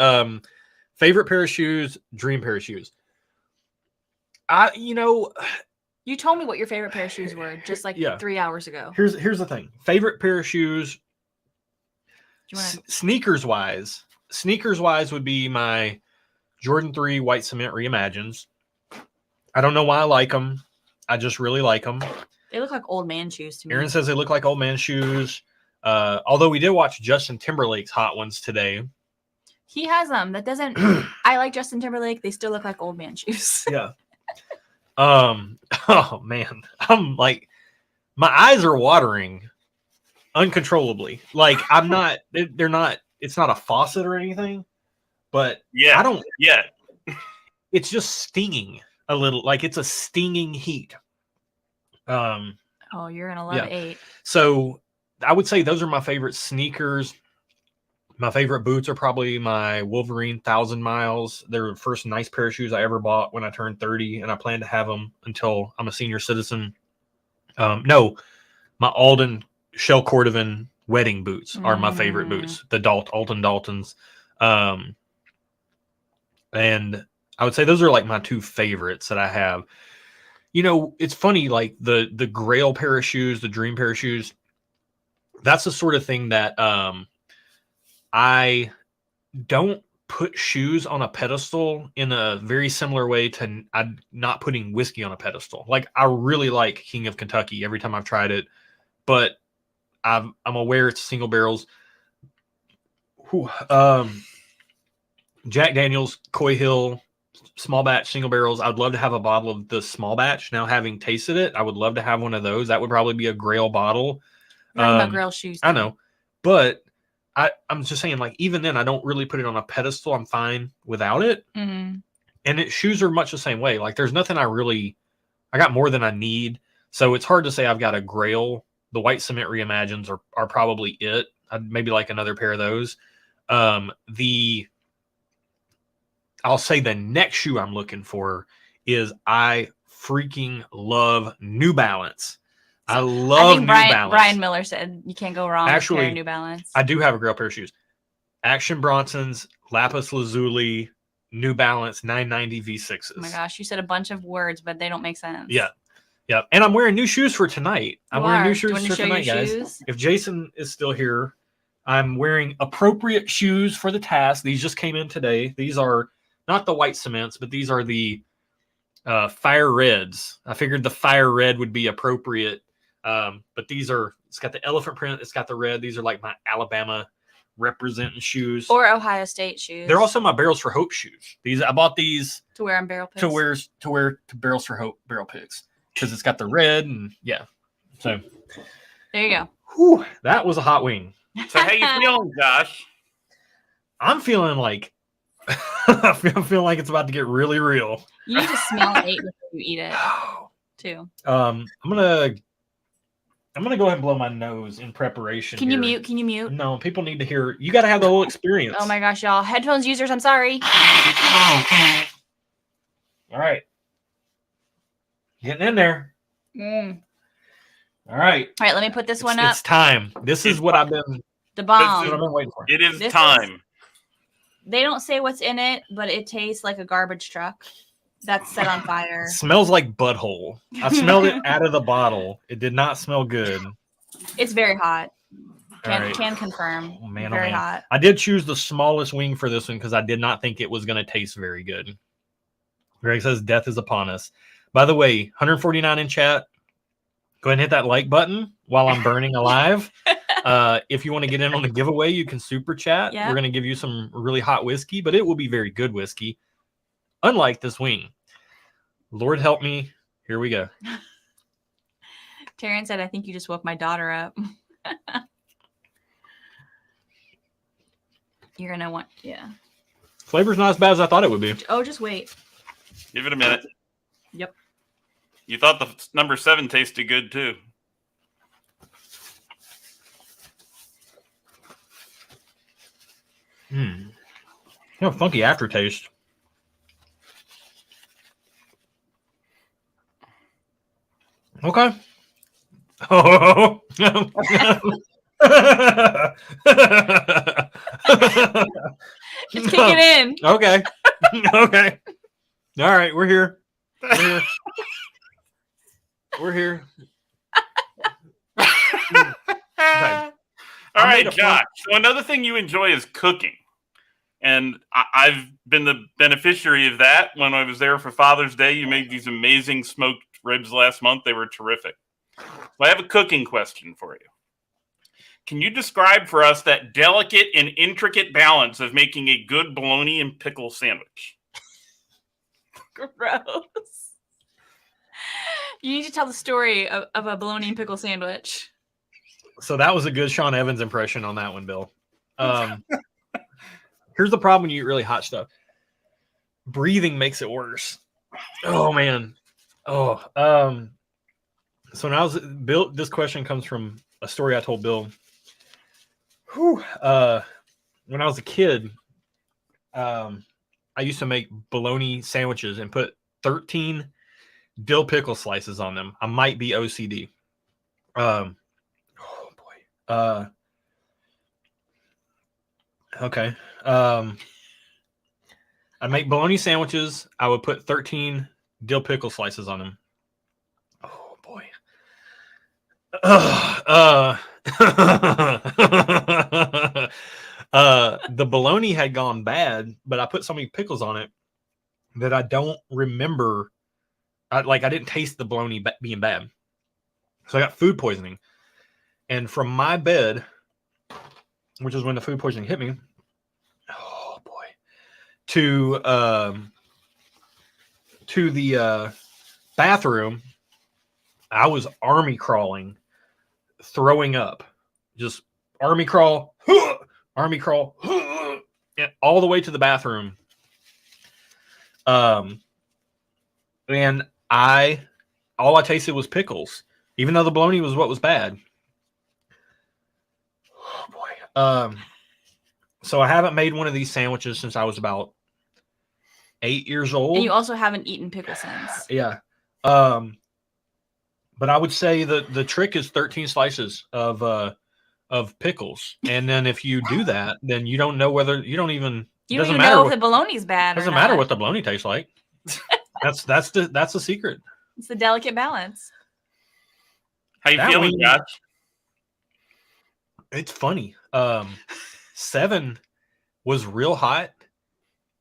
Favorite pair of shoes, dream pair of shoes. You told me what your favorite pair of shoes were just like 3 hours ago. Here's the thing. Favorite pair of shoes, sneakers wise would be my Jordan 3 White Cement Reimagines. I don't know why I like them. I just really like them. They look like old man shoes to me. Erin says they look like old man shoes. Although we did watch Justin Timberlake's Hot Ones today. He has them. That doesn't. I like Justin Timberlake. They still look like old man shoes. Yeah. Oh man, I'm like, my eyes are watering uncontrollably. Like I'm not. They're not. It's not a faucet or anything. But yeah, I don't. Yeah. It's just stinging a little. Like it's a stinging heat. Oh, you're gonna love 8. So I would say those are my favorite sneakers. My favorite boots are probably my Wolverine 1,000 Miles. They're the first nice pair of shoes I ever bought when I turned 30, and I plan to have them until I'm a senior citizen. No, my Alden Shell Cordovan wedding boots are my favorite boots. The Alton Daltons. And I would say those are like my 2 favorites that I have. You know, it's funny, like the grail pair of shoes, the dream pair of shoes, that's the sort of thing that I don't put shoes on a pedestal in a very similar way to I'm not putting whiskey on a pedestal. Like I really like King of Kentucky every time I've tried it, but I'm aware it's single barrels. Jack Daniel's, Coy Hill, small batch single barrels. I would love to have a bottle of the small batch. Now having tasted it, I would love to have one of those. That would probably be a grail bottle. About grail shoes. I know, but I'm just saying, like, even then, I don't really put it on a pedestal. I'm fine without it. Mm-hmm. And shoes are much the same way. Like, there's nothing I got more than I need. So it's hard to say I've got a Grail. The White Cement Reimagines are probably it. I'd maybe like another pair of those. I'll say the next shoe I'm looking for is I freaking love New Balance. I love New Balance. Brian Miller said you can't go wrong with a pair of New Balance. I do have a Grail pair of shoes. Action Bronson's, Lapis Lazuli, New Balance 990 V6s. Oh my gosh, you said a bunch of words, but they don't make sense. Yeah. Yeah. And I'm wearing new shoes for tonight. I'm wearing new shoes for tonight, guys. Shoes? If Jason is still here, I'm wearing appropriate shoes for the task. These just came in today. These are not the White Cements, but these are the Fire Reds. I figured the Fire Red would be appropriate. But these are, it's got the elephant print, it's got the red. These are like my Alabama representing shoes. Or Ohio State shoes. They're also my Barrels for Hope shoes. I bought these to wear on barrel picks. To wear to Barrels for Hope barrel picks. Because it's got the red and yeah. So there you go. Whew, that was a hot wing. So how you feeling, Josh? I'm feeling like I feel like it's about to get really real. You need to smell it before you eat it too. I'm gonna go ahead and blow my nose in preparation. Can you mute? Can you mute? No, people need to hear. You got to have the whole experience. Oh my gosh, y'all! Headphones users, I'm sorry. All right, getting in there. All right. All right, let me put this one up. It's time. This is what I've been. The bomb. What I've been waiting for. It is time. They don't say what's in it, but it tastes like a garbage truck that's set on fire. It smells like butthole. I smelled it out of the bottle. It did not smell good. It's very hot. Can confirm. Oh, man, very hot. I did choose the smallest wing for this one because I did not think it was going to taste very good. Greg says death is upon us. By the way, 149 in chat. Go ahead and hit that like button while I'm burning alive. If you want to get in on the giveaway, you can super chat. Yeah. We're going to give you some really hot whiskey, but it will be very good whiskey. Unlike this wing. Lord help me. Here we go. Taryn said, I think you just woke my daughter up. You're going to want, yeah. Flavor's not as bad as I thought it would be. Oh, just wait. Give it a minute. Yep. You thought the number 7 tasted good too. Funky aftertaste. Okay. Oh. It's kicking in. Okay. Okay. All right, we're here. We're here. Okay. All right, Josh. So another thing you enjoy is cooking. And I've been the beneficiary of that. When I was there for Father's Day, you made these amazing smoked ribs last month. They were terrific. So I have a cooking question for you. Can you describe for us that delicate and intricate balance of making a good bologna and pickle sandwich? Gross. You need to tell the story of a bologna and pickle sandwich. So that was a good Sean Evans impression on that one, Bill. Here's the problem when you eat really hot stuff. Breathing makes it worse. Oh, man. Oh. So when I was Bill, this question comes from a story I told Bill. When I was a kid, I used to make bologna sandwiches and put 13 dill pickle slices on them. I might be OCD. Oh boy. Okay. I'd make bologna sandwiches. I would put 13 dill pickle slices on them. Oh boy. The bologna had gone bad, but I put so many pickles on it that I don't remember. I didn't taste the bologna being bad. So I got food poisoning. And from my bed, which is when the food poisoning hit me, oh boy, to the bathroom, I was army crawling, throwing up, just army crawl, all the way to the bathroom. And I all I tasted was pickles, even though the bologna was what was bad. Oh boy. So I haven't made one of these sandwiches since I was about 8 years old. And you also haven't eaten pickle since. Yeah. But I would say the trick is 13 slices of pickles, and then if you do that, then you don't know whether you don't even know if the bologna's bad. Doesn't matter what the bologna tastes like. That's the secret. It's the delicate balance. How you feeling, Josh? It's funny. 7 was real hot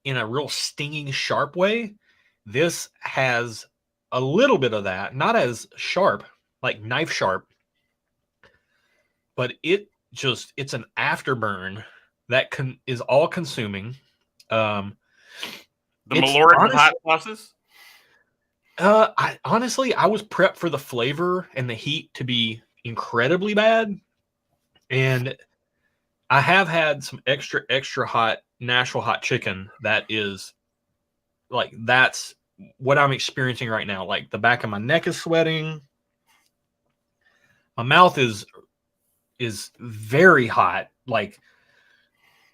in a real stinging, sharp way. This has a little bit of that, not as sharp, like knife sharp, but it's an afterburn that is all consuming. The Malort hot sauces? I was prepped for the flavor and the heat to be incredibly bad. And I have had some extra hot Nashville hot chicken that is like, that's what I'm experiencing right now. Like the back of my neck is sweating. My mouth is very hot. Like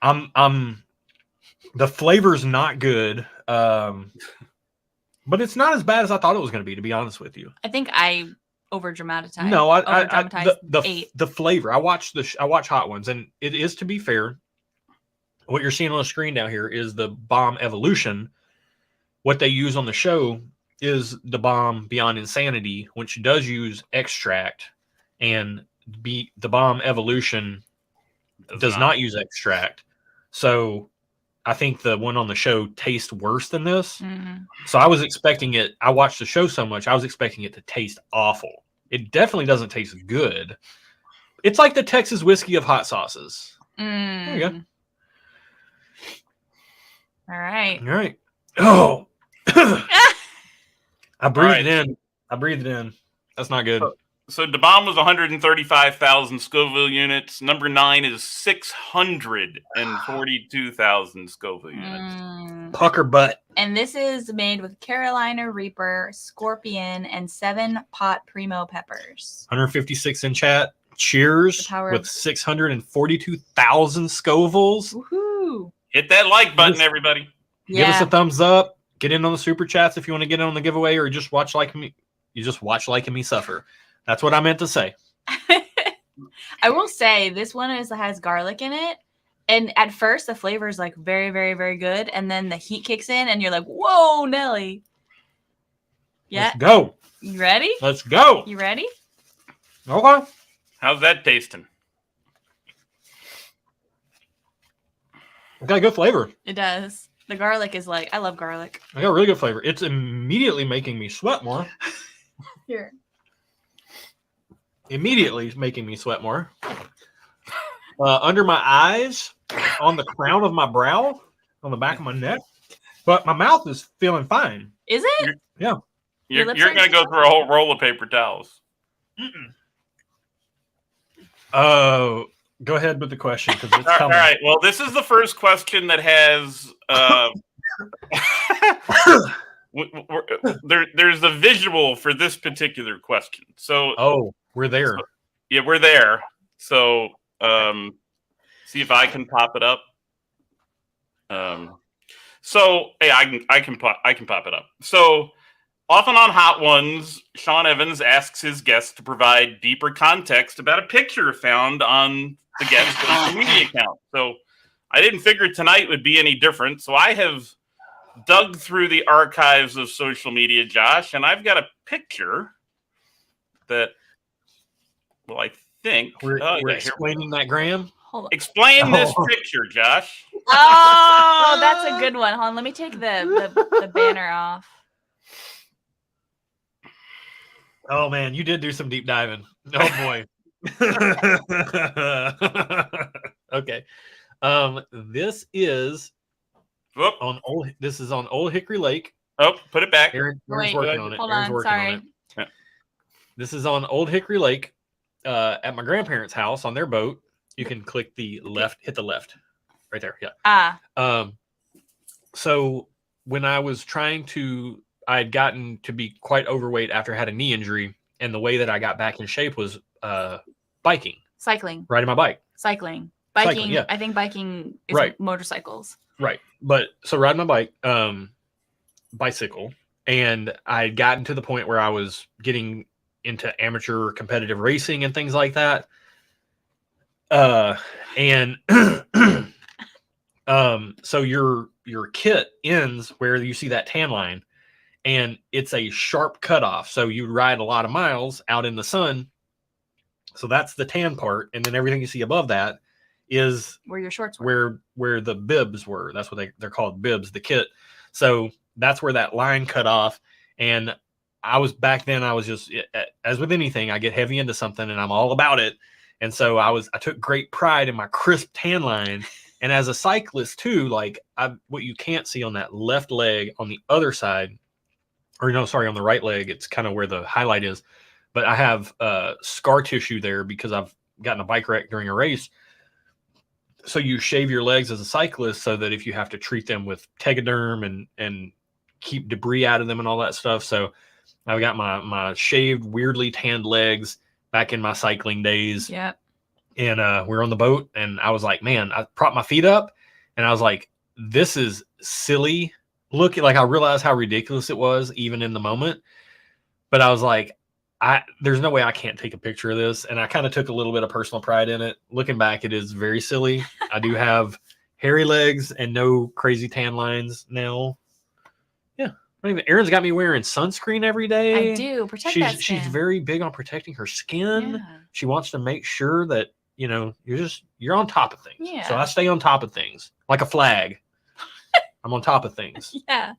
the flavor's not good. But it's not as bad as I thought it was going to be honest with you. I think I over-dramatized. No, the flavor. I watch Hot Ones, and it is, to be fair, what you're seeing on the screen down here is the Bomb Evolution. What they use on the show is the Bomb Beyond Insanity, which does use extract, and the Bomb Evolution does not use extract. So I think the one on the show tastes worse than this. Mm-hmm. So I was expecting it. I watched the show so much, I was expecting it to taste awful. It definitely doesn't taste good. It's like the Texas whiskey of hot sauces. There you go. All right. All right. Oh. I breathed it in. That's not good. So the bomb was 135,000 Scoville units. Number 9 is 642,000 Scoville units. Pucker butt. And this is made with Carolina Reaper, Scorpion, and 7-pot Primo peppers. 156 in chat. Cheers with 642,000 Scovilles. Woohoo! Hit that like button, everybody. Give us a thumbs up. Get in on the super chats if you want to get in on the giveaway, or just watch like me. You just watch like me suffer. That's what I meant to say. I will say this one has garlic in it. And at first the flavor is like very, very, very good. And then the heat kicks in and you're like, whoa, Nelly. Yeah. Let's go. You ready? Let's go. You ready? Okay. How's that tasting? It got a good flavor. It does. The garlic is like, I love garlic. I got a really good flavor. It's immediately making me sweat more. Here. Immediately making me sweat more. Under my eyes, on the crown of my brow, on the back of my neck. But my mouth is feeling fine. Is it? Yeah. You're going to go through a whole roll of paper towels. Oh, go ahead with the question, because it's coming. All right. Well, this is the first question that has there's a visual for this particular question. So we're there. Yeah, we're there. So see if I can pop it up. So hey, I can pop it up. So often on Hot Ones, Sean Evans asks his guests to provide deeper context about a picture found on the guest's social media account. So I didn't figure tonight would be any different. So I have dug through the archives of social media, Josh, and I've got a picture that, well, I think we're explaining that, Graham. Explain this picture, Josh. Oh, that's a good one. Hold on, let me take the banner off. Oh man, you did do some deep diving. Oh boy. Okay. This is on Old Hickory Lake. Oh, put it back. Erin's working on it. Hold on, sorry. Yeah. This is on Old Hickory Lake at my grandparents' house on their boat. You can click the left, hit the left. Right there, yeah. So when I was trying to I had gotten to be quite overweight after I had a knee injury, and the way that I got back in shape was biking, riding my bike, biking. Yeah. I think biking is Right. motorcycles. Right. But so riding my bike, bicycle, and I had gotten to the point where I was getting into amateur competitive racing and things like that. And so your kit ends where you see that tan line, and it's a sharp cutoff. So you ride a lot of miles out in the sun. So that's the tan part, and then everything you see above that is where your shorts were. Where the bibs were. That's what they're called, bibs, the kit. So that's where that line cut off. And I was back then, I was just, as with anything, I get heavy into something and I'm all about it. And so I took great pride in my crisp tan line. And as a cyclist too, like what you can't see on that left leg on the other side, or no, sorry, on the right leg, it's kind of where the highlight is. But I have scar tissue there because I've gotten a bike wreck during a race. So you shave your legs as a cyclist so that if you have to treat them with Tegaderm and keep debris out of them and all that stuff. So I've got my shaved, weirdly tanned legs back in my cycling days. Yeah. And we were on the boat, and I was like, man, I propped my feet up, and I was like, this is silly. Like, I realized how ridiculous it was even in the moment. But I was like, there's no way I can't take a picture of this. And I kind of took a little bit of personal pride in it. Looking back, it is very silly. I do have hairy legs and no crazy tan lines now. Yeah. Erin's got me wearing sunscreen every day. I do. Protect that skin. She's very big on protecting her skin. Yeah. She wants to make sure that, you're on top of things. Yeah. So I stay on top of things like a flag. I'm on top of things. Yeah.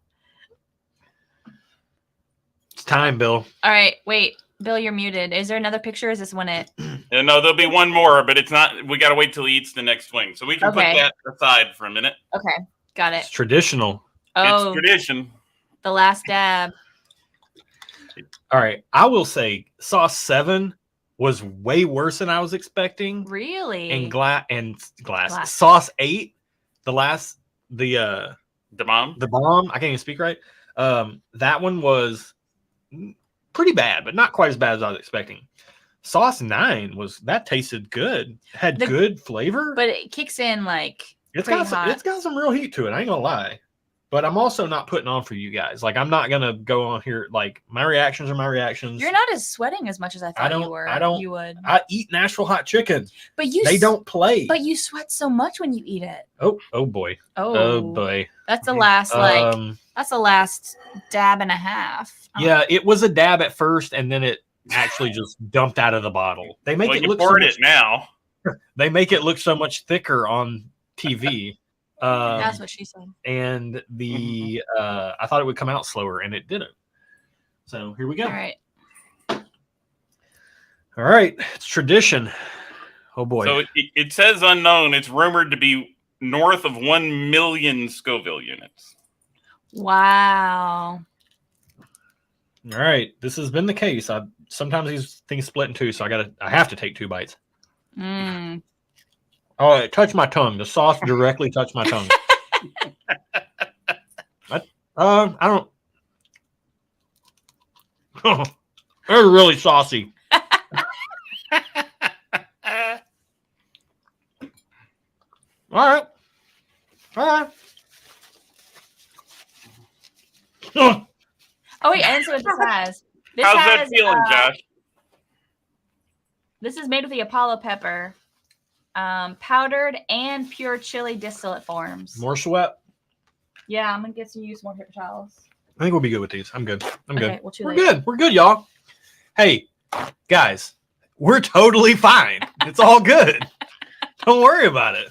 It's time, Bill. All right. Wait. Bill, you're muted. Is there another picture? Is this one it? Yeah, no, there'll be one more, but it's not. We got to wait till he eats the next wing. So we can put that aside for a minute. Okay. Got it. It's traditional. Oh, it's tradition. The last dab. All right. I will say Sauce 7 was way worse than I was expecting. Really? And glass. Sauce 8, the bomb. I can't even speak right. That one was pretty bad, but not quite as bad as I was expecting. Sauce 9 that tasted good. Had good flavor, but it kicks in like it's got some real heat to it. I ain't gonna lie. But I'm also not putting on for you guys. Like, I'm not gonna go on here. Like, my reactions are my reactions. You're not as sweating as much as I thought you were. You would. I eat Nashville hot chicken. But they don't play. But you sweat so much when you eat it. Oh boy. Oh boy. That's the last that's the last dab and a half. Yeah, it was a dab at first, and then it actually just dumped out of the bottle. They make it look now. They make it look so much thicker on TV. That's what she said. And I thought it would come out slower, and it didn't. So here we go. All right. It's tradition. Oh boy. So it says unknown. It's rumored to be north of 1 million Scoville units. Wow. All right. This has been the case. Sometimes these things split in two, so I have to take 2 bites. Oh, it touched my tongue. The sauce directly touched my tongue. I don't. Oh, they're really saucy. All right. Oh wait, I didn't see what this has. How's that feeling, Josh? This is made with the Apollo pepper. Powdered and pure chili distillate forms. More sweat? Yeah, I'm gonna get some use more paper towels. I think we'll be good with these. I'm good. Well, we're good. We're good, y'all. Hey, guys, we're totally fine. It's all good. Don't worry about it.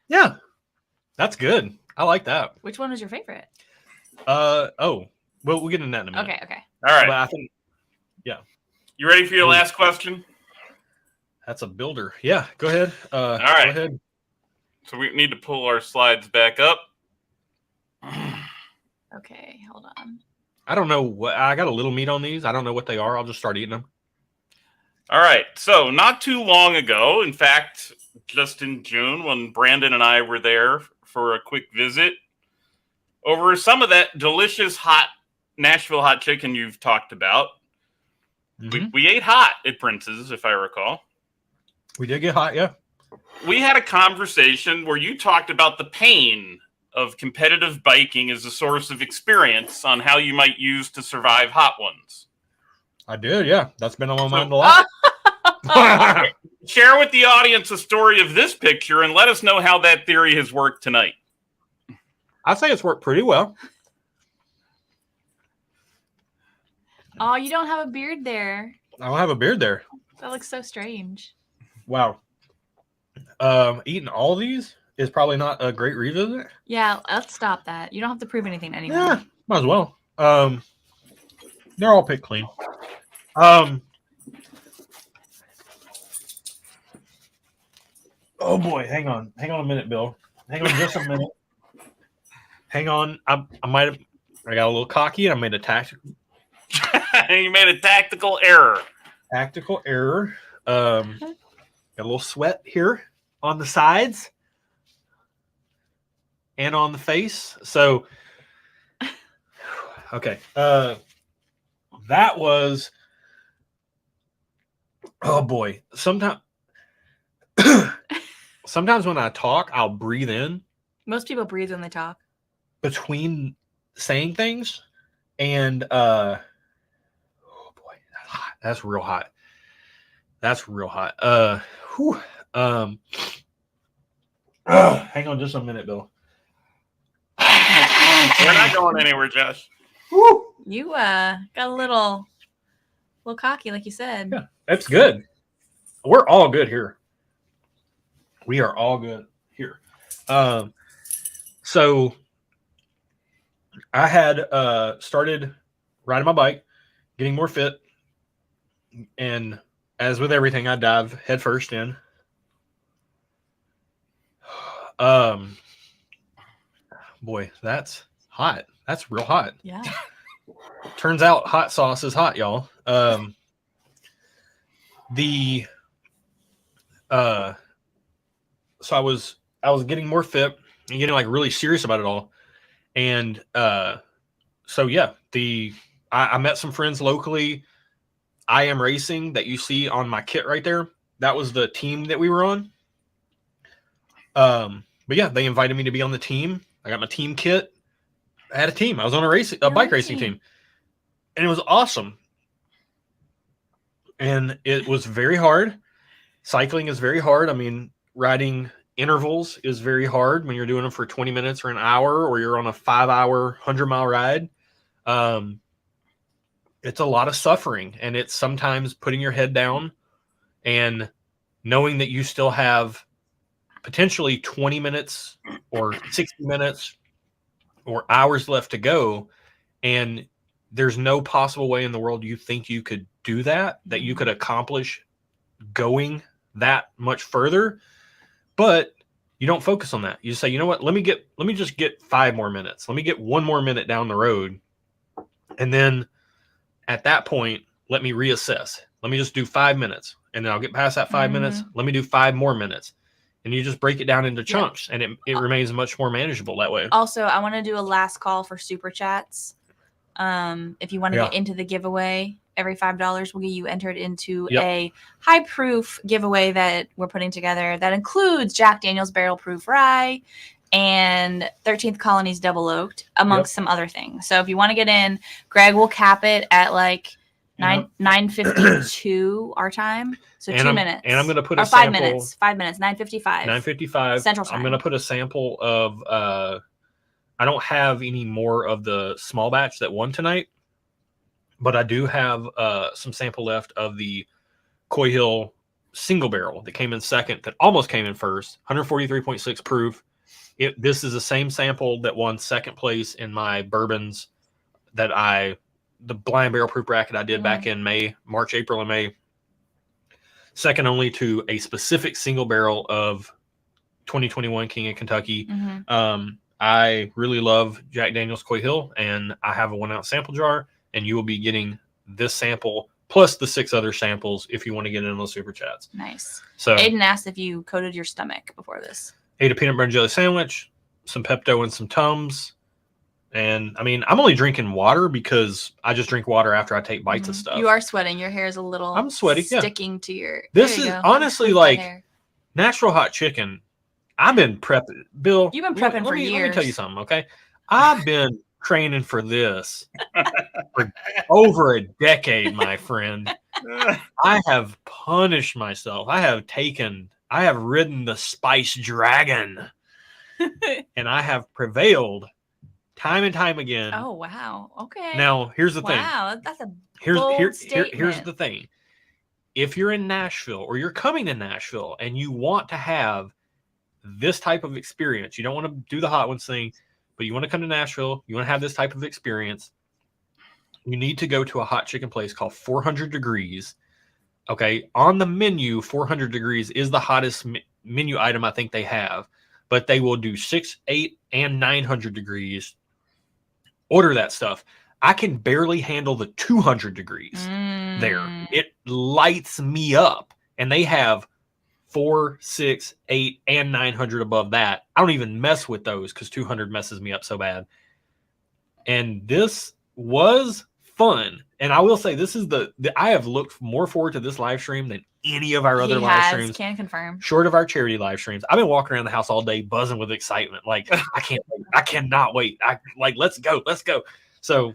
Yeah, that's good. I like that. Which one was your favorite? Well, we'll get into that in a minute. Okay. All right. But I think, yeah. You ready for your last question? That's a builder. Yeah, go ahead. All right. Go ahead. So we need to pull our slides back up. Okay, hold on. I don't know what I got a little meat on these. I don't know what they are. I'll just start eating them. All right. So not too long ago, in fact, just in June, when Brandon and I were there for a quick visit, over some of that delicious hot Nashville hot chicken you've talked about. We ate hot at Prince's, if I recall. We did get hot, yeah. We had a conversation where you talked about the pain of competitive biking as a source of experience on how you might use to survive hot ones. I did, yeah. That's been on my mind a lot. Share with the audience a story of this picture and let us know how that theory has worked tonight. I'd say it's worked pretty well. Oh, you don't have a beard there. I don't have a beard there. That looks so strange. Wow. Eating all these is probably not a great revisit. Yeah, let's stop that. You don't have to prove anything to anyone. Yeah, might as well. They're all picked clean. Oh boy, hang on a minute, Bill. Hang on just a minute. Hang on. I got a little cocky and I made a tactical. You made a tactical error. Tactical error. Got a little sweat here on the sides and on the face. So, okay. That was. Oh boy. Sometimes when I talk, I'll breathe in. Most people breathe when they talk. Between saying things, and oh boy, that's hot. That's real hot. That's real hot. Hang on just a minute, Bill. We're not going anywhere, Josh. Woo. You got a little cocky, like you said. Yeah, that's good. We're all good here. We are all good here. So I had started riding my bike, getting more fit, and as with everything, I dive headfirst in. Boy, that's hot. That's real hot. Yeah. Turns out hot sauce is hot, y'all. So I was getting more fit and getting like really serious about it all. And so yeah, I met some friends locally. I Am Racing that you see on my kit right there. That was the team that we were on. But yeah, they invited me to be on the team. I got my team kit. I had a team. I was on a bike racing team. And it was awesome. And it was very hard. Cycling is very hard. I mean, riding intervals is very hard when you're doing them for 20 minutes or an hour, or you're on a 5-hour, 100-mile ride. It's a lot of suffering, and it's sometimes putting your head down and knowing that you still have potentially 20 minutes or 60 minutes or hours left to go. And there's no possible way in the world you think you could do that you could accomplish going that much further. But you don't focus on that. You say, you know what, let me just get 5 more minutes. Let me get 1 more minute down the road. And then at that point, let me reassess. Let me just do 5 minutes. And then I'll get past that 5 minutes. Let me do 5 more minutes. And you just break it down into chunks, and it remains much more manageable that way. Also, I want to do a last call for super chats. If you want to get into the giveaway, every $5 will get you entered into a high proof giveaway that we're putting together that includes Jack Daniel's Barrel Proof Rye and 13th Colony's Double Oak, amongst some other things. So if you want to get in, Greg will cap it at like 9:52 our time. So 2 minutes. And I'm going to put or a sample. 5 minutes. 5 minutes. 9:55. 9:55 Central Time. I'm going to put a sample of. I don't have any more of the small batch that won tonight, but I do have some sample left of the Coy Hill single barrel that came in second, that almost came in first. 143.6 proof. This is the same sample that won second place in my bourbons that the blind barrel proof bracket I did back in March, April, and May. Second only to a specific single barrel of 2021 King of Kentucky. I really love Jack Daniel's Coy Hill, and I have a 1-ounce sample jar, and you will be getting this sample plus the 6 other samples if you want to get in those super chats. Nice. So Aiden asked if you coated your stomach before this. Ate a peanut butter and jelly sandwich, some Pepto and some Tums. And I mean, I'm only drinking water because I just drink water after I take bites of stuff. You are sweating. Your hair is a little. I'm sweaty. Sticking to your. This is honestly like Nashville hot chicken. I've been prepping, Bill. You've been prepping for years. Let me tell you something, okay? I've been training for this for over a decade, my friend. I have punished myself. I have ridden the spice dragon, and I have prevailed time and time again. Oh wow! Okay. Now here's the thing. Wow, that's a here's the thing. If you're in Nashville or you're coming to Nashville and you want to have this type of experience, you don't want to do the hot ones thing, but you want to come to Nashville, you want to have this type of experience, you need to go to a hot chicken place called 400 Degrees. Okay, on the menu, 400 Degrees is the hottest menu item I think they have, but they will do 6, 8, and 900 degrees. Order that stuff. I can barely handle the 200 degrees there. It lights me up, and they have 4, 6, 8, and 900 above that. I don't even mess with those because 200 messes me up so bad. And this was fun. And I will say, this is I have looked more forward to this live stream than any of our other live streams. Can confirm. Short of our charity live streams. I've been walking around the house all day buzzing with excitement. Like, I can't wait. I cannot wait. Let's go. So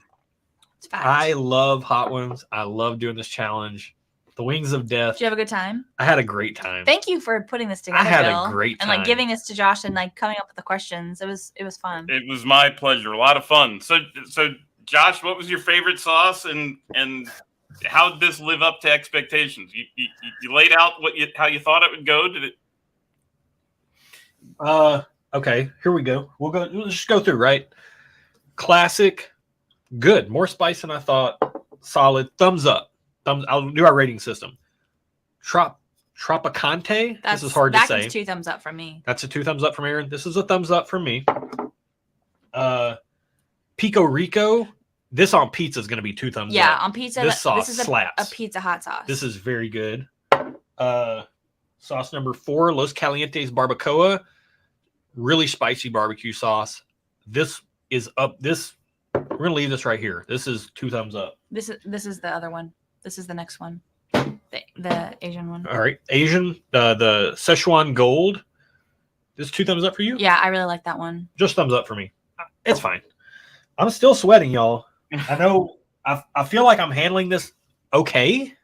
I love hot ones. I love doing this challenge. The Wings of Death. Did you have a good time? I had a great time. Thank you for putting this together. I had Bill, a great time. And like giving this to Josh and like coming up with the questions. It was fun. It was my pleasure. A lot of fun. So Josh, what was your favorite sauce, and how did this live up to expectations? You laid out how you thought it would go. Did it? Okay, here we go. Let's just go through, right? Classic, good. More spice than I thought. Solid. Thumbs up. I'll do our rating system. Tropicante. This is hard to say. That's 2 thumbs up from me. That's a 2 thumbs up from Erin. This is a thumbs up from me. Pico Rico. This on pizza is going to be 2 thumbs up. Yeah, on pizza. This sauce slaps. A pizza hot sauce. This is very good. Sauce number 4, Los Calientes Barbacoa. Really spicy barbecue sauce. This is up. We're going to leave this right here. This is 2 thumbs up. This is the other one. This is the next one. The Asian one. All right. Asian, the Szechuan Gold. This is 2 thumbs up for you? Yeah, I really like that one. Just thumbs up for me. It's fine. I'm still sweating, y'all. I know I feel like I'm handling this okay,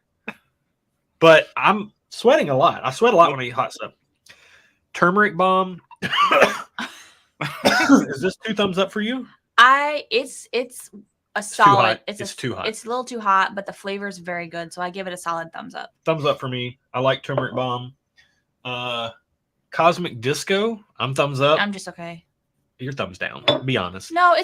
but I'm sweating a lot. I sweat a lot when I eat hot stuff. Turmeric bomb. Is this 2 thumbs up for you? It's a solid. It's too hot. It's a little too hot, but the flavor is very good, so I give it a solid thumbs up. Thumbs up for me. I like turmeric bomb. Cosmic Disco. I'm thumbs up. I'm just okay. You're thumbs down. Be honest. No,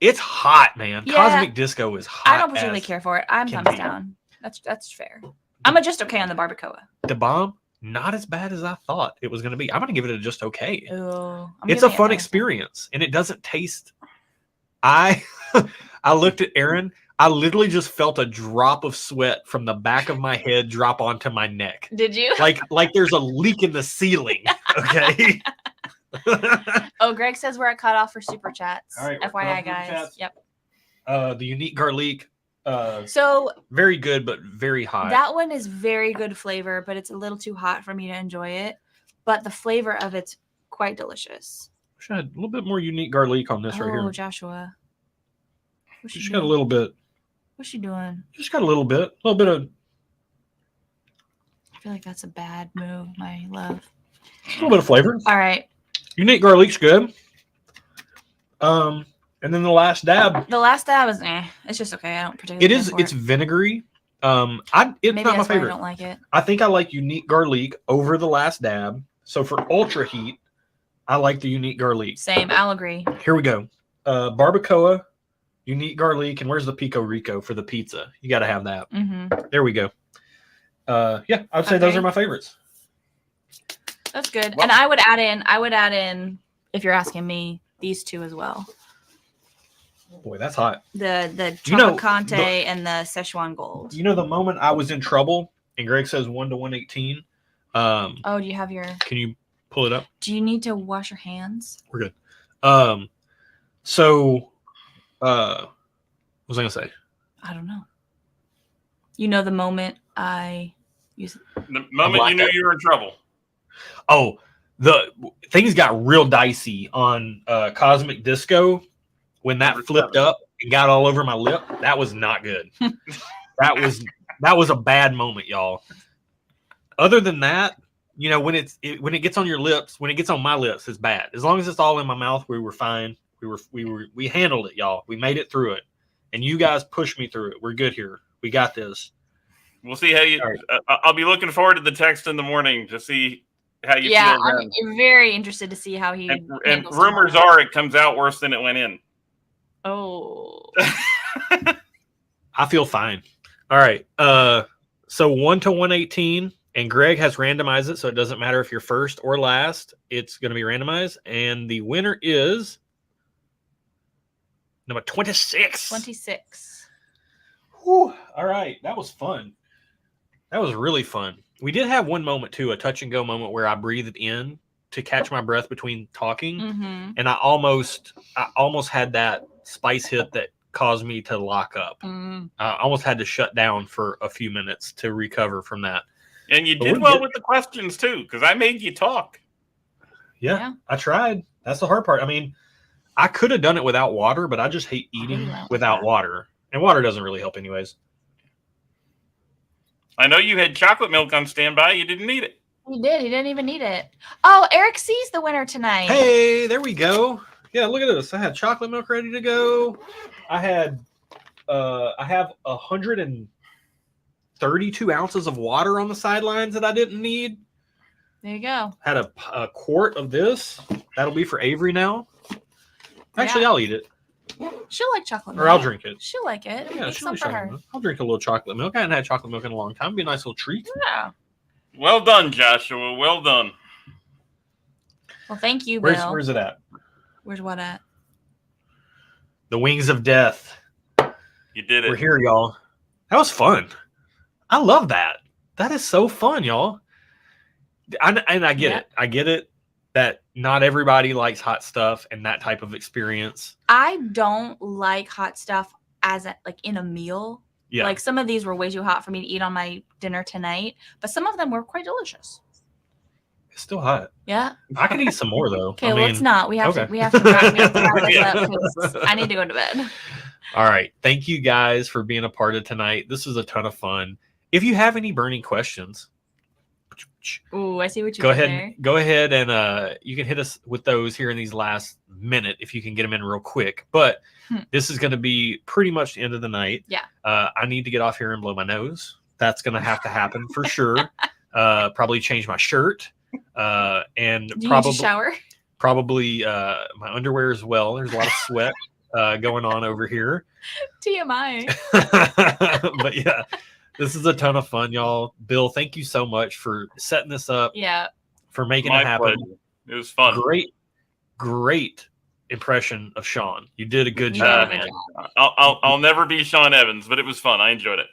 it's hot, man. Yeah, Cosmic Disco is hot. I don't particularly care for it. I'm thumbs down. That's fair. I'm just okay on the barbacoa. The bomb, not as bad as I thought it was going to be. I'm going to give it a just okay. Ooh, it's a fun experience, and it doesn't taste. I looked at Erin. I literally just felt a drop of sweat from the back of my head drop onto my neck. Did you? Like there's a leak in the ceiling. Okay. Oh, Greg says we're at cutoff for super chats. All right, FYI, guys. Yep. The unique garlic. So very good, but very hot. That one is very good flavor, but it's a little too hot for me to enjoy it. But the flavor of it's quite delicious. Wish I had a little bit more unique garlic on this right here. Oh, Joshua. Just got a little bit. What's she doing? Just got a little bit. A little bit of. I feel like that's a bad move, my love. A little bit of flavor. All right. Unique garlic's good. And then the last dab. The last dab is It's just okay. I don't particularly. It is. It's vinegary. It's Maybe not my favorite. I don't like it. I think I like unique garlic over the last dab. So for ultra heat, I like the unique garlic. Same. I'll agree. Here we go. Barbacoa, unique garlic, and where's the pico rico for the pizza? You got to have that. Mm-hmm. There we go. Yeah, I'd say those are my favorites. That's good. Well, and I would add in, if you're asking me, these 2 as well. Boy, that's hot. The Tropicante and the Szechuan Gold. You know, the moment I was in trouble, and Greg says 1 to 118. Do you have your? Can you pull it up? Do you need to wash your hands? We're good. So What was I gonna say? I don't know. You know the moment I use the moment you knew you were in trouble. Oh, the things got real dicey on Cosmic Disco when that flipped up and got all over my lip. That was not good. that was a bad moment, y'all. Other than that, you know, when it gets on your lips, when it gets on my lips, it's bad. As long as it's all in my mouth, we were fine. We handled it, y'all. We made it through it, and you guys pushed me through it. We're good here. We got this. We'll see how you. Right. I'll be looking forward to the text in the morning to see how you feel. Yeah, I'm very interested to see how he. And rumors are it comes out worse than it went in. Oh. I feel fine. All right. So 1 to 118, and Greg has randomized it, so it doesn't matter if you're first or last. It's going to be randomized, and the winner is number 26. 26. Whew. All right. That was fun. That was really fun. We did have one moment, too, a touch and go moment where I breathed in to catch my breath between talking. And I almost had that spice hit that caused me to lock up. I almost had to shut down for a few minutes to recover from that. And you did well with the questions, too, because I made you talk. Yeah, I tried. That's the hard part. I mean, I could have done it without water, but I just hate eating without water. And water doesn't really help anyways. I know you had chocolate milk on standby. You didn't need it. He did. He didn't even need it. Oh, Eric C's the winner tonight. Hey, there we go. Yeah, look at this. I had chocolate milk ready to go. I have 132 ounces of water on the sidelines that I didn't need. There you go. Had a quart of this. That'll be for Avery now. Actually, I'll eat it. She'll like chocolate milk. Or I'll drink it. She'll like it. Yeah, she'll like chocolate milk. I'll drink a little chocolate milk. I haven't had chocolate milk in a long time. It'd be a nice little treat. Yeah. Well done, Joshua. Well done. Well, thank you, Bill. Where's it at? Where's what at? The Wings of Death. You did it. We're here, y'all. That was fun. I love that. That is so fun, y'all. And I get it. I get it that not everybody likes hot stuff and that type of experience. I don't like hot stuff as in a meal. Yeah. Like some of these were way too hot for me to eat on my dinner tonight, but some of them were quite delicious. It's still hot. Yeah. I can eat some more though. Okay, let's not. We have to wrap this up because I need to go to bed. All right. Thank you guys for being a part of tonight. This was a ton of fun. If you have any burning questions, ooh, I see what you go ahead. Go ahead and you can hit us with those here in these last minute if you can get them in real quick. But this is going to be pretty much the end of the night. Yeah. I need to get off here and blow my nose. That's going to have to happen for sure. Probably change my shirt. And do probably you shower. Probably my underwear as well. There's a lot of sweat going on over here. TMI. But yeah. This is a ton of fun, y'all. Bill, thank you so much for setting this up. Yeah. For making it happen. Pleasure. It was fun. Great impression of Sean. You did a good job, man. I'll never be Sean Evans, but it was fun. I enjoyed it.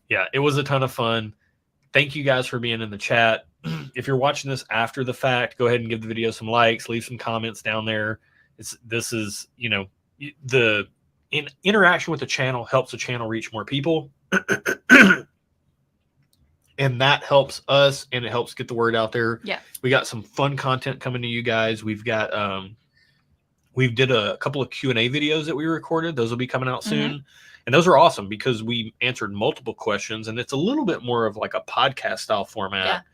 Yeah, it was a ton of fun. Thank you guys for being in the chat. If you're watching this after the fact, go ahead and give the video some likes, leave some comments down there. This is, you know, the interaction with the channel helps the channel reach more people. And that helps us and it helps get the word out there. Yeah. We got some fun content coming to you guys. We've got we did a couple of Q&A videos that we recorded. Those will be coming out soon. And those are awesome because we answered multiple questions and it's a little bit more of like a podcast style format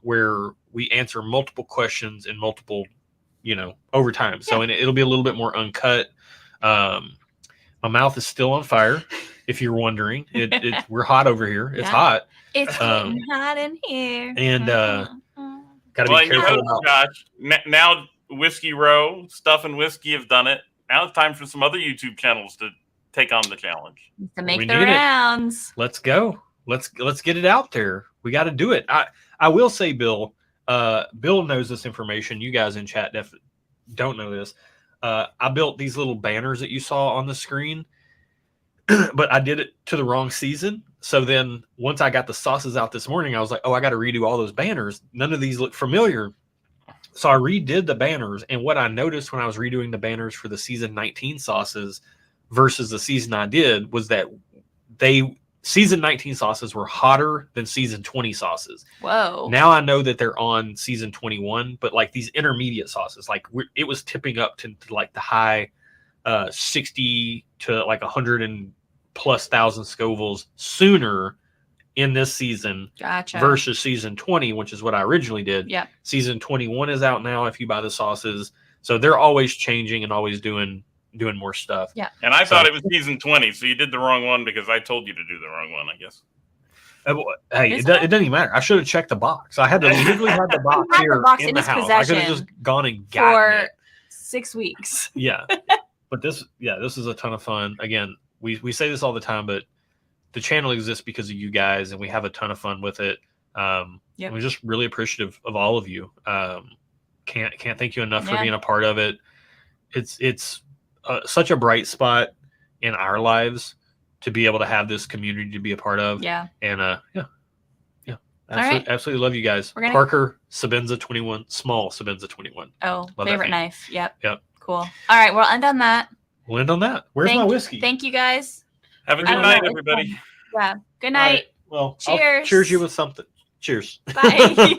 where we answer multiple questions in multiple, you know, over time. So it'll be a little bit more uncut. My mouth is still on fire. If you're wondering, we're hot over here. It's hot. It's getting hot in here. And gotta be careful about Josh. Now Whiskey Row, Stuff and Whiskey have done it. Now it's time for some other YouTube channels to take on the challenge. To make the rounds. Let's go. Let's get it out there. We got to do it. I will say, Bill. Bill knows this information. You guys in chat don't know this. I built these little banners that you saw on the screen. But I did it to the wrong season. So then once I got the sauces out this morning, I was like, oh, I got to redo all those banners. None of these look familiar. So I redid the banners, and what I noticed when I was redoing the banners for the season 19 sauces versus the season I did was that season 19 sauces were hotter than season 20 sauces. Whoa. Now I know that they're on season 21, but like these intermediate sauces, like it was tipping up to like the high 60 to like 100 and plus thousand Scovilles sooner in this season. Gotcha. Versus season 20, which is what I originally did. Yeah. Season 21 is out now if you buy the sauces. So they're always changing and always doing more stuff. Yeah. And I thought it was season 20, so you did the wrong one because I told you to do the wrong one, I guess. Hey, it doesn't even matter. I should have checked the box. I had to literally have the box had here the box in in the his house. I could have possession just gone and gotten it. 6 weeks. Yeah. But this is a ton of fun. Again, we say this all the time, but the channel exists because of you guys, and we have a ton of fun with it. We're just really appreciative of all of you. Can't thank you enough for being a part of it. It's such a bright spot in our lives to be able to have this community to be a part of. Yeah. And absolutely love you guys. Parker Sabenza 21, small Sabenza 21. Oh, love favorite knife. Yep. Yep. Cool. All right, we'll end on that. We'll end on that. Where's my whiskey? Thank you guys. Have a good night, everybody. Yeah. Good night. Well, cheers. I'll cheers you with something. Cheers. Bye.